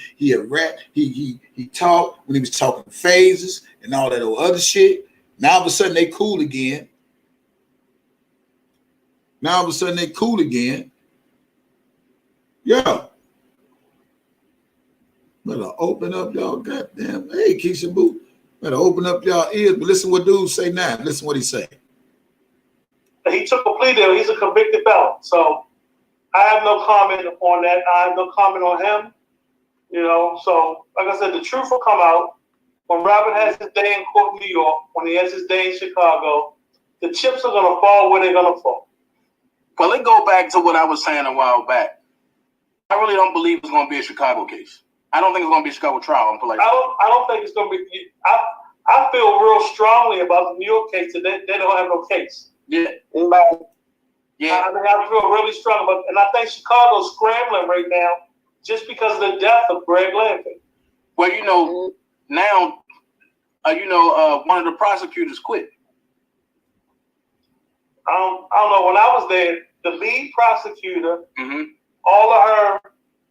talked when he was talking phases and all that other shit. Now all of a sudden they cool again. Yeah. Better open up y'all goddamn. Hey, Keisha Boo. Better open up y'all ears. But listen what dude say now. Listen what he say. He took a plea deal. He's a convicted felon. So I have no comment on that. I have no comment on him. You know, so like I said, the truth will come out when Robert has his day in court in New York, when he has his day in Chicago. The chips are going to fall where they're going to fall. Well, let's go back to what I was saying a while back. I really don't believe it's going to be a Chicago case. I don't think it's going to be a Chicago trial. I don't think it's going to be. I feel real strongly about the New York case that they don't have no case. Yeah. Yeah. I mean, I feel really strong about it. And I think Chicago's scrambling right now just because of the death of Greg Lanford. Well, you know, now, one of the prosecutors quit. I don't know. When I was there, the lead prosecutor, all of her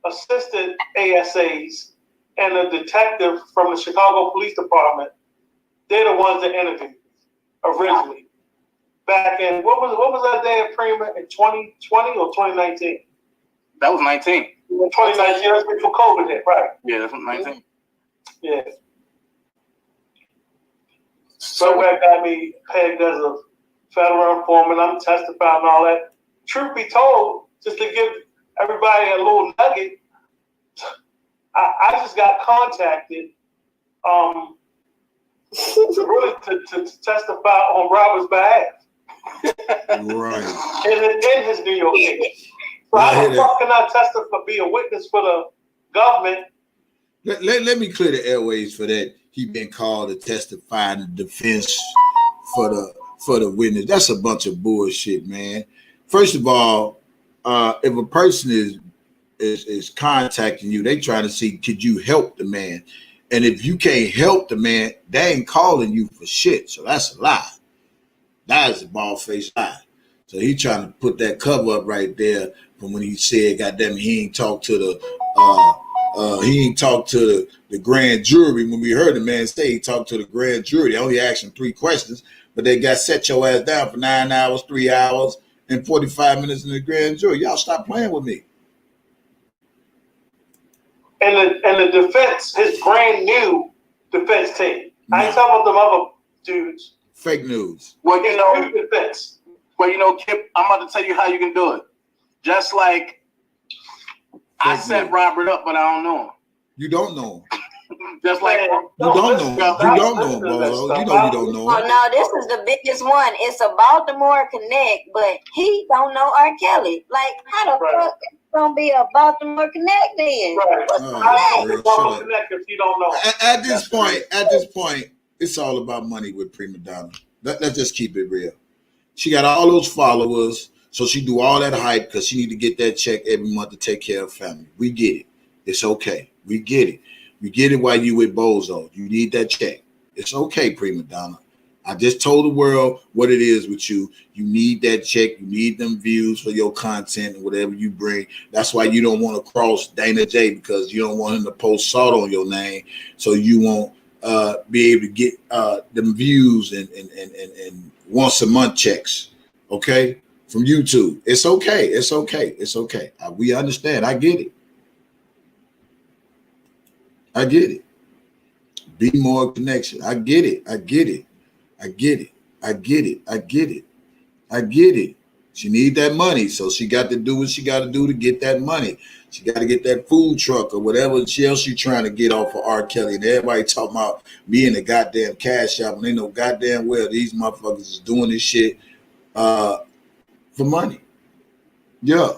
assistant ASAs, and the detective from the Chicago Police Department, they're the ones that interviewed originally. Back in, what was that day at Prima in 2020 or 2019? That was 19. 2019, that's before COVID hit, right? Yeah, that's 19. Yeah. So that got me pegged as a federal informant. I'm testifying and all that. Truth be told, just to give everybody a little nugget, I just got contacted really to testify on Robert's behalf. Right. In his New York case. So how the fuck can I testify, be a witness for the government? Let me clear the airways for that. He been called to testify in the defense for the witness. That's a bunch of bullshit, man. first of all, if a person is contacting you, they trying to see could you help the man, and if you can't help the man, they ain't calling you for shit. So that's a lie. That is a bald-faced lie. So he trying to put that cover up right there from when he said, "Goddamn, he ain't talked to the grand jury." When we heard the man say he talked to the grand jury, they only asked him 3 questions, but they got set your ass down for 9 hours, 3 hours, and 45 minutes in the grand jury. Y'all stop playing with me. And the defense, his brand new defense team. I ain't talking about them other dudes. Fake news. Well, you know, defense. Well, you know, Kip, I'm about to tell you how you can do it. Just like I set Robert up, but I don't know him. You don't know him. Just like you don't know him. You don't know him, Bolo. You know you don't know him. Oh no, this is the biggest one. It's a Baltimore connect, but he don't know R.Kelly. Like, how the fuck is it gonna be a Baltimore connect then? Baltimore connect if you don't know. At this point, it's all about money with Prima Donna. Let's just keep it real. She got all those followers, so she do all that hype because she need to get that check every month to take care of family. We get it. It's okay. We get it. We get it while you with Bozo. You need that check. It's okay, Prima Donna. I just told the world what it is with you. You need that check. You need them views for your content and whatever you bring. That's why you don't want to cross Dana J, because you don't want him to post salt on your name, so you won't be able to get them views and once a month checks, okay, from YouTube. It's okay. It's okay. It's okay. We understand. I get it. I get it. Be more connection. I get it. I get it. I get it. I get it. I get it. I get it. She need that money, so she got to do what she got to do to get that money. She got to get that food truck or whatever else she trying to get off of R.Kelly. And everybody talking about me in the goddamn cash shop, and they know goddamn well these motherfuckers is doing this shit for money. Yeah.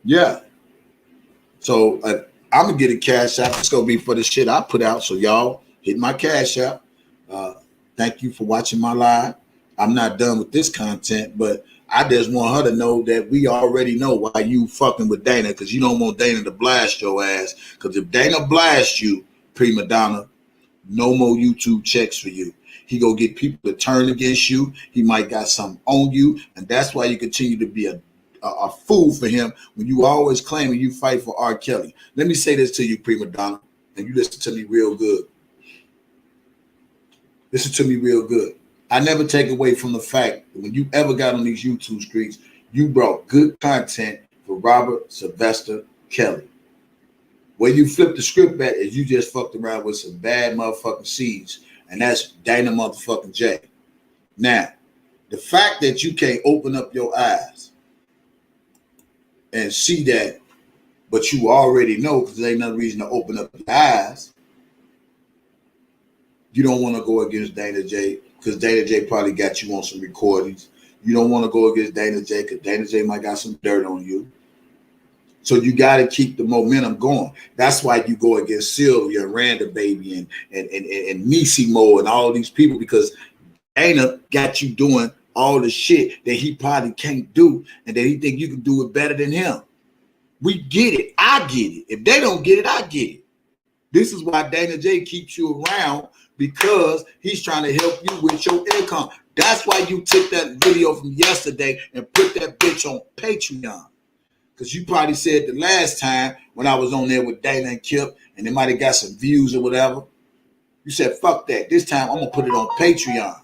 Yeah. So I'm going to get a cash app. It's going to be for the shit I put out. So y'all hit my cash app. Thank you for watching my live. I'm not done with this content, but I just want her to know that we already know why you fucking with Dana, because you don't want Dana to blast your ass. Because if Dana blasts you, Prima Donna, no more YouTube checks for you. He go get people to turn against you. He might got something on you, and that's why you continue to be a fool for him when you always claiming you fight for R. Kelly. Let me say this to you, Prima Donna, and you listen to me real good. Listen to me real good. I never take away from the fact that when you ever got on these YouTube streets, you brought good content for Robert Sylvester Kelly. Where you flip the script at is you just fucked around with some bad motherfucking seeds, and that's Dana motherfucking J. Now, the fact that you can't open up your eyes and see that, but you already know, because there ain't no reason to open up your eyes. You don't want to go against Dana J, because Dana J probably got you on some recordings. You don't want to go against Dana J because Dana J might got some dirt on you. So you got to keep the momentum going. That's why you go against Sylvia and Randa Baby and Nisimo and all these people, because Dana got you doing all the shit that he probably can't do, and that he think you can do it better than him. We get it. I get it. If they don't get it, I get it. This is why Dana J keeps you around, because he's trying to help you with your income. That's why you took that video from yesterday and put that bitch on Patreon. Because you probably said the last time when I was on there with Dana and Kip, and they might have got some views or whatever, you said, fuck that. This time I'm going to put it on Patreon.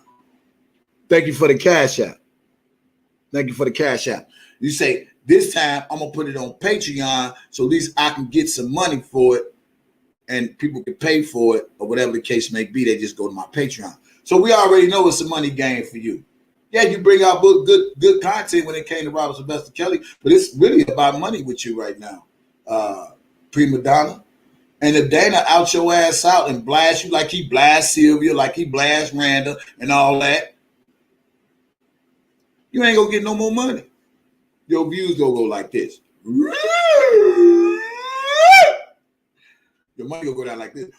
Thank you for the cash app. Thank you for the cash app. You say, this time I'm going to put it on Patreon so at least I can get some money for it and people can pay for it, or whatever the case may be. They just go to my Patreon. So we already know it's a money game for you. Yeah, you bring out good content when it came to Robert Sylvester Kelly, but it's really about money with you right now, Prima Donna. And if Dana out your ass out and blast you like he blast Sylvia, like he blast Randa and all that, you ain't gonna get no more money. Your views gonna go like this. Your money gonna go down like this.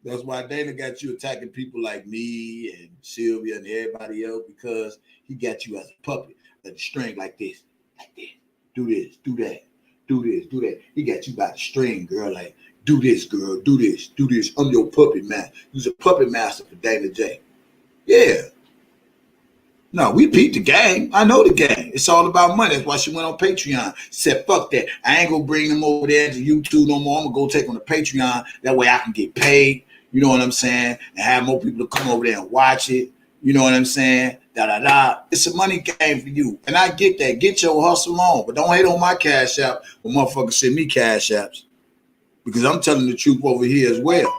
That's why Dana got you attacking people like me and Sylvia and everybody else, because he got you as a puppet, like a string like this, do this, do that, do this, do that. He got you by the string, girl, like do this, girl, do this, do this. I'm your puppet man. You's a puppet master for Dana J. Yeah. No, we peeped the game. I know the game. It's all about money. That's why she went on Patreon. Said, fuck that. I ain't gonna bring them over there to YouTube no more. I'm gonna go take them to Patreon. That way I can get paid. You know what I'm saying? And have more people to come over there and watch it. You know what I'm saying? Da-da-da. It's a money game for you. And I get that. Get your hustle on. But don't hate on my cash app when motherfuckers send me cash apps. Because I'm telling the truth over here as well.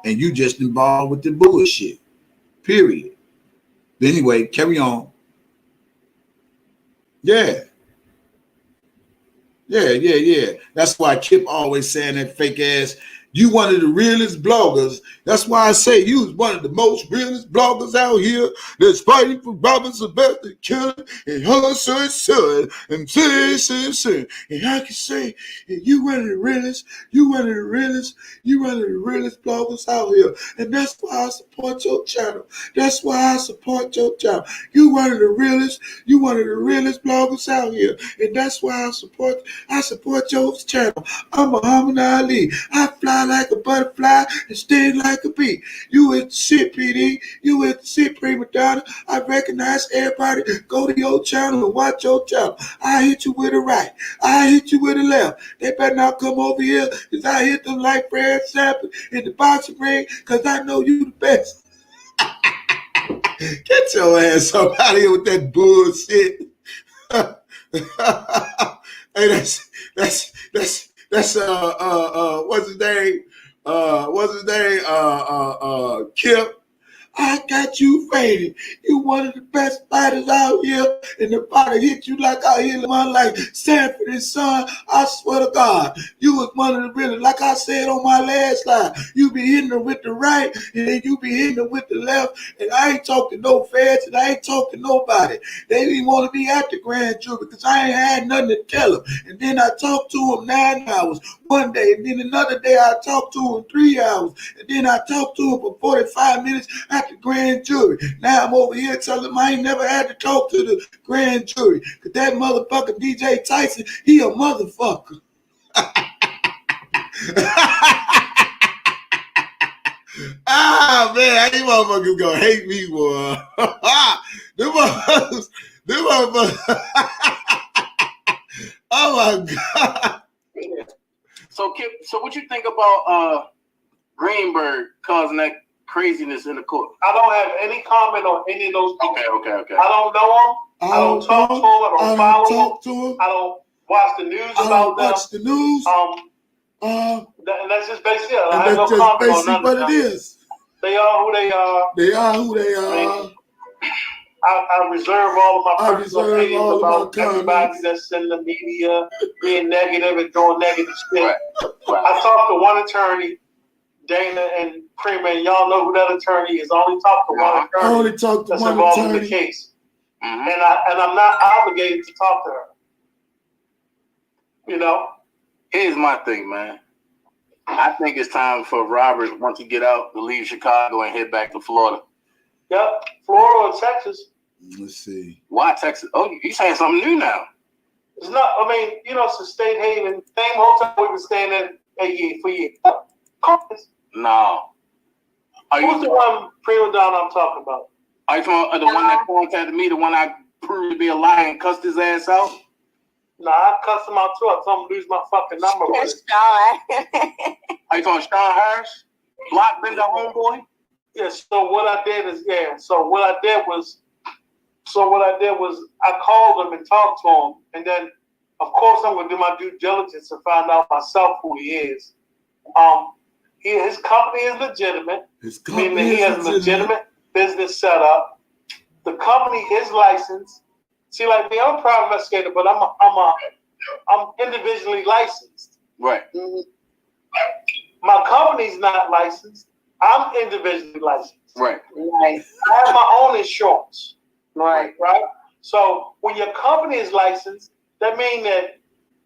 And you just involved with the bullshit. Period. But anyway, carry on. Yeah. That's why Kip always saying that fake ass, you one of the realest bloggers. That's why I say you was one of the most realest bloggers out here that's fighting for Robert Sylvester Killer and her son and son. And I can say you one of the realest, you one of the realest bloggers out here. And that's why I support your channel. That's why I support your channel. You one of the realest bloggers out here. And that's why I support your channel. I'm Muhammad Ali. I fly like a butterfly and sting like a bee. You with the shit, PD. You with the shit, prima donna. I recognize everybody. Go to your channel and watch your channel. I hit you with a right. I hit you with a left. They better not come over here because I hit them like Fred Sanford in the boxing ring because I know you the best. Get your ass up out of here with that bullshit. Hey, that's what's his name? Kip. I got you faded. You one of the best fighters out here, and the fighter hit you like I hit him on like Sanford and Son. I swear to God, you was one of the really, like I said on my last slide, you be hitting them with the right, and then you be hitting them with the left, and I ain't talking no feds, and I ain't talking nobody. They didn't want to be at the grand jury because I ain't had nothing to tell them. And then I talked to them 9 hours one day, and then another day I talked to them 3 hours, and then I talked to them for 45 minutes at the grand jury. Now I'm over here telling them I ain't never had to talk to the grand jury because that motherfucker DJ Tyson, he a motherfucker. Ah, man, these motherfuckers gonna hate me, boy. Them motherfuckers. Oh my God. So, Kip, so what you think about Greenberg causing that craziness in the court? I don't have any comment on any of those people. Okay. I don't know them. I don't talk to them. I don't follow them. I don't watch the news about them. Watch the news. And that's just basically it. And that's just basically what it is. They are who they are. They are who they are. I mean, I reserve all of my personal opinions about everybody that's in the media being negative and doing negative shit. Right. I talked to one attorney, Dana and Prima, and y'all know who that attorney is. I only talked to one attorney. I only talked to that's one involved attorney in the case. Mm-hmm. And I'm not obligated to talk to her. You know? Here's my thing, man. I think it's time for Robert, once he get out, to leave Chicago and head back to Florida. Yep, Florida or Texas. Let's see. Why Texas? Oh, you saying something new now? It's not. I mean, you know, it's a state haven. Same hotel we've been staying in for years. No. Who's the one prima donna I'm talking about? Are you talking about the one that contacted me, the one I proved to be a liar and cussed his ass out? Nah, I cussed him out too. I told him to lose my fucking number. That's Sean. Are you talking Sean Harris? Blockbender homeboy? Yeah, so what I did was I called him and talked to him, and then of course I'm gonna do my due diligence and find out myself who he is. His company is legitimate, meaning he has a legitimate business set up. The company is licensed. See, like me, I'm a private investigator, but I'm individually licensed. Right. My company's not licensed. I'm individually licensed. Right. Right. I have my own insurance. Right. Right. So when your company is licensed, that means that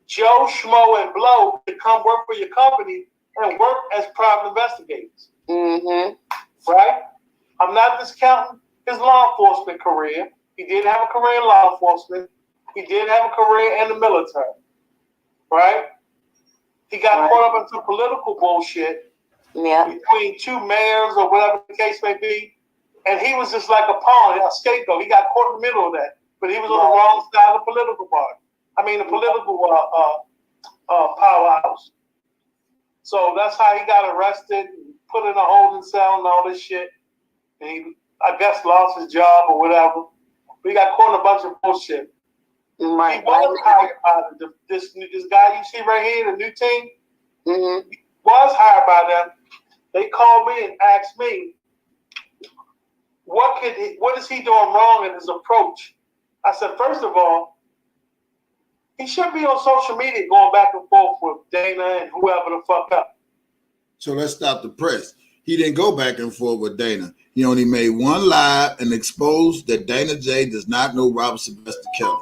Joe, Schmo, and Blow can come work for your company and work as private investigators. Mm-hmm. Right? I'm not discounting his law enforcement career. He did have a career in law enforcement. He did have a career in the military. Right? He got caught up in some political bullshit between two mayors or whatever the case may be. And he was just like a pawn, a scapegoat. He got caught in the middle of that. But he was on the wrong side of the political party. I mean, the political powerhouse. So that's how he got arrested, and put in a holding cell and all this shit. And he, I guess, lost his job or whatever. But he got caught in a bunch of bullshit. Right. He was hired by this guy you see right here, the new team. Mm-hmm. He was hired by them. They called me and asked me, what is he doing wrong in his approach? I said, first of all, he should be on social media going back and forth with Dana and whoever the fuck up. So let's stop the press. He didn't go back and forth with Dana. He only made one live and exposed that Dana J does not know Robert Sylvester Kelly.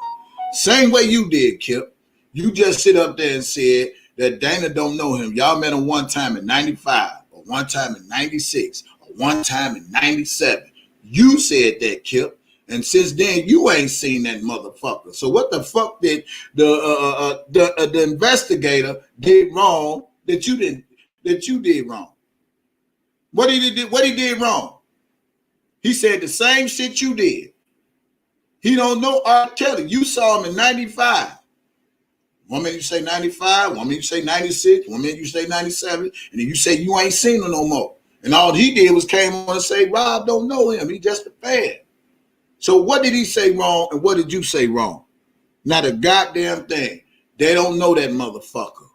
Same way you did, Kip. You just sit up there and said that Dana don't know him. Y'all met him one time in 95, or one time in 96, or one time in 97. You said that, Kip. And since then, you ain't seen that motherfucker. So what the fuck did the investigator did wrong that you did wrong? What he did wrong? He said the same shit you did. He don't know R.Kelly. You saw him in 95. One minute you say 95, one minute you say 96, one minute you say 97, and then you say you ain't seen him no more. And all he did was came on and say, Rob don't know him. He just a fan. So what did he say wrong and what did you say wrong? Not a goddamn thing. They don't know that motherfucker.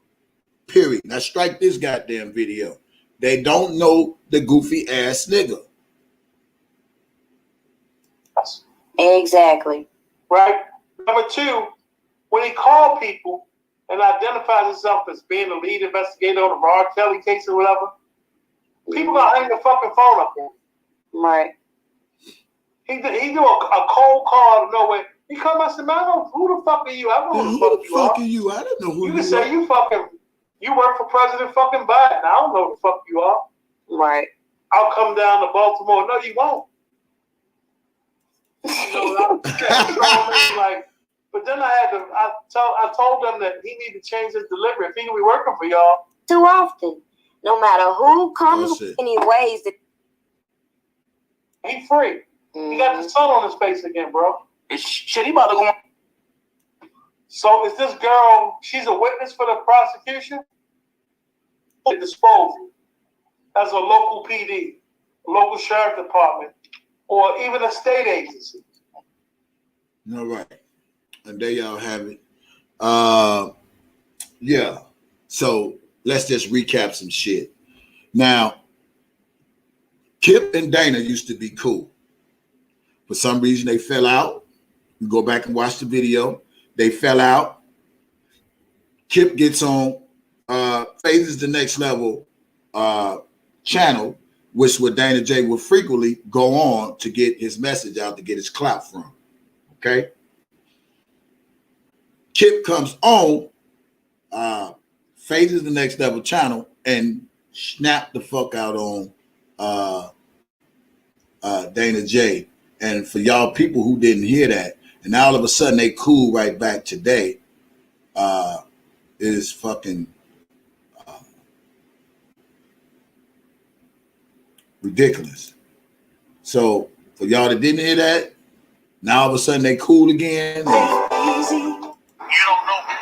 Period. Now strike this goddamn video. They don't know the goofy ass nigga. Exactly. Right? Number two, when he called people and identifies himself as being the lead investigator on the R.Kelly case or whatever, people gonna hang the fucking phone up there. Right. He do a cold call out of nowhere. He come and said, man, who the fuck are you? I don't know who the fuck you are. I don't know who you can say you work for President fucking Biden. I don't know who the fuck you are. Right. I'll come down to Baltimore. No, you won't. But then I told them that he need to change his delivery if he can be working for y'all. Too often. No matter who comes any ways that he free. He got the sun on his face again, bro. Shit, he about to go. So is this girl, she's a witness for the prosecution? Disposal as a local PD, local sheriff department, or even a state agency. All right. And there y'all have it. Yeah. So let's just recap some shit. Now, Kip and Dana used to be cool. For some reason, they fell out. You go back and watch the video. They fell out. Kip gets on Phases the Next Level channel, which where Dana J would frequently go on to get his message out, to get his clout from. Okay? Kip comes on Phases the Next Level channel and snap the fuck out on Dana J. And for y'all people who didn't hear that, and now all of a sudden they cool right back today, is fucking ridiculous. So for y'all that didn't hear that, now all of a sudden they cool again. You don't know me.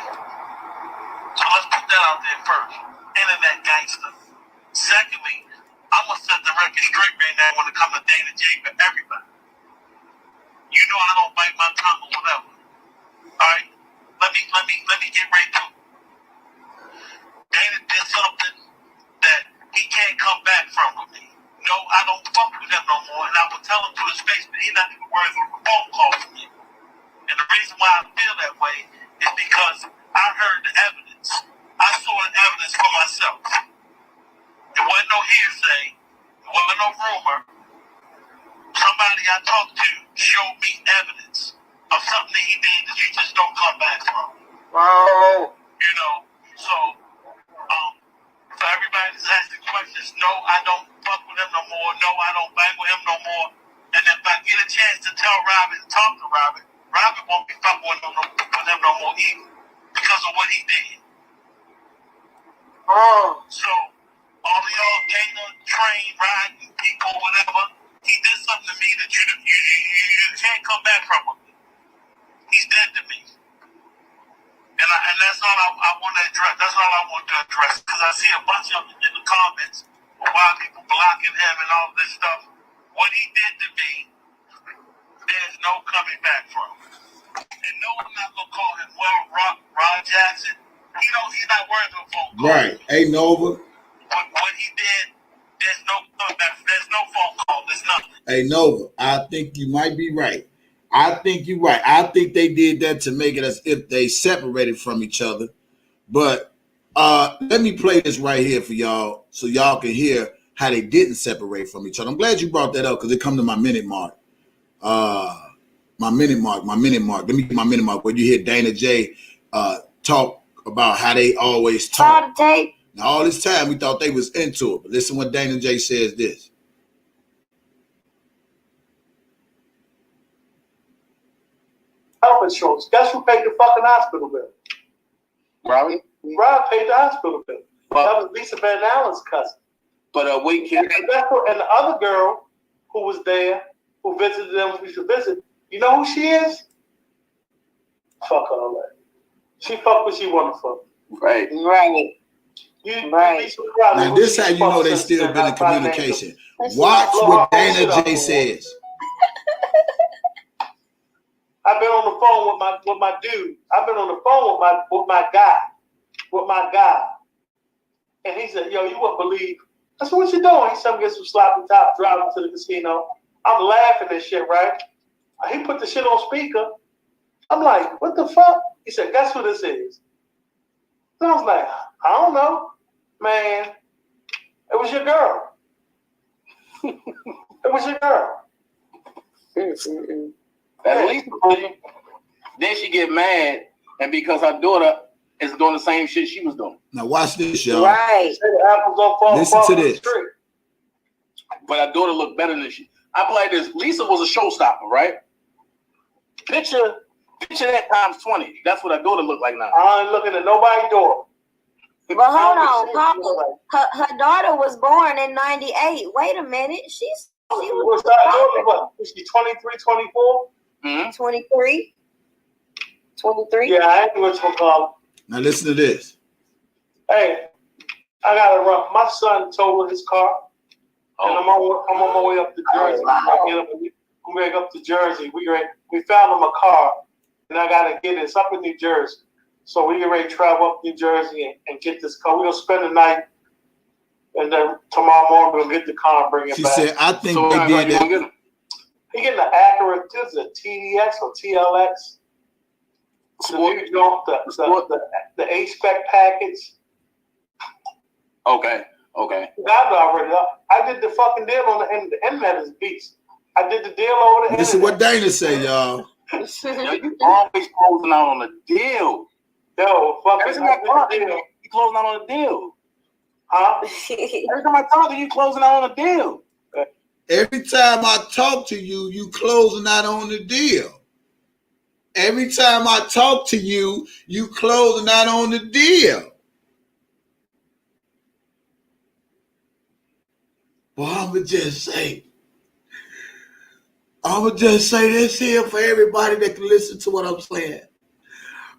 So let's put that out there first. Internet gangster. Secondly, I'm gonna set the record straight right now when it comes to Dana J for everybody. You know I don't bite my tongue or whatever. Alright? Let me get right to it. Dana did something that he can't come back from with me. No, I don't fuck with him no more, and I will tell him to his face that he's not even worth a phone call from me. And the reason why I feel that way is because I heard the evidence. I saw the evidence for myself. It wasn't no hearsay. It wasn't no rumor. Somebody I talked to showed me evidence of something that he did that you just don't come back from. Wow. You know, so for everybody that's asking questions, no, I don't fuck no, I don't bang with him no more. And if I get a chance to tell Robin and talk to Robin, Robin won't be fucking with him no more either because of what he did. So all of y'all Dana, train, riding people, whatever, he did something to me that you can't come back from him. He's dead to me. And that's all I want to address. That's all I want to address. Because I see a bunch of in the comments of why people blocking him and all this stuff. What he did to me, there's no coming back from. And no, I'm not going to call him Ron Jackson. He's not worth a phone call. Right. Hey, Nova. What he did, there's no coming back. There's no phone call. There's nothing. Hey, Nova, I think you might be right. I think you're right. I think they did that to make it as if they separated from each other. But let me play this right here for y'all so y'all can hear how they didn't separate from each other. I'm glad you brought that up because it come to my minute mark. My minute mark. Let me get my minute mark where you hear Dana J talk about how they always talk. Now, all this time we thought they was into it. But listen when Dana J says this. Health insurance. Guess who paid the fucking hospital bill? Robbie? Rob paid the hospital bill. That was Lisa Van Allen's cousin. But wait, kid. And the other girl who was there, who visited them, we should visit. You know who she is? Fuck all that. She fuck what she want to fuck. Right. Now this how you know they still been in communication. Watch what Dana J says. I've been on the phone with my dude. I've been on the phone with my guy. And he said, yo, you wouldn't believe. I said, what you doing? He said, I'm getting some sloppy top, driving to the casino. I'm laughing at shit, right? He put the shit on speaker. I'm like, what the fuck? He said, guess who this is? So I was like, I don't know. Man, it was your girl. It was your girl. At least then she get mad, and because her daughter is doing the same shit she was doing. Now watch this, y'all. Right. Listen to this. But her daughter looked better than she. I played this. Lisa was a showstopper, right? Picture that times 20. That's what her daughter looked like now. I ain't looking at nobody's door. But hold on, Papa. Her daughter was born in 98. Wait a minute. She was what? Was she 23, 24? Mm-hmm. 23. 23? Yeah, I ain't what you call it. Now listen to this. Hey, I gotta run. My son totaled his car, and I'm on my way up to Jersey. I'm going up to Jersey. We found him a car, and I gotta get it. It's up in New Jersey, so we get ready to travel up to New Jersey and get this car. We're gonna spend the night, and then tomorrow morning we'll get the car and bring it back. She said, "I think they did that." He getting the Acura. This is a TDX or TLX. The H-spec package. Okay. I did the fucking deal on the internet is beast. I did the deal over the This is what Dana say, y'all. You always closing out on a deal. Yo, every time I talk to you, you closing out on a deal. Huh? Every time I talk to you, closing out on a deal. Every time I talk to you, you closing out on the deal. Every time I talk to you, you closing out on the deal. Well, I'ma just say this here for everybody that can listen to what I'm saying.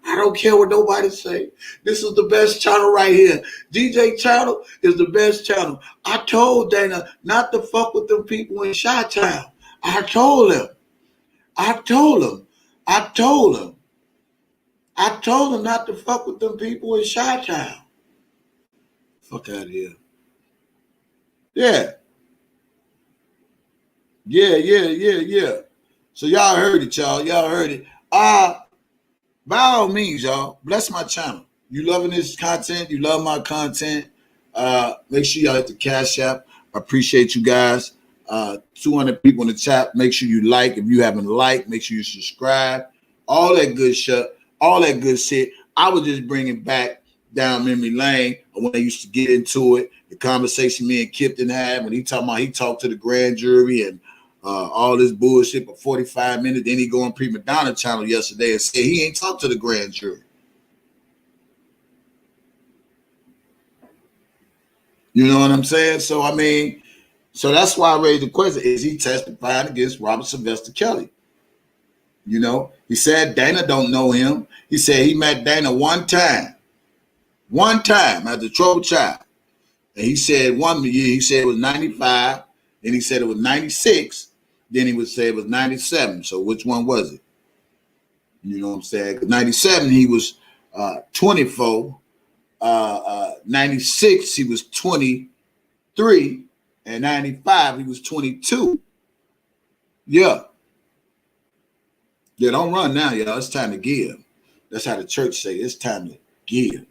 I don't care what nobody say. This is the best channel right here. DJ channel is the best channel. I told Dana not to fuck with them people in Chi-Town. I told him not to fuck with them people in Chi-Town. Fuck out of here. Yeah. So y'all heard it, y'all. Y'all heard it. By all means, y'all, bless my channel. You loving this content? You love my content? Make sure y'all hit the Cash App. I appreciate you guys. 200 people in the chat. Make sure you like. If you haven't liked, make sure you subscribe. All that good shit. All that good shit. I was just bringing back down memory lane when they used to get into it. The conversation me and Kipton had when he talked to the grand jury and all this bullshit for 45 minutes. Then he go on Prima Donna channel yesterday and said he ain't talked to the grand jury. You know what I'm saying? So I mean, so that's why I raised the question: is he testifying against Robert Sylvester Kelly? You know, he said Dana don't know him. He said he met Dana one time as a troubled child. And he said one year, he said it was 95, then he said it was 96, then he would say it was 97. So which one was it? You know what I'm saying? 97, he was 24. 96, he was 23. And 95, he was 22. Yeah. Yeah, don't run now, y'all. It's time to give. That's how the church say it. It's time to give.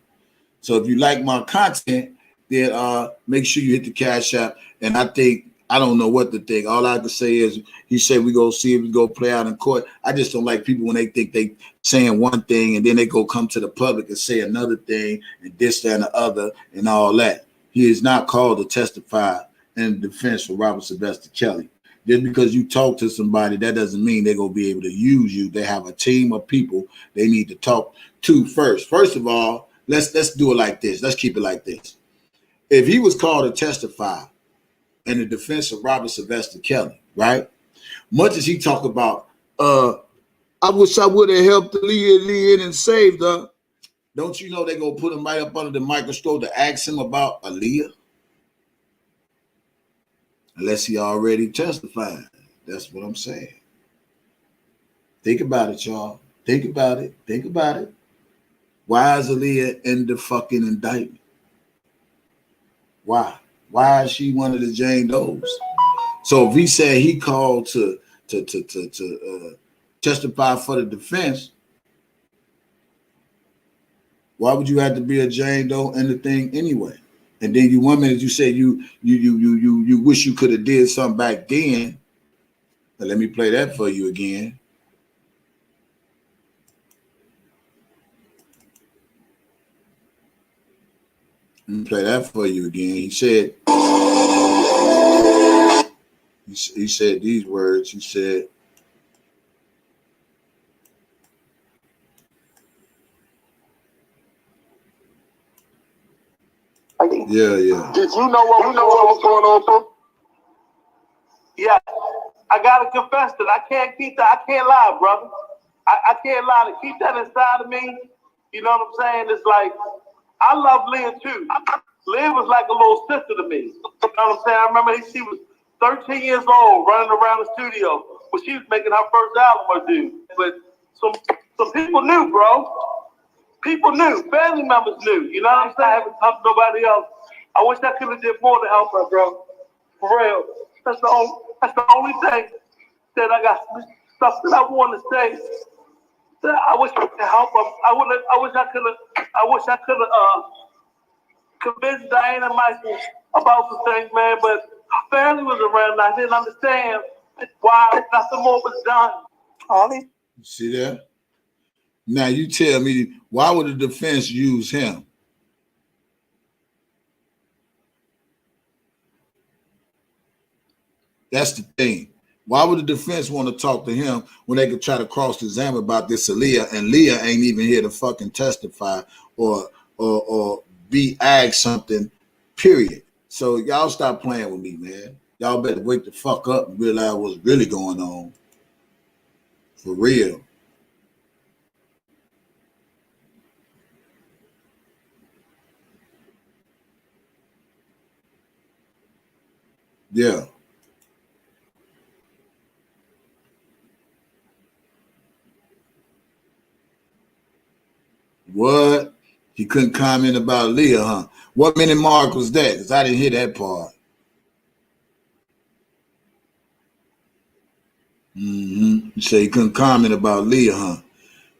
So if you like my content, then make sure you hit the Cash App. And I don't know what to think. All I can say is he said we go see if we go play out in court. I just don't like people when they think they saying one thing and then they go come to the public and say another thing and this, that, and the other and all that. He is not called to testify in defense for Robert Sylvester Kelly. Just because you talk to somebody, that doesn't mean they're going to be able to use you. They have a team of people they need to talk to first. First of all, let's do it like this. Let's keep it like this. If he was called to testify in the defense of Robert Sylvester Kelly, right? Much as he talked about, I wish I would have helped Aaliyah and saved her. Don't you know they're going to put him right up under the microscope to ask him about Aaliyah? Unless he already testified. That's what I'm saying. Think about it, y'all. Think about it. Think about it. Why is Aaliyah in the fucking indictment? Why? Why is she one of the Jane Does? So if he said he called to testify for the defense, why would you have to be a Jane Doe in the thing anyway? And then you 1 minute you say you wish you could have did something back then. But let me play that for you again. Let me play that for you again. He said these words. He said, yeah. Did you know what was going on, bro? Yeah. I gotta confess that I can't lie, brother. I can't lie to keep that inside of me. You know what I'm saying? It's like I love Leah too. Leah was like a little sister to me. You know what I'm saying? I remember she was 13 years old running around the studio when she was making her first album or two. But some people knew, bro. People knew. Family members knew. You know what I'm saying? I haven't talked to nobody else. I wish I could have did more to help her, bro. For real. That's the only thing that I got stuff that I want to say. That I wish I could help her. I wish I could have convinced Diana Michael about some things, man. But her family was around. And I didn't understand why nothing more was done. All these. See that? Now you tell me, why would the defense use him? That's the thing. Why would the defense want to talk to him when they could try to cross-examine about this Aaliyah, and Leah ain't even here to fucking testify or be asked something, period. So y'all stop playing with me, man. Y'all better wake the fuck up and realize what's really going on. For real. Yeah. What? He couldn't comment about Leah, huh? What minute mark was that? Because I didn't hear that part. You say he couldn't comment about Leah, huh?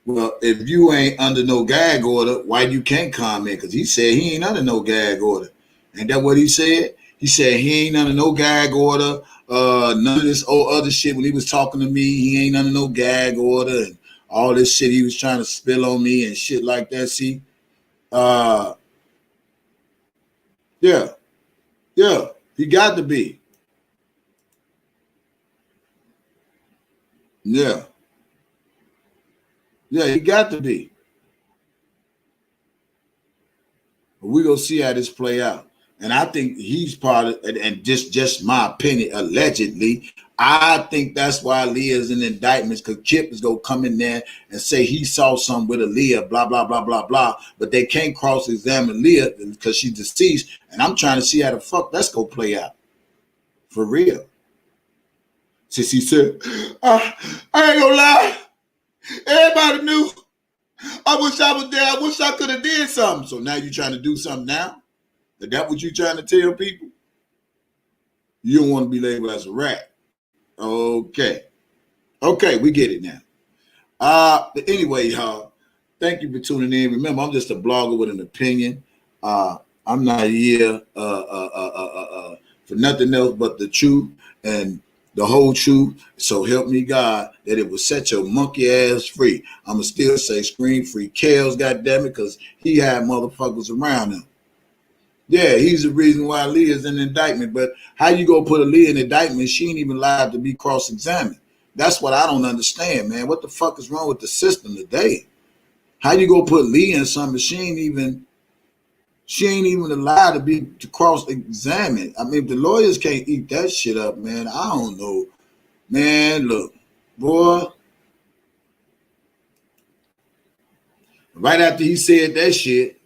Well, if you ain't under no gag order, why you can't comment? Because he said he ain't under no gag order. Ain't that what he said? He said he ain't under no gag order. None of this old other shit when he was talking to me. He ain't under no gag order and all this shit he was trying to spill on me and shit like that. See, Yeah, he got to be. Yeah, he got to be. But we're gonna see how this play out. And I think he's part of, and just my opinion, allegedly, I think that's why Leah's in indictments, because Kip is gonna come in there and say he saw something with Aaliyah, blah, blah, blah, blah, blah. But they can't cross-examine Leah because she's deceased. And I'm trying to see how the fuck that's gonna play out. For real. Since he said, I ain't gonna lie. Everybody knew. I wish I was there. I wish I could have did something. So now you're trying to do something now? Is that what you're trying to tell people? You don't want to be labeled as a rat. Okay, we get it now. But anyway, y'all, thank you for tuning in. Remember, I'm just a blogger with an opinion. I'm not here for nothing else but the truth and the whole truth. So help me God that it will set your monkey ass free. I'ma still say scream free Kels, goddammit, because he had motherfuckers around him. Yeah, he's the reason why Leah's in indictment. But how you gonna put Aaliyah in indictment? She ain't even liable to be cross-examined. That's what I don't understand, man. What the fuck is wrong with the system today? How you gonna put Leah in something she ain't even allowed to cross-examined? I mean, if the lawyers can't eat that shit up, man, I don't know. Man, look, boy. Right after he said that shit,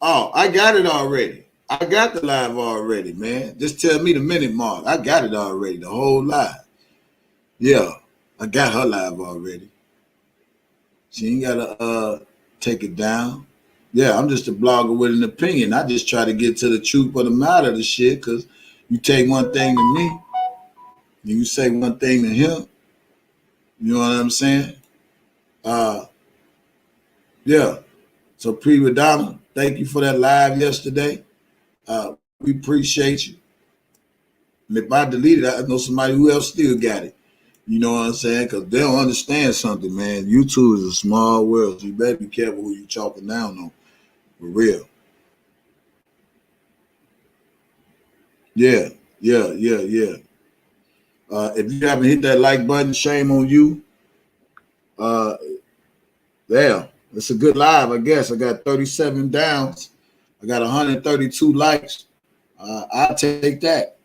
oh, I got it already. I got the live already, man. Just tell me the minute mark. I got it already, the whole live. Yeah, I got her live already. She ain't gotta take it down. Yeah, I'm just a blogger with an opinion. I just try to get to the truth of the matter of the shit, because you take one thing to me, and you say one thing to him. You know what I'm saying? Yeah. So Prima Donna, thank you for that live yesterday. We appreciate you. And if I delete it, I know somebody who else still got it. You know what I'm saying? Because they don't understand something, man. YouTube is a small world, so you better be careful who you chopping down on. For real. Yeah. If you haven't hit that like button, shame on you. Yeah, it's a good live, I guess. I got 37 downs. I got 132 likes. I'll take that.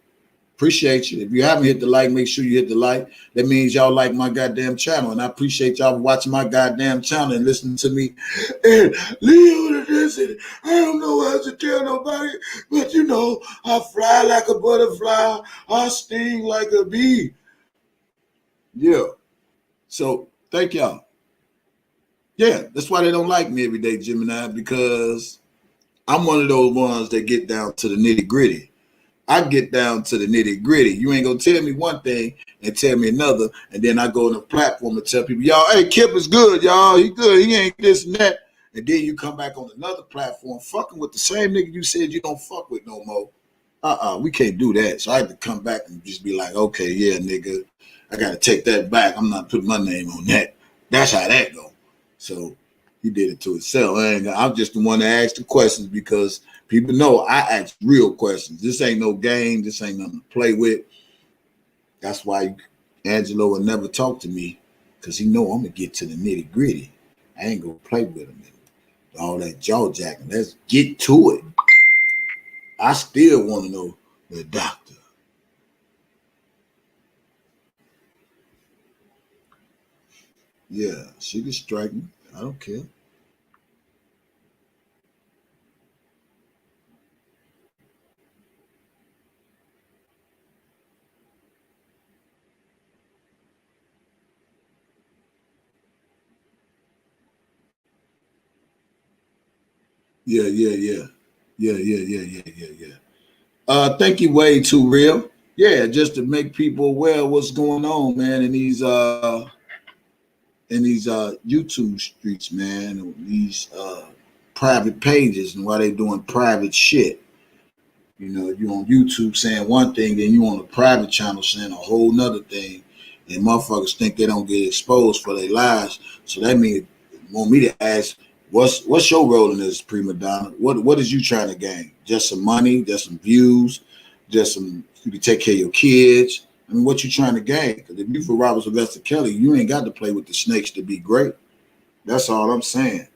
Appreciate you. If you haven't hit the like, make sure you hit the like. That means y'all like my goddamn channel. And I appreciate y'all for watching my goddamn channel and listening to me. And Leo, listen, I don't know how to tell nobody, but you know, I fly like a butterfly. I sting like a bee. Yeah. So thank y'all. Yeah, that's why they don't like me every day, Gemini, because I'm one of those ones that get down to the nitty gritty. I get down to the nitty gritty. You ain't gonna tell me one thing and tell me another, and then I go on the platform and tell people, y'all, hey, Kip is good, y'all. He good. He ain't this and that. And then you come back on another platform fucking with the same nigga you said you don't fuck with no more. We can't do that. So I had to come back and just be like, okay, yeah, nigga, I gotta take that back. I'm not putting my name on that. That's how that go. So he did it to himself. I'm just the one that asked the questions, because people know I ask real questions. This ain't no game. This ain't nothing to play with. That's why Angelo will never talk to me, because he know I'm going to get to the nitty gritty. I ain't going to play with him. All that jaw jacking. Let's get to it. I still want to know the doctor. Yeah, she can strike me. I don't care. Yeah. Thank you, Way Too Real. Yeah, just to make people aware of what's going on, man, in these YouTube streets, man, these private pages, and why they doing private shit. You know, you on YouTube saying one thing, then you on a private channel saying a whole nother thing, and motherfuckers think they don't get exposed for their lies. So that means want me to ask, what's your role in this, prima donna? What is you trying to gain? Just some money, just some views, just some you can take care of your kids. I mean, what you trying to gain? Because if you for Robert Sylvester Kelly, you ain't got to play with the snakes to be great. That's all I'm saying.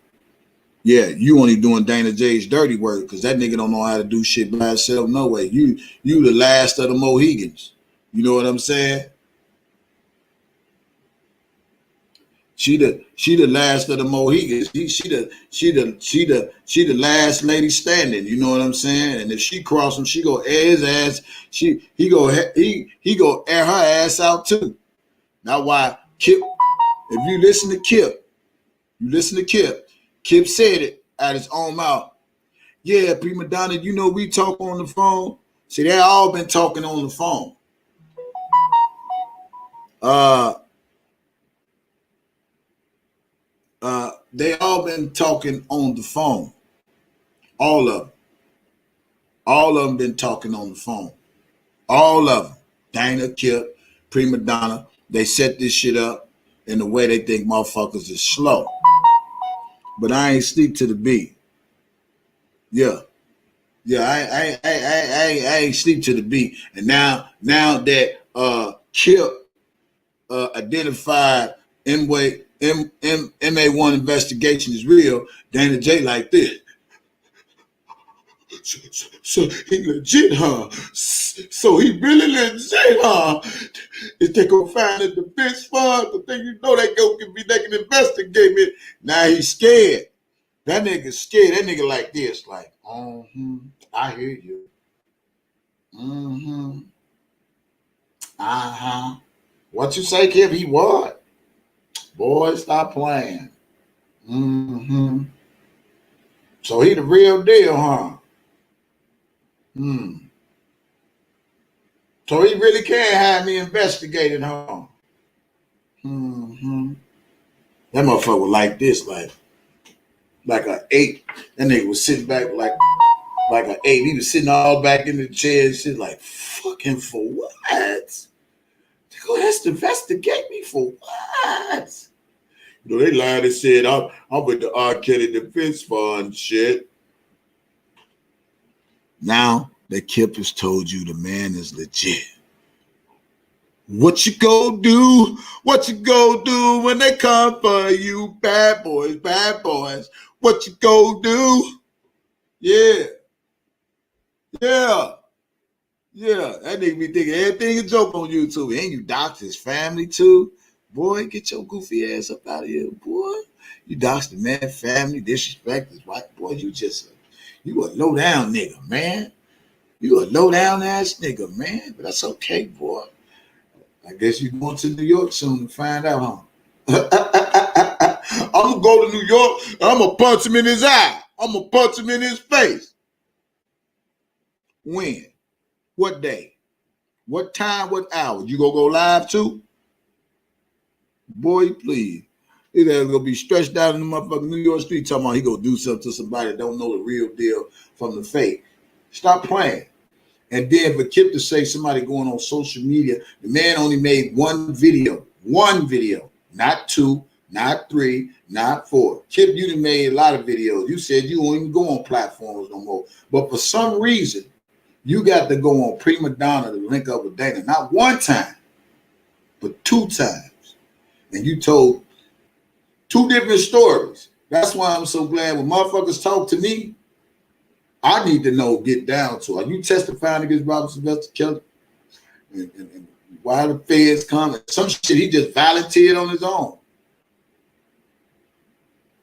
Yeah, you only doing Dana J's dirty work because that nigga don't know how to do shit by himself. No way. You the last of the Mohegans. You know what I'm saying? She the last of the Mohegans. She the last lady standing. You know what I'm saying? And if she cross him, she go air his ass. He go air her ass out too. Now why Kip? If you listen to Kip, Kip said it out his own mouth. Yeah, prima donna, you know we talk on the phone. See, they all been talking on the phone. They all been talking on the phone. All of them. All of them been talking on the phone. All of them. Dana, Kip, prima donna. They set this shit up in the way they think motherfuckers is slow. But I ain't sleep to the beat. Yeah. I ain't sleep to the beat. And now that Kip identified MA1 investigation is real, Dana J like this. So he legit, huh? So he really legit, huh? If they gonna find a defense fund, the thing you know they can investigate me. Now he's scared. That nigga's scared. That nigga like this, like, I hear you. What you say, Kip? He what? Boy, stop playing. So he the real deal, huh? So he really can't have me investigated, huh? That motherfucker like this, like an 8. That nigga was sitting back like an 8. He was sitting all back in the chair and shit like, fucking for what? They go ahead to investigate me for what? You know, they lied and said, I'm with the R.Kelly defense fund shit. Now that Kip has told you the man is legit. What you go do? What you go do when they come for you? Bad boys, bad boys. What you go do? Yeah. That nigga be thinking everything a joke on YouTube. And you dox his family too. Boy, get your goofy ass up out of here, boy. You dox the man family, disrespect his wife. Boy, you a low down nigga, man. You a low down ass nigga, man. But that's okay, boy. I guess you going to New York soon to find out, huh? I'm gonna go to New York and I'm gonna punch him in his eye. I'm gonna punch him in his face. When? What day? What time? What hour? You gonna go live too? Boy, please. His ass gonna be stretched out in the motherfucking New York street talking about he gonna do something to somebody that don't know the real deal from the fake. Stop playing. And then for Kip to say somebody going on social media, the man only made one video, not 2, not 3, not 4. Kip, you done made a lot of videos. You said you won't even go on platforms no more. But for some reason, you got to go on Prima Donna to link up with Dana. Not one time, but 2 times. And you told 2 different stories. That's why I'm so glad when motherfuckers talk to me, I need to know, get down to. Are you testifying against Robert Sylvester Kelly? And why the feds come? And some shit he just volunteered on his own.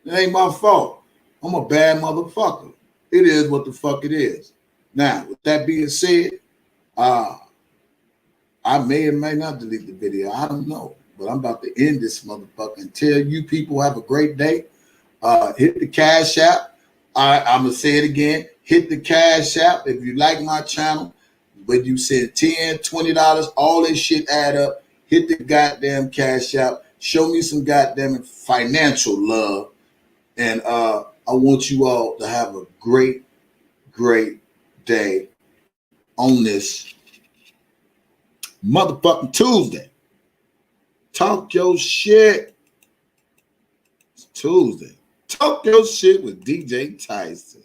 It ain't my fault. I'm a bad motherfucker. It is what the fuck it is. Now, with that being said, I may or may not delete the video. I don't know. But I'm about to end this motherfucker and tell you people have a great day. Hit the Cash App. I'm going to say it again. Hit the Cash App if you like my channel. But you send $10, $20, all this shit add up. Hit the goddamn Cash App. Show me some goddamn financial love. And I want you all to have a great, great day on this motherfucking Tuesday. Talk your shit. It's Tuesday. Talk your shit with DJ Tyson.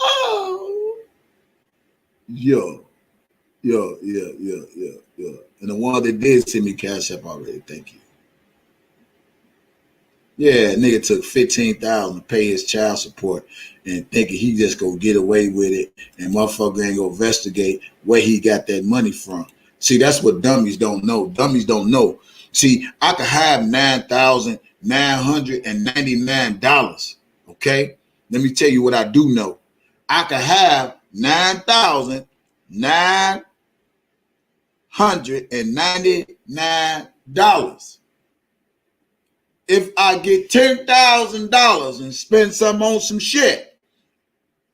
Oh. Yo. And the one that did send me cash up already, thank you. Yeah, nigga took $15,000 to pay his child support and thinking he just go get away with it and motherfucker ain't go investigate where he got that money from. See, that's what dummies don't know. Dummies don't know. See, I could have $9,999. Okay? Let me tell you what I do know. I could have $9,999. If I get $10,000 and spend some on some shit,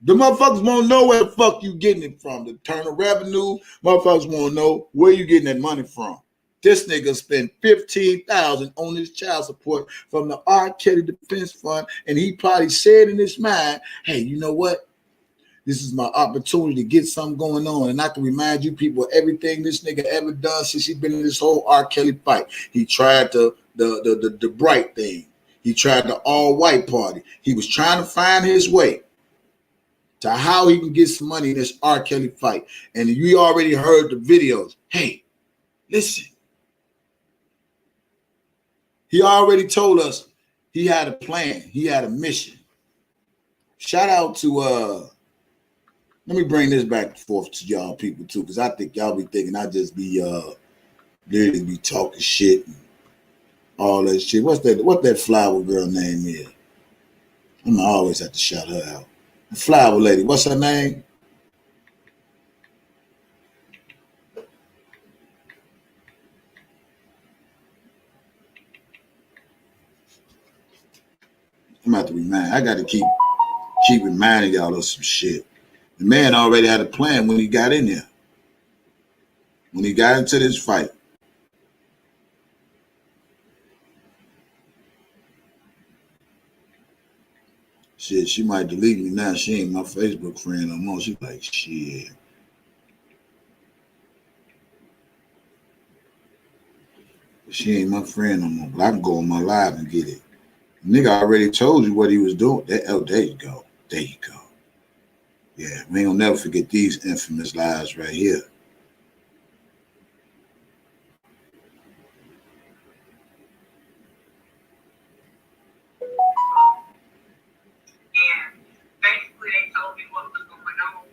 the motherfuckers won't know where the fuck you getting it from. The Internal Revenue, motherfuckers won't know where you getting that money from. This nigga spent $15,000 on his child support from the R.Kelly Defense Fund, and he probably said in his mind, hey, you know what? This is my opportunity to get something going on. And I can remind you people everything this nigga ever done since he been in this whole R. Kelly fight. He tried the bright thing. He tried the all-white party. He was trying to find his way to how he can get some money in this R. Kelly fight. And you already heard the videos. Hey, listen. He already told us he had a plan. He had a mission. Shout out to let me bring this back and forth to y'all people too, because I think y'all be thinking I just be literally be talking shit and all that shit. What that flower girl name is? I'm gonna always have to shout her out. The flower lady, what's her name? I'm about to remind. I got to keep reminding y'all of some shit. The man already had a plan when he got in there. When he got into this fight. Shit, she might delete me now. She ain't my Facebook friend no more. She like, shit. She ain't my friend no more. But I can go on my live and get it. Nigga already told you what he was doing. Oh, there you go. There you go. Yeah, we ain't gonna never forget these infamous lives right here. And basically, they told me what was going on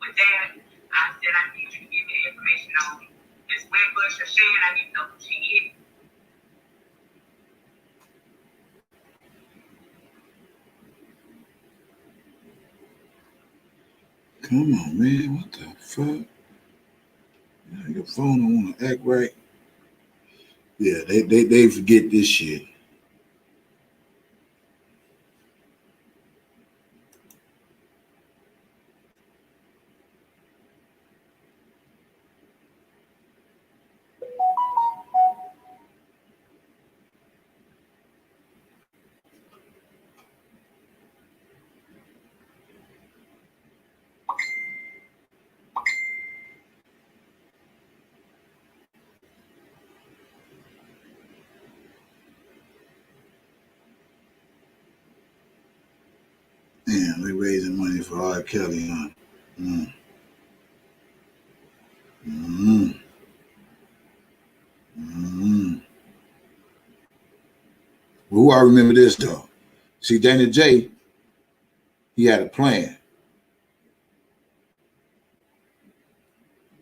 with that. I said, I need you to give me the information on this Winbush or Shan. I need to know who she is. Come on, man. What the fuck? Your phone don't want to act right. Yeah, they forget this shit. Damn, they raising money for R.Kelly, huh? Well, who I remember this though? See, Dana J, he had a plan.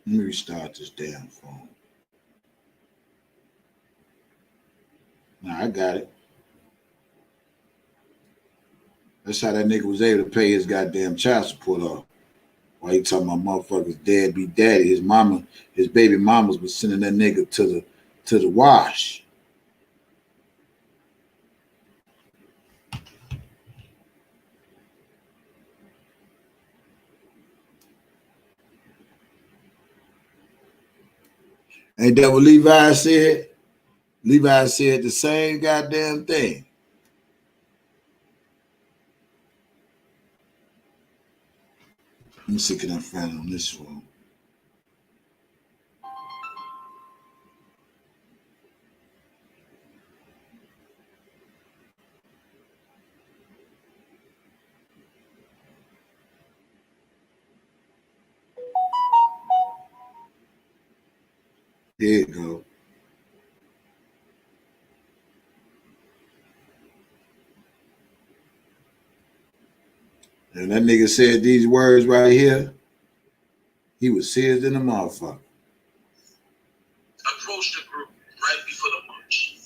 Let me restart this damn phone. Nah, I got it. That's how that nigga was able to pay his goddamn child support off. While he talking about motherfuckers dad be daddy. His mama, his baby mamas was sending that nigga to the wash. Ain't that what Levi said? Levi said the same goddamn thing. Let me see, can I find on this one? Here you go. And that nigga said these words right here. He was serious than a motherfucker. Approached the group right before the march.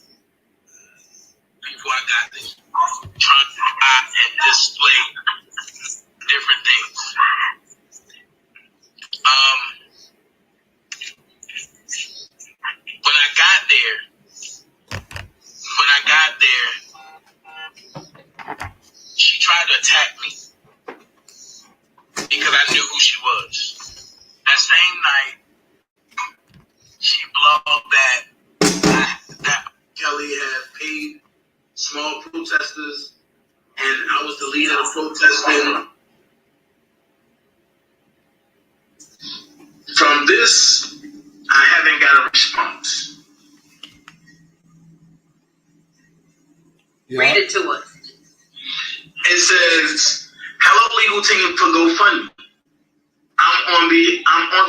Before I got there, trying to buy and display different things. When I got there, she tried to attack me because I knew who she was. That same night, she blogged that Kelly had paid small protesters, and I was the leader of protesting. From this, I haven't got a response. Yeah. Read it to us. It says, "Hello, legal team for GoFundMe. I'm on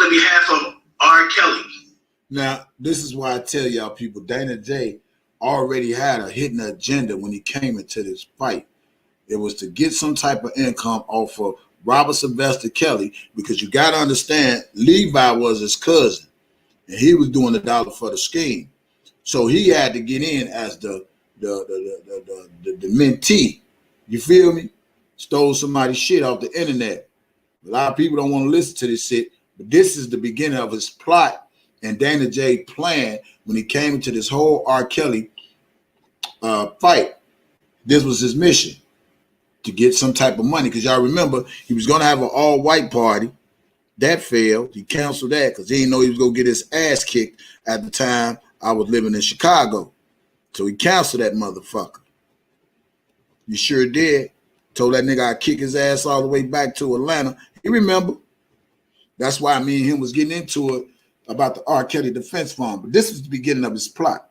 the behalf of R.Kelly." Now, this is why I tell y'all people, Dana J already had a hidden agenda when he came into this fight. It was to get some type of income off of Robert Sylvester Kelly, because you got to understand, Levi was his cousin, and he was doing the dollar for the scheme. So he had to get in as the mentee. You feel me? Stole somebody's shit off the internet. A lot of people don't want to listen to this shit, but this is the beginning of his plot and Dana J plan when he came into this whole R. Kelly fight. This was his mission, to get some type of money, because y'all remember he was going to have an all-white party. That failed. He canceled that because he didn't know he was going to get his ass kicked at the time I was living in Chicago. So he canceled that motherfucker. You sure did. Told that nigga I'd kick his ass all the way back to Atlanta. You remember? That's why me and him was getting into it about the R. Kelly Defense Fund. But this was the beginning of his plot.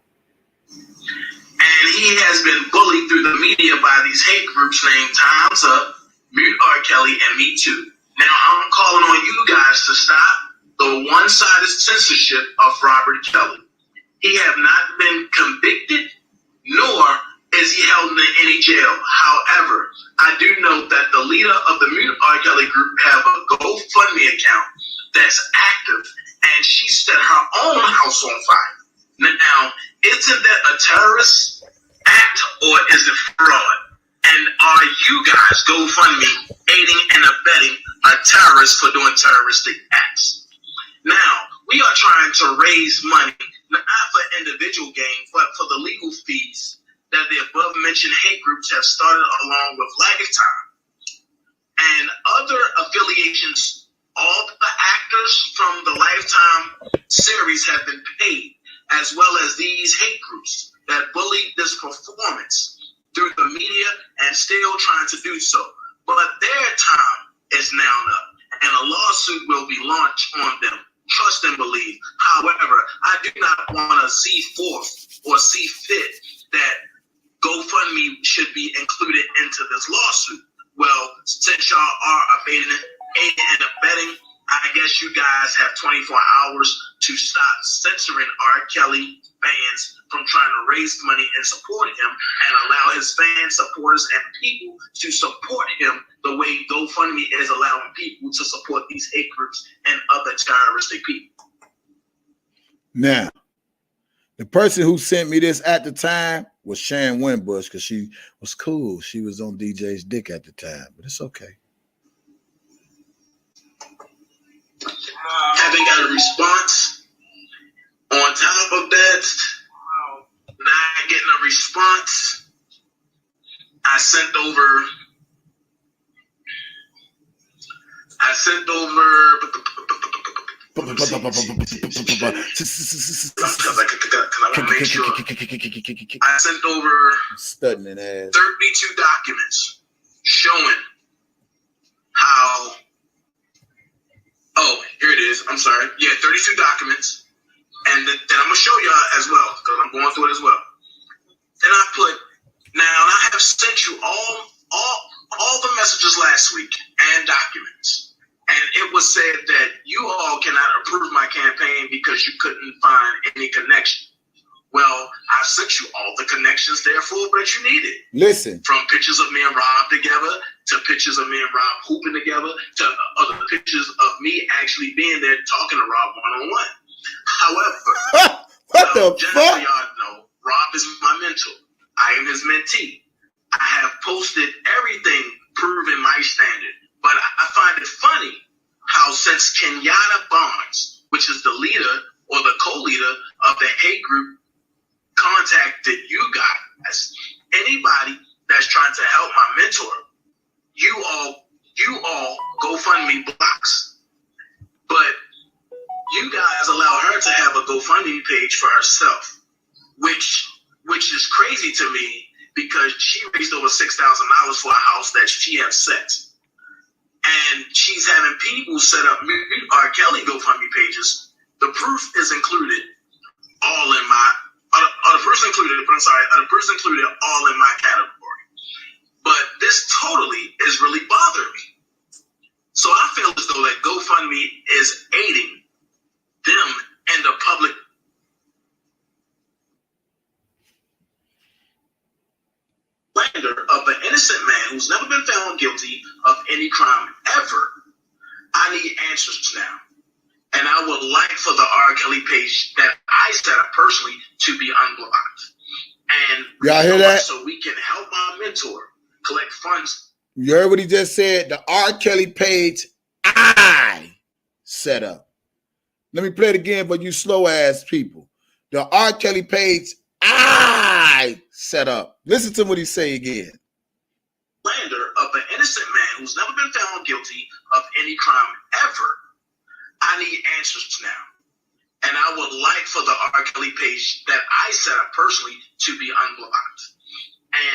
And he has been bullied through the media by these hate groups named Time's Up, Mute R. Kelly, and Me Too. Now I'm calling on you guys to stop the one-sided censorship of Robert Kelly. He have not been convicted, nor is he held in any jail. However, I do know that the leader of the Mute R. Kelly group have a GoFundMe account that's active, and she set her own house on fire. Now, isn't that a terrorist act, or is it fraud? And are you guys GoFundMe aiding and abetting a terrorist for doing terroristic acts? Now, we are trying to raise money, not for individual gain, but for the legal fees that the above-mentioned hate groups have started along with Lifetime and other affiliations. All the actors from the Lifetime series have been paid, as well as these hate groups that bullied this performance through the media and still trying to do so. But their time is now up, and a lawsuit will be launched on them. Trust and believe. However, I do not want to see forth or see fit that GoFundMe should be included into this lawsuit. Well, since y'all are aiding and abetting, I guess you guys have 24 hours to stop censoring R. Kelly fans from trying to raise money and support him, and allow his fans, supporters, and people to support him the way GoFundMe is allowing people to support these hate groups and other terroristic people. Now, the person who sent me this at the time was Sharon Winbush, because she was cool. She was on DJ's dick at the time, but it's okay. Haven't got a response. On top of that, not getting a response, I sent over because I want to make sure. I sent over Studying ass. 32 documents showing how. Oh, here it is. I'm sorry. Yeah, 32 documents, and then I'm gonna show y'all as well because I'm going through it as well. Then I put. Now I have sent you all the messages last week and documents, and it was was said that you all cannot approve my campaign because you couldn't find any connection. Well, I sent you all the connections, therefore, that you needed. Listen. From pictures of me and Rob together, to pictures of me and Rob hooping together, to other pictures of me actually being there talking to Rob one-on-one. However, what the just fuck? so y'all know, Rob is my mentor. I am his mentee. I have posted everything proving my standard. But I find it funny how since Kenyatta Barnes, which is the leader or the co-leader of the hate group, contacted you guys, anybody that's trying to help my mentor, you all GoFundMe blocks. But you guys allow her to have a GoFundMe page for herself, which is crazy to me because she raised over $6,000 for a house that she has set. And she's having people set up R.Kelly GoFundMe pages. The proof is included all in my, the proof's included, but I'm sorry, the proof's included all in my category. But this totally is really bothering me. So I feel as though that GoFundMe is aiding them and the public. Slander of an innocent man who's never been found guilty of any crime ever. I need answers now. And I would like for the R.Kelly page that I set up personally to be unblocked. And y'all hear that? So we can help my mentor collect funds. You heard what he just said? The R.Kelly page I set up. Let me play it again for you slow ass people. The R.Kelly page I set up. Listen to what he say again. Slander of an innocent man who's never been found guilty of any crime ever. I need answers now. And I would like for the R.Kelly page that I set up personally to be unblocked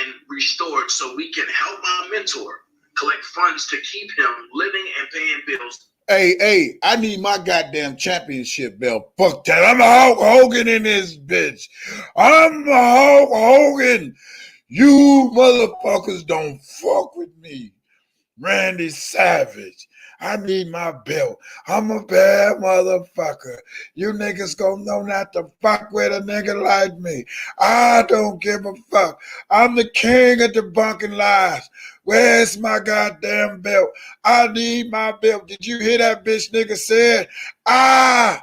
and restored so we can help my mentor collect funds to keep him living and paying bills. Hey, I need my goddamn championship belt. Fuck that. I'm a Hulk Hogan in this bitch. I'm a Hulk Hogan. You motherfuckers don't fuck with me. Randy Savage. I need my belt. I'm a bad motherfucker. You niggas gonna know not to fuck with a nigga like me. I don't give a fuck. I'm the king of debunking lies. Where's my goddamn belt? I need my belt. Did you hear that bitch nigga said? I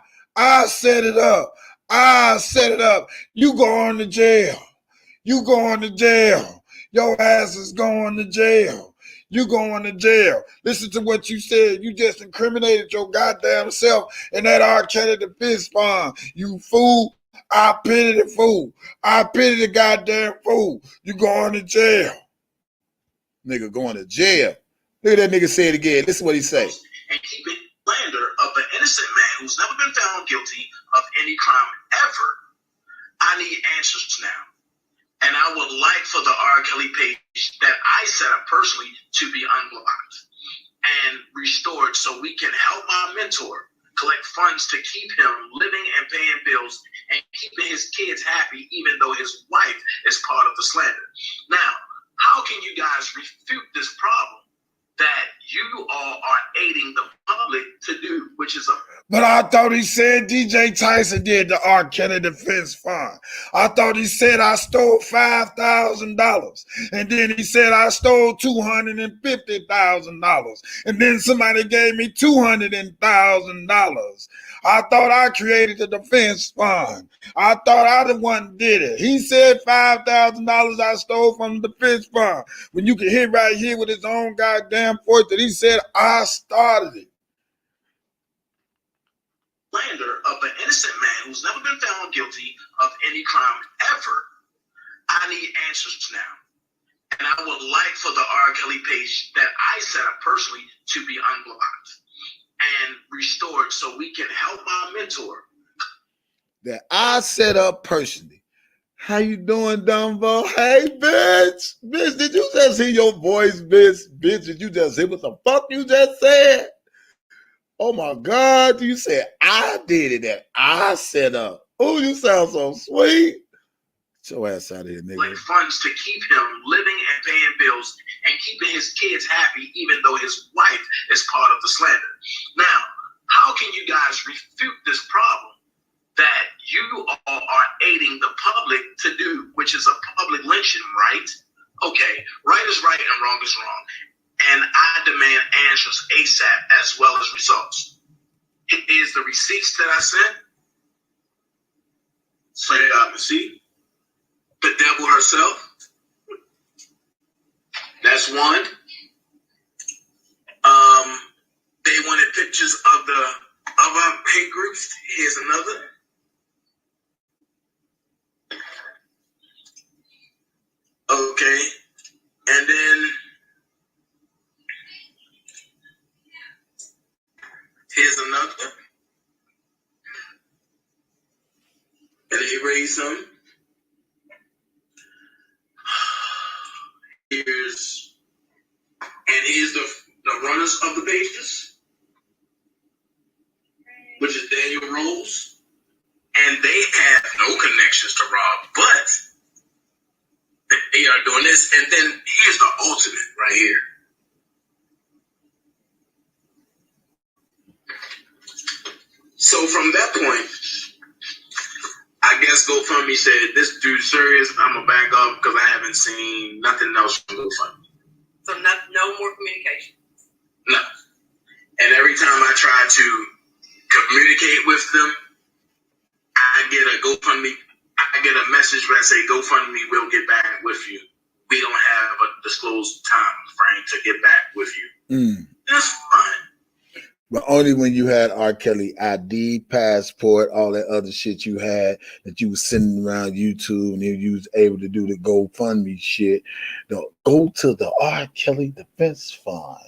set it up. I set it up. You going to jail. You going to jail. Your ass is going to jail. You going to jail. Listen to what you said. You just incriminated your goddamn self in that R.Kelly defense fund. You fool. I pity the fool. I pity the goddamn fool. You going to jail. Nigga going to jail. Look at that nigga say it again. Listen what he say. And keep it slander of an innocent man who's never been found guilty of any crime ever. I need answers now. And I would like for the R.Kelly page that I set up personally to be unblocked and restored so we can help my mentor collect funds to keep him living and paying bills and keeping his kids happy even though his wife is part of the slander. Now, how can you guys refute this problem that you all are aiding the public to do, which is a... But I thought he said DJ Tyson did the R.Kelly defense fund. I thought he said I stole $5,000. And then he said I stole $250,000. And then somebody gave me $200,000. I thought I created the defense fund. I thought I the one did it. He said $5,000 I stole from the defense fund. When you can hear right here with his own goddamn voice that he said I started it. Slander of an innocent man who's never been found guilty of any crime ever. I need answers now. And I would like for the R.Kelly page that I set up personally to be unblocked and restored so we can help my mentor. That I set up personally. How you doing, Dumbo? Hey, bitch. Bitch, did you just hear your voice, bitch? Bitch, did you just hear what the fuck you just said? Oh, my God. You said I did it, that I set up. Oh, you sound so sweet. So ass out of here, nigga. Like funds to keep him living and paying bills and keeping his kids happy, even though his wife is part of the slander. Now, how can you guys refute this problem that you all are aiding the public to do, which is a public lynching, right? Okay, right is right and wrong is wrong. And I demand answers ASAP as well as results. Here's the receipts that I sent. So you got to see the devil herself. That's one. They wanted pictures of our hate groups. Here's another. Okay, and then here's another. And erase them. Here's the runners of the pages, which is Daniel Rose, and they have no connections to Rob, but they are doing this. And then here's the ultimate right here. So from that point, I guess GoFundMe said, this dude's serious, I'm going to back up because I haven't seen nothing else from GoFundMe. So no more communication? No. And every time I try to communicate with them, I get a GoFundMe, I get a message where I say, GoFundMe will get back with you. We don't have a disclosed time frame to get back with you. That's fine. But only when you had R.Kelly ID, passport, all that other shit you had that you was sending around YouTube, and then you was able to do the GoFundMe shit. Go to the R.Kelly Defense Fund.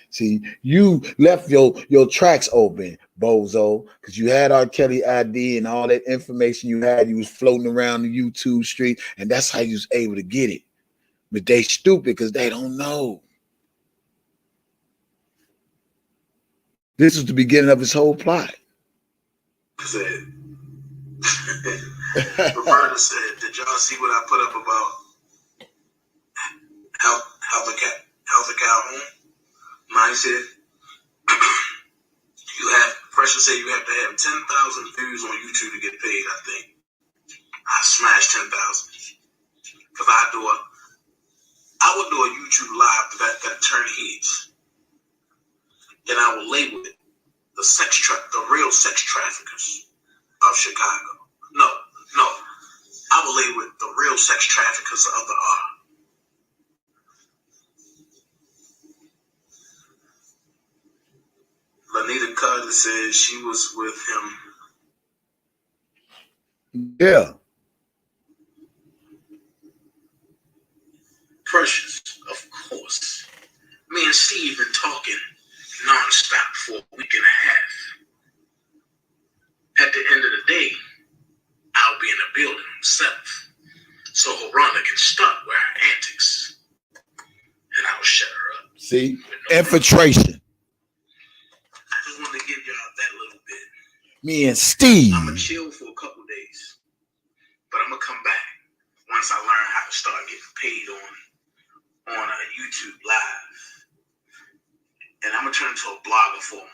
See, you left your tracks open, bozo, because you had R.Kelly ID and all that information you had. You was floating around the YouTube street, and that's how you was able to get it. But they stupid because they don't know. This is the beginning of his whole plot. Said, Roberta said, did y'all see what I put up about health account home? Mine said, Precious said you have to have 10,000 views on YouTube to get paid, I think. I smashed 10,000. Because I would do a YouTube live that turn heads. And I will label it the real sex traffickers of Chicago. No. I will label it the real sex traffickers of the R. Lanita Carter says she was with him. Yeah. Precious, of course. Me and Steve been talking nonstop for a week and a half. At the end of the day, I'll be in the building myself, so Rhonda can stop with her antics, and I'll shut her up. See, infiltration. I just wanted to give y'all that little bit. Me and Steve. I'm gonna chill for a couple days, but I'm gonna come back once I learn how to start getting paid on a YouTube live, and I'm gonna turn into a blogger for a month.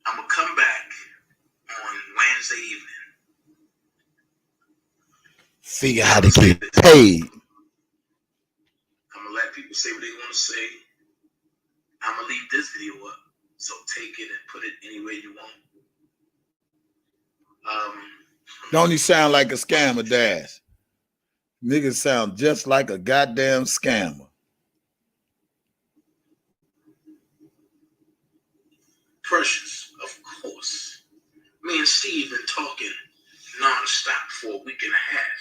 I'm gonna come back on Wednesday evening. Figure how to get paid. I'm gonna let people say what they want to say. I'm gonna leave this video up, so take it and put it any way you want. Don't he sound like a scammer, Dash? Niggas sound just like a goddamn scammer. Precious, of course. Me and Steve been talking nonstop for a week and a half.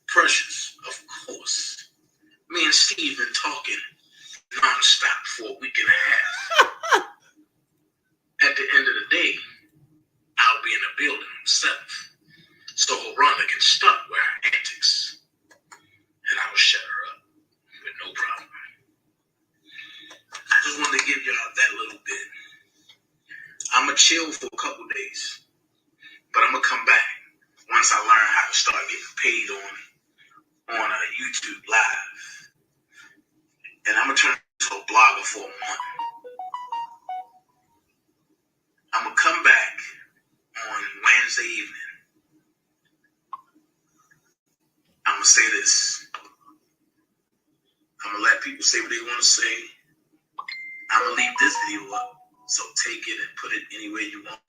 Precious, of course. Me and Steve been talking nonstop for a week and a half. At the end of the day, I'll be in the building myself, so Rhonda can stop with her antics, and I will shut her up with no problem. I just wanted to give y'all that little bit. I'ma chill for a couple days, but I'm gonna come back once I learn how to start getting paid on a YouTube live, and I'm gonna turn into a blogger for a month. I'm gonna come back on Wednesday evening. I'm gonna say this. I'm gonna let people say what they want to say. I'm gonna leave this video up, so take it and put it anywhere you want.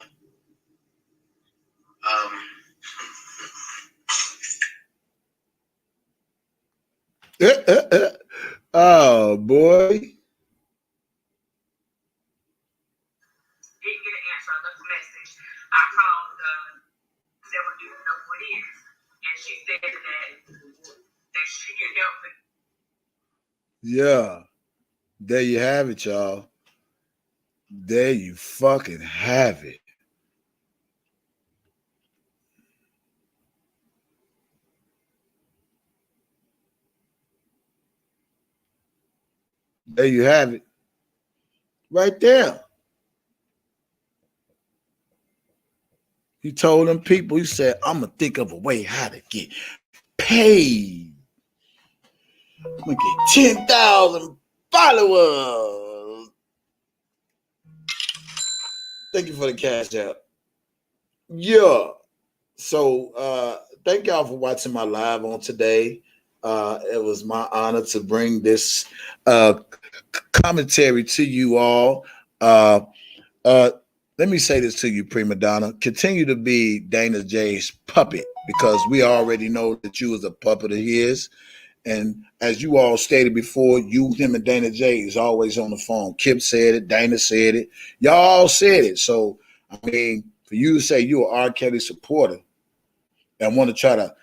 Oh boy. Didn't get an answer. I left a message. I called several dudes know who it is, and she said that she can help me. Yeah. There you have it, y'all. There you fucking have it. There you have it. Right there. He told them people, he said, I'm going to think of a way how to get paid. I'm going to get 10,000 followers. Thank you for the cash out. Yeah. So thank y'all for watching my live on today. It was my honor to bring this commentary to you all. Let me say this to you, Prima Donna. Continue to be Dana J's puppet, because we already know that you was a puppet of his. And as you all stated before, you, him, and Dana J is always on the phone. Kip said it. Dana said it. Y'all all said it. So, I mean, for you to say you're an R.Kelly supporter and want to try to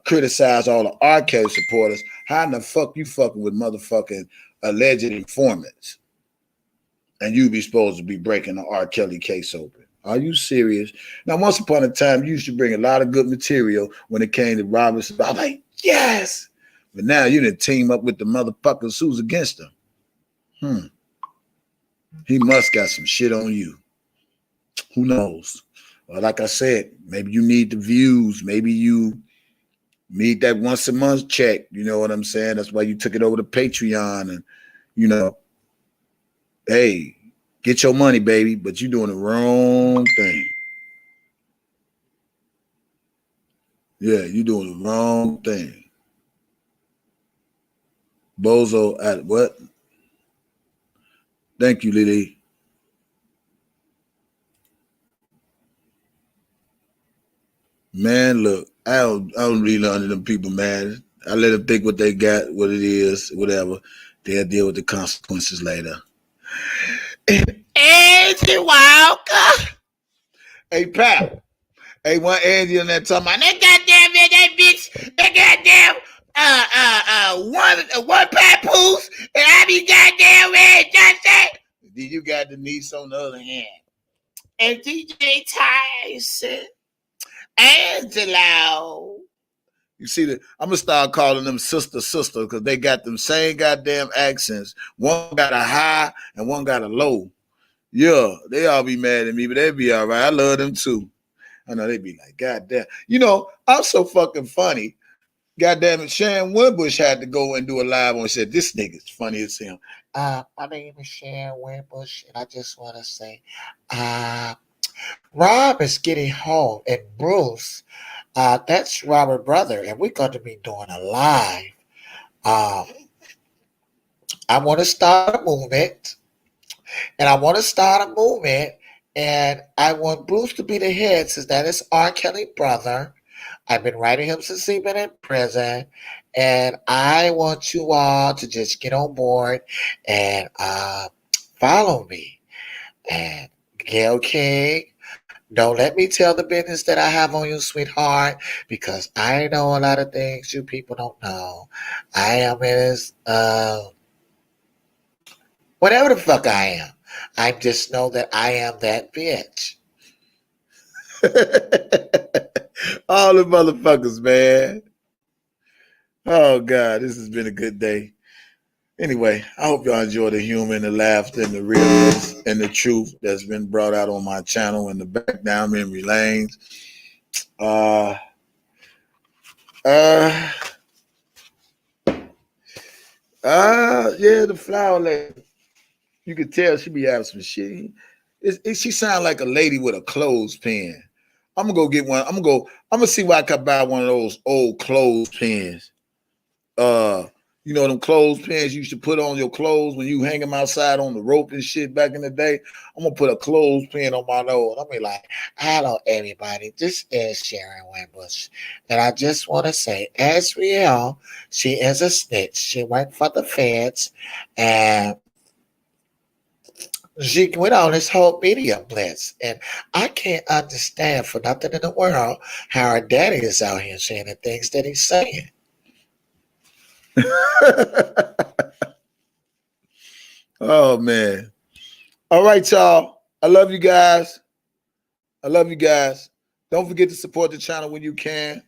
criticize all the R.Kelly supporters, how in the fuck you fucking with motherfucking alleged informants? And you be supposed to be breaking the R.Kelly case open. Are you serious? Now, once upon a time, you used to bring a lot of good material when it came to Robinson. I'm like, yes. But now you didn't team up with the motherfuckers who's against him. He must got some shit on you. Who knows? Well, like I said, maybe you need the views. Maybe you need that once a month check. You know what I'm saying? That's why you took it over to Patreon. And, you know, hey, get your money, baby, but you're doing the wrong thing. Yeah, you're doing the wrong thing. Bozo at what? Thank you, Lily. Man, look, I don't read none of them people, man. I let them think what they got, what it is, whatever. They'll deal with the consequences later. And Angie Walker. Hey, Pat. Hey, one Angie on that talking about that goddamn that bitch, that goddamn one papoose, and I be goddamn red Johnson. Then you got the niece on the other hand. And DJ Tyson. Angelo. You see that? I'm gonna start calling them sister because they got them same goddamn accents. One got a high and one got a low. Yeah, they all be mad at me, but they be all right. I love them too. I know they be like, goddamn. You know, I'm so fucking funny. Goddamn it, Sharon Woodbush had to go and do a live and said, this nigga's funny as hell. My name is Sharon Woodbush, and I just want to say, Rob is getting home, and Bruce, that's Robert's brother, and we're going to be doing a live. I want to start a movement, and I want Bruce to be the head, since that is R.Kelly's brother. I've been writing him since he's been in prison, and I want you all to just get on board and follow me. And Gail King, don't let me tell the business that I have on you, sweetheart, because I know a lot of things you people don't know. I am as whatever the fuck I am. I just know that I am that bitch. All the motherfuckers, man. Oh God, this has been a good day. Anyway, I hope y'all enjoy the humor and the laughter and the realness and the truth that's been brought out on my channel in the back down memory lanes. Yeah, the flower lady. You could tell she be having some shit. She sound like a lady with a clothespin. I'm gonna go get one. I'm gonna see where I can buy one of those old clothespins. You know them clothespins you used to put on your clothes when you hang them outside on the rope and shit back in the day. I'm gonna put a clothespin on my nose. I'll be like, "Hello, everybody. This is Sharon Wimbush, and I just want to say, as we all, she is a snitch. She worked for the feds, and she went on this whole media blitz, and I can't understand for nothing in the world how her daddy is out here saying the things that he's saying." Oh man. All right, y'all. I love you guys. Don't forget to support the channel when you can.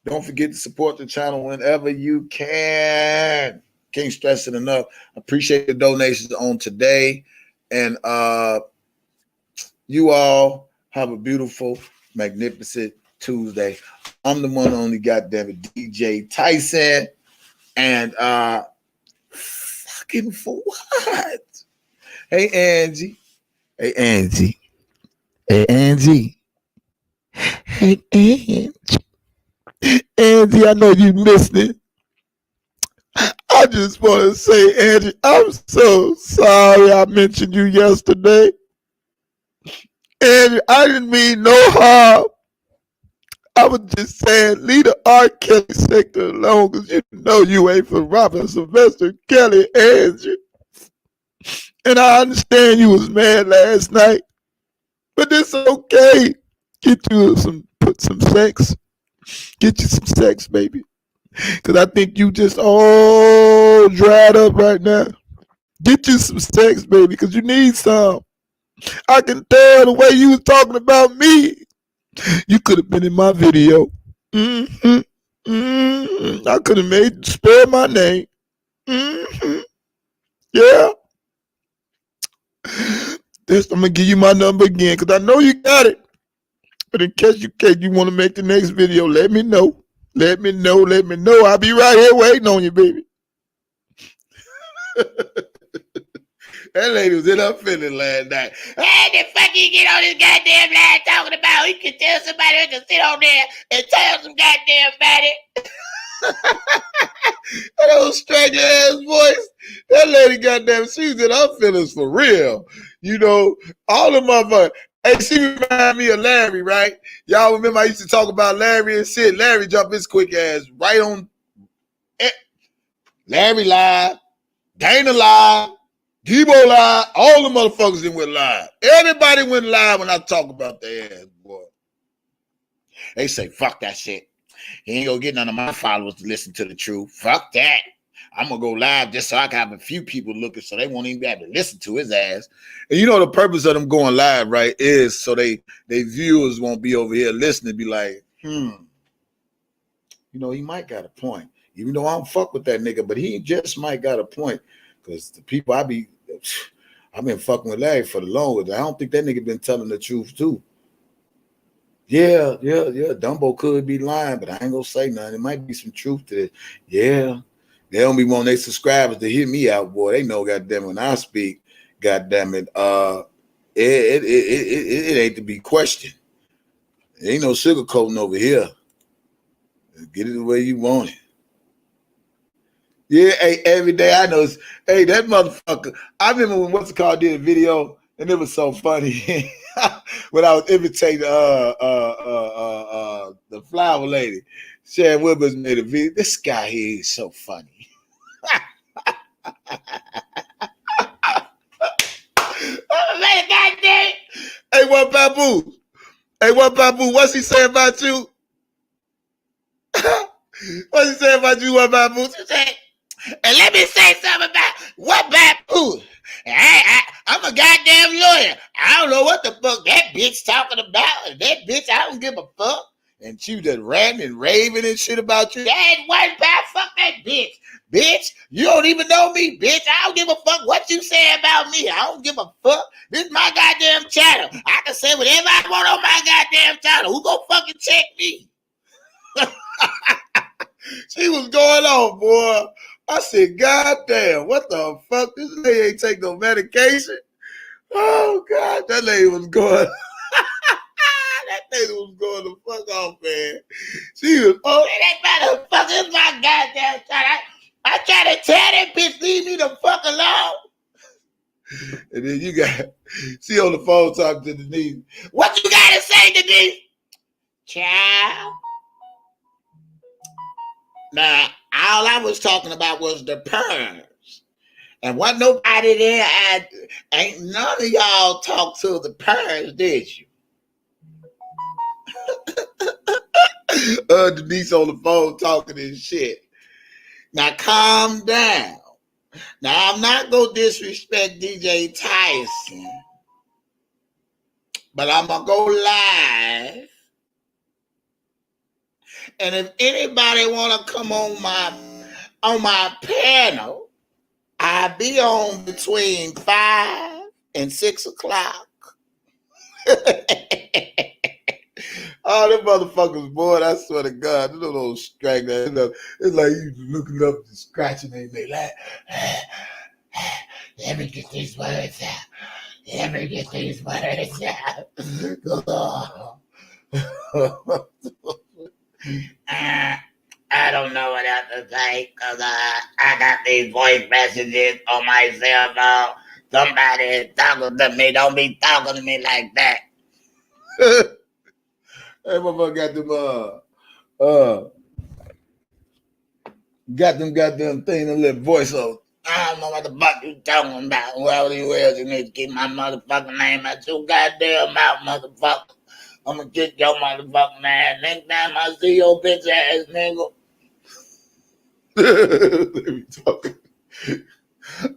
Don't forget to support the channel whenever you can. Can't stress it enough. Appreciate the donations on today. And you all have a beautiful, magnificent Tuesday. I'm the one only goddamn DJ Tyson. And fucking for what? Hey Angie. Hey Angie. Hey Angie. Hey Angie. Angie, I know you listening. I just want to say, Angie, I'm so sorry I mentioned you yesterday. Angie, I didn't mean no harm. I was just saying, leave the R.Kelly sector alone, because you know you ain't for Robert Sylvester Kelly, Angie. And I understand you was mad last night, but it's okay. Get you some sex. Get you some sex, baby. Because I think you just all dried up right now. Get you some sex, baby, because you need some. I can tell the way you was talking about me. You could have been in my video. I could have made you spell my name. Yeah. I'm going to give you my number again because I know you got it. But in case you want to make the next video, let me know. Let me know. I'll be right here waiting on you, baby. That lady was in her feeling last night. Hey, the fuck you get on this goddamn line talking about? You can tell somebody who can sit on there and tell some goddamn about it. That old stranger ass voice. That lady goddamn, she was in her feelings for real. You know, all the motherfuckers. Hey, she remind me of Larry, right? Y'all remember I used to talk about Larry and shit. Larry jumped his quick ass right on. Larry live. Dana live. Debo live. All the motherfuckers that went live. Everybody went live when I talk about their ass, boy. They say, fuck that shit. He ain't gonna get none of my followers to listen to the truth. Fuck that. I'm gonna go live just so I can have a few people looking so they won't even be able to listen to his ass. And you know the purpose of them going live, right, is so they viewers won't be over here listening, be like, you know, he might got a point. Even though I don't fuck with that nigga, but he just might got a point. Because the people I've been fucking with Larry for the longest. I don't think that nigga been telling the truth too. Yeah. Dumbo could be lying, but I ain't gonna say nothing. It might be some truth to it. Yeah. They don't be wanting their subscribers to hear me out, boy. They know, goddamn, when I speak, goddamn it, it ain't to be questioned. There ain't no sugarcoating over here. Get it the way you want it. Yeah, hey, every day I know. Hey, that motherfucker. I remember when what's it called did a video, and it was so funny when I was imitating the flower lady. Sharon Wimbush made a video. This guy here is so funny. Hey, what Babu? What's he saying about you? What's he saying about you, what Babu? And let me say something about what Babu. I'm a goddamn lawyer. I don't know what the fuck that bitch talking about. That bitch, I don't give a fuck. And she just ranting and raving and shit about you. That ain't white pie, fuck that bitch. Bitch, you don't even know me, bitch. I don't give a fuck what you say about me. I don't give a fuck. This is my goddamn channel. I can say whatever I want on my goddamn channel. Who gon' fucking check me? She was going on, boy. I said, God damn, what the fuck? This lady ain't take no medication. Oh, God, that lady was going. That lady was going the fuck off, man. She was, oh, that motherfucker is my goddamn child. I try to tell that bitch, leave me the fuck alone. And then you got, she on the phone talking to Denise. What you gotta say, Denise? Child. Now, all I was talking about was the purrs. And wasn't nobody there. Ain't none of y'all talk to the purrs, did you? Denise on the phone talking and shit. Now, calm down. Now, I'm not going to disrespect DJ Tyson, but I'm going to go live. And if anybody want to come on my panel, I'll be on between 5 and 6 o'clock. All them motherfuckers, boy, I swear to God, they don't strike that. It's like you looking up and scratching and they like, let me get these words out. Let me get these words out. I don't know what else to say because I got these voice messages on my cell phone. Somebody is talking to me. Don't be talking to me like that. Hey, motherfucker got them goddamn thing, a little voice on. I don't know what the fuck you talking about. Well, you need to keep my motherfucking name out your goddamn mouth, motherfucker. I'm gonna kick your motherfucking ass. Next time I see your bitch ass nigga. Let me talk.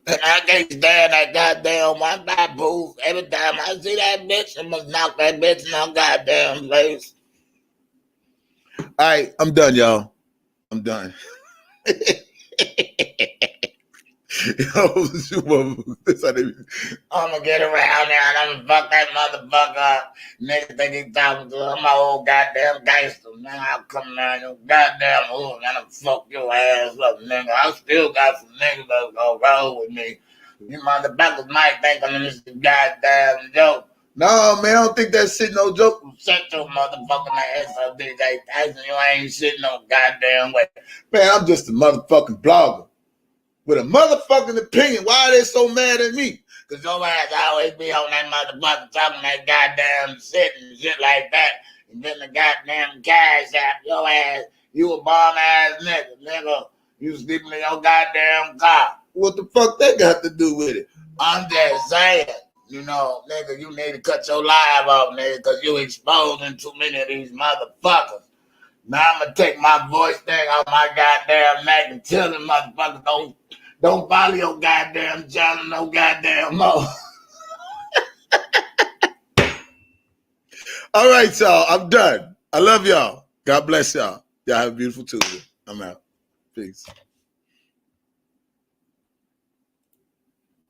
And I can't stand that goddamn Wi-Fi booth. Every time I see that bitch, I must knock that bitch in my goddamn face. All right, I'm done, y'all. I'm done. I'm gonna get around there and I'm gonna fuck that motherfucker up. Nigga think he talking to him, my old goddamn gangster. Man, I'll come down your goddamn hood and I'll fuck your ass up, nigga. I still got some niggas that's gonna roll with me. You motherfuckers might think I'm this goddamn joke. No, man, I don't think that shit no joke. Shut your motherfucking ass up, DJ Tyson. You ain't shit no goddamn way. Man, I'm just a motherfucking blogger with a motherfucking opinion. Why are they so mad at me? Because your ass always be on that motherfucker talking that goddamn shit and shit like that. And then the goddamn cash app, your ass, you a bomb ass nigga. You sleeping in your goddamn car. What the fuck that got to do with it? I'm just saying, you know, nigga, you need to cut your live off, nigga, because you exposing too many of these motherfuckers. Now I'm going to take my voice thing off my goddamn neck and tell them motherfuckers don't follow your goddamn channel no goddamn more. All right, y'all. I'm done. I love y'all. God bless y'all. Y'all have a beautiful Tuesday. I'm out. Peace.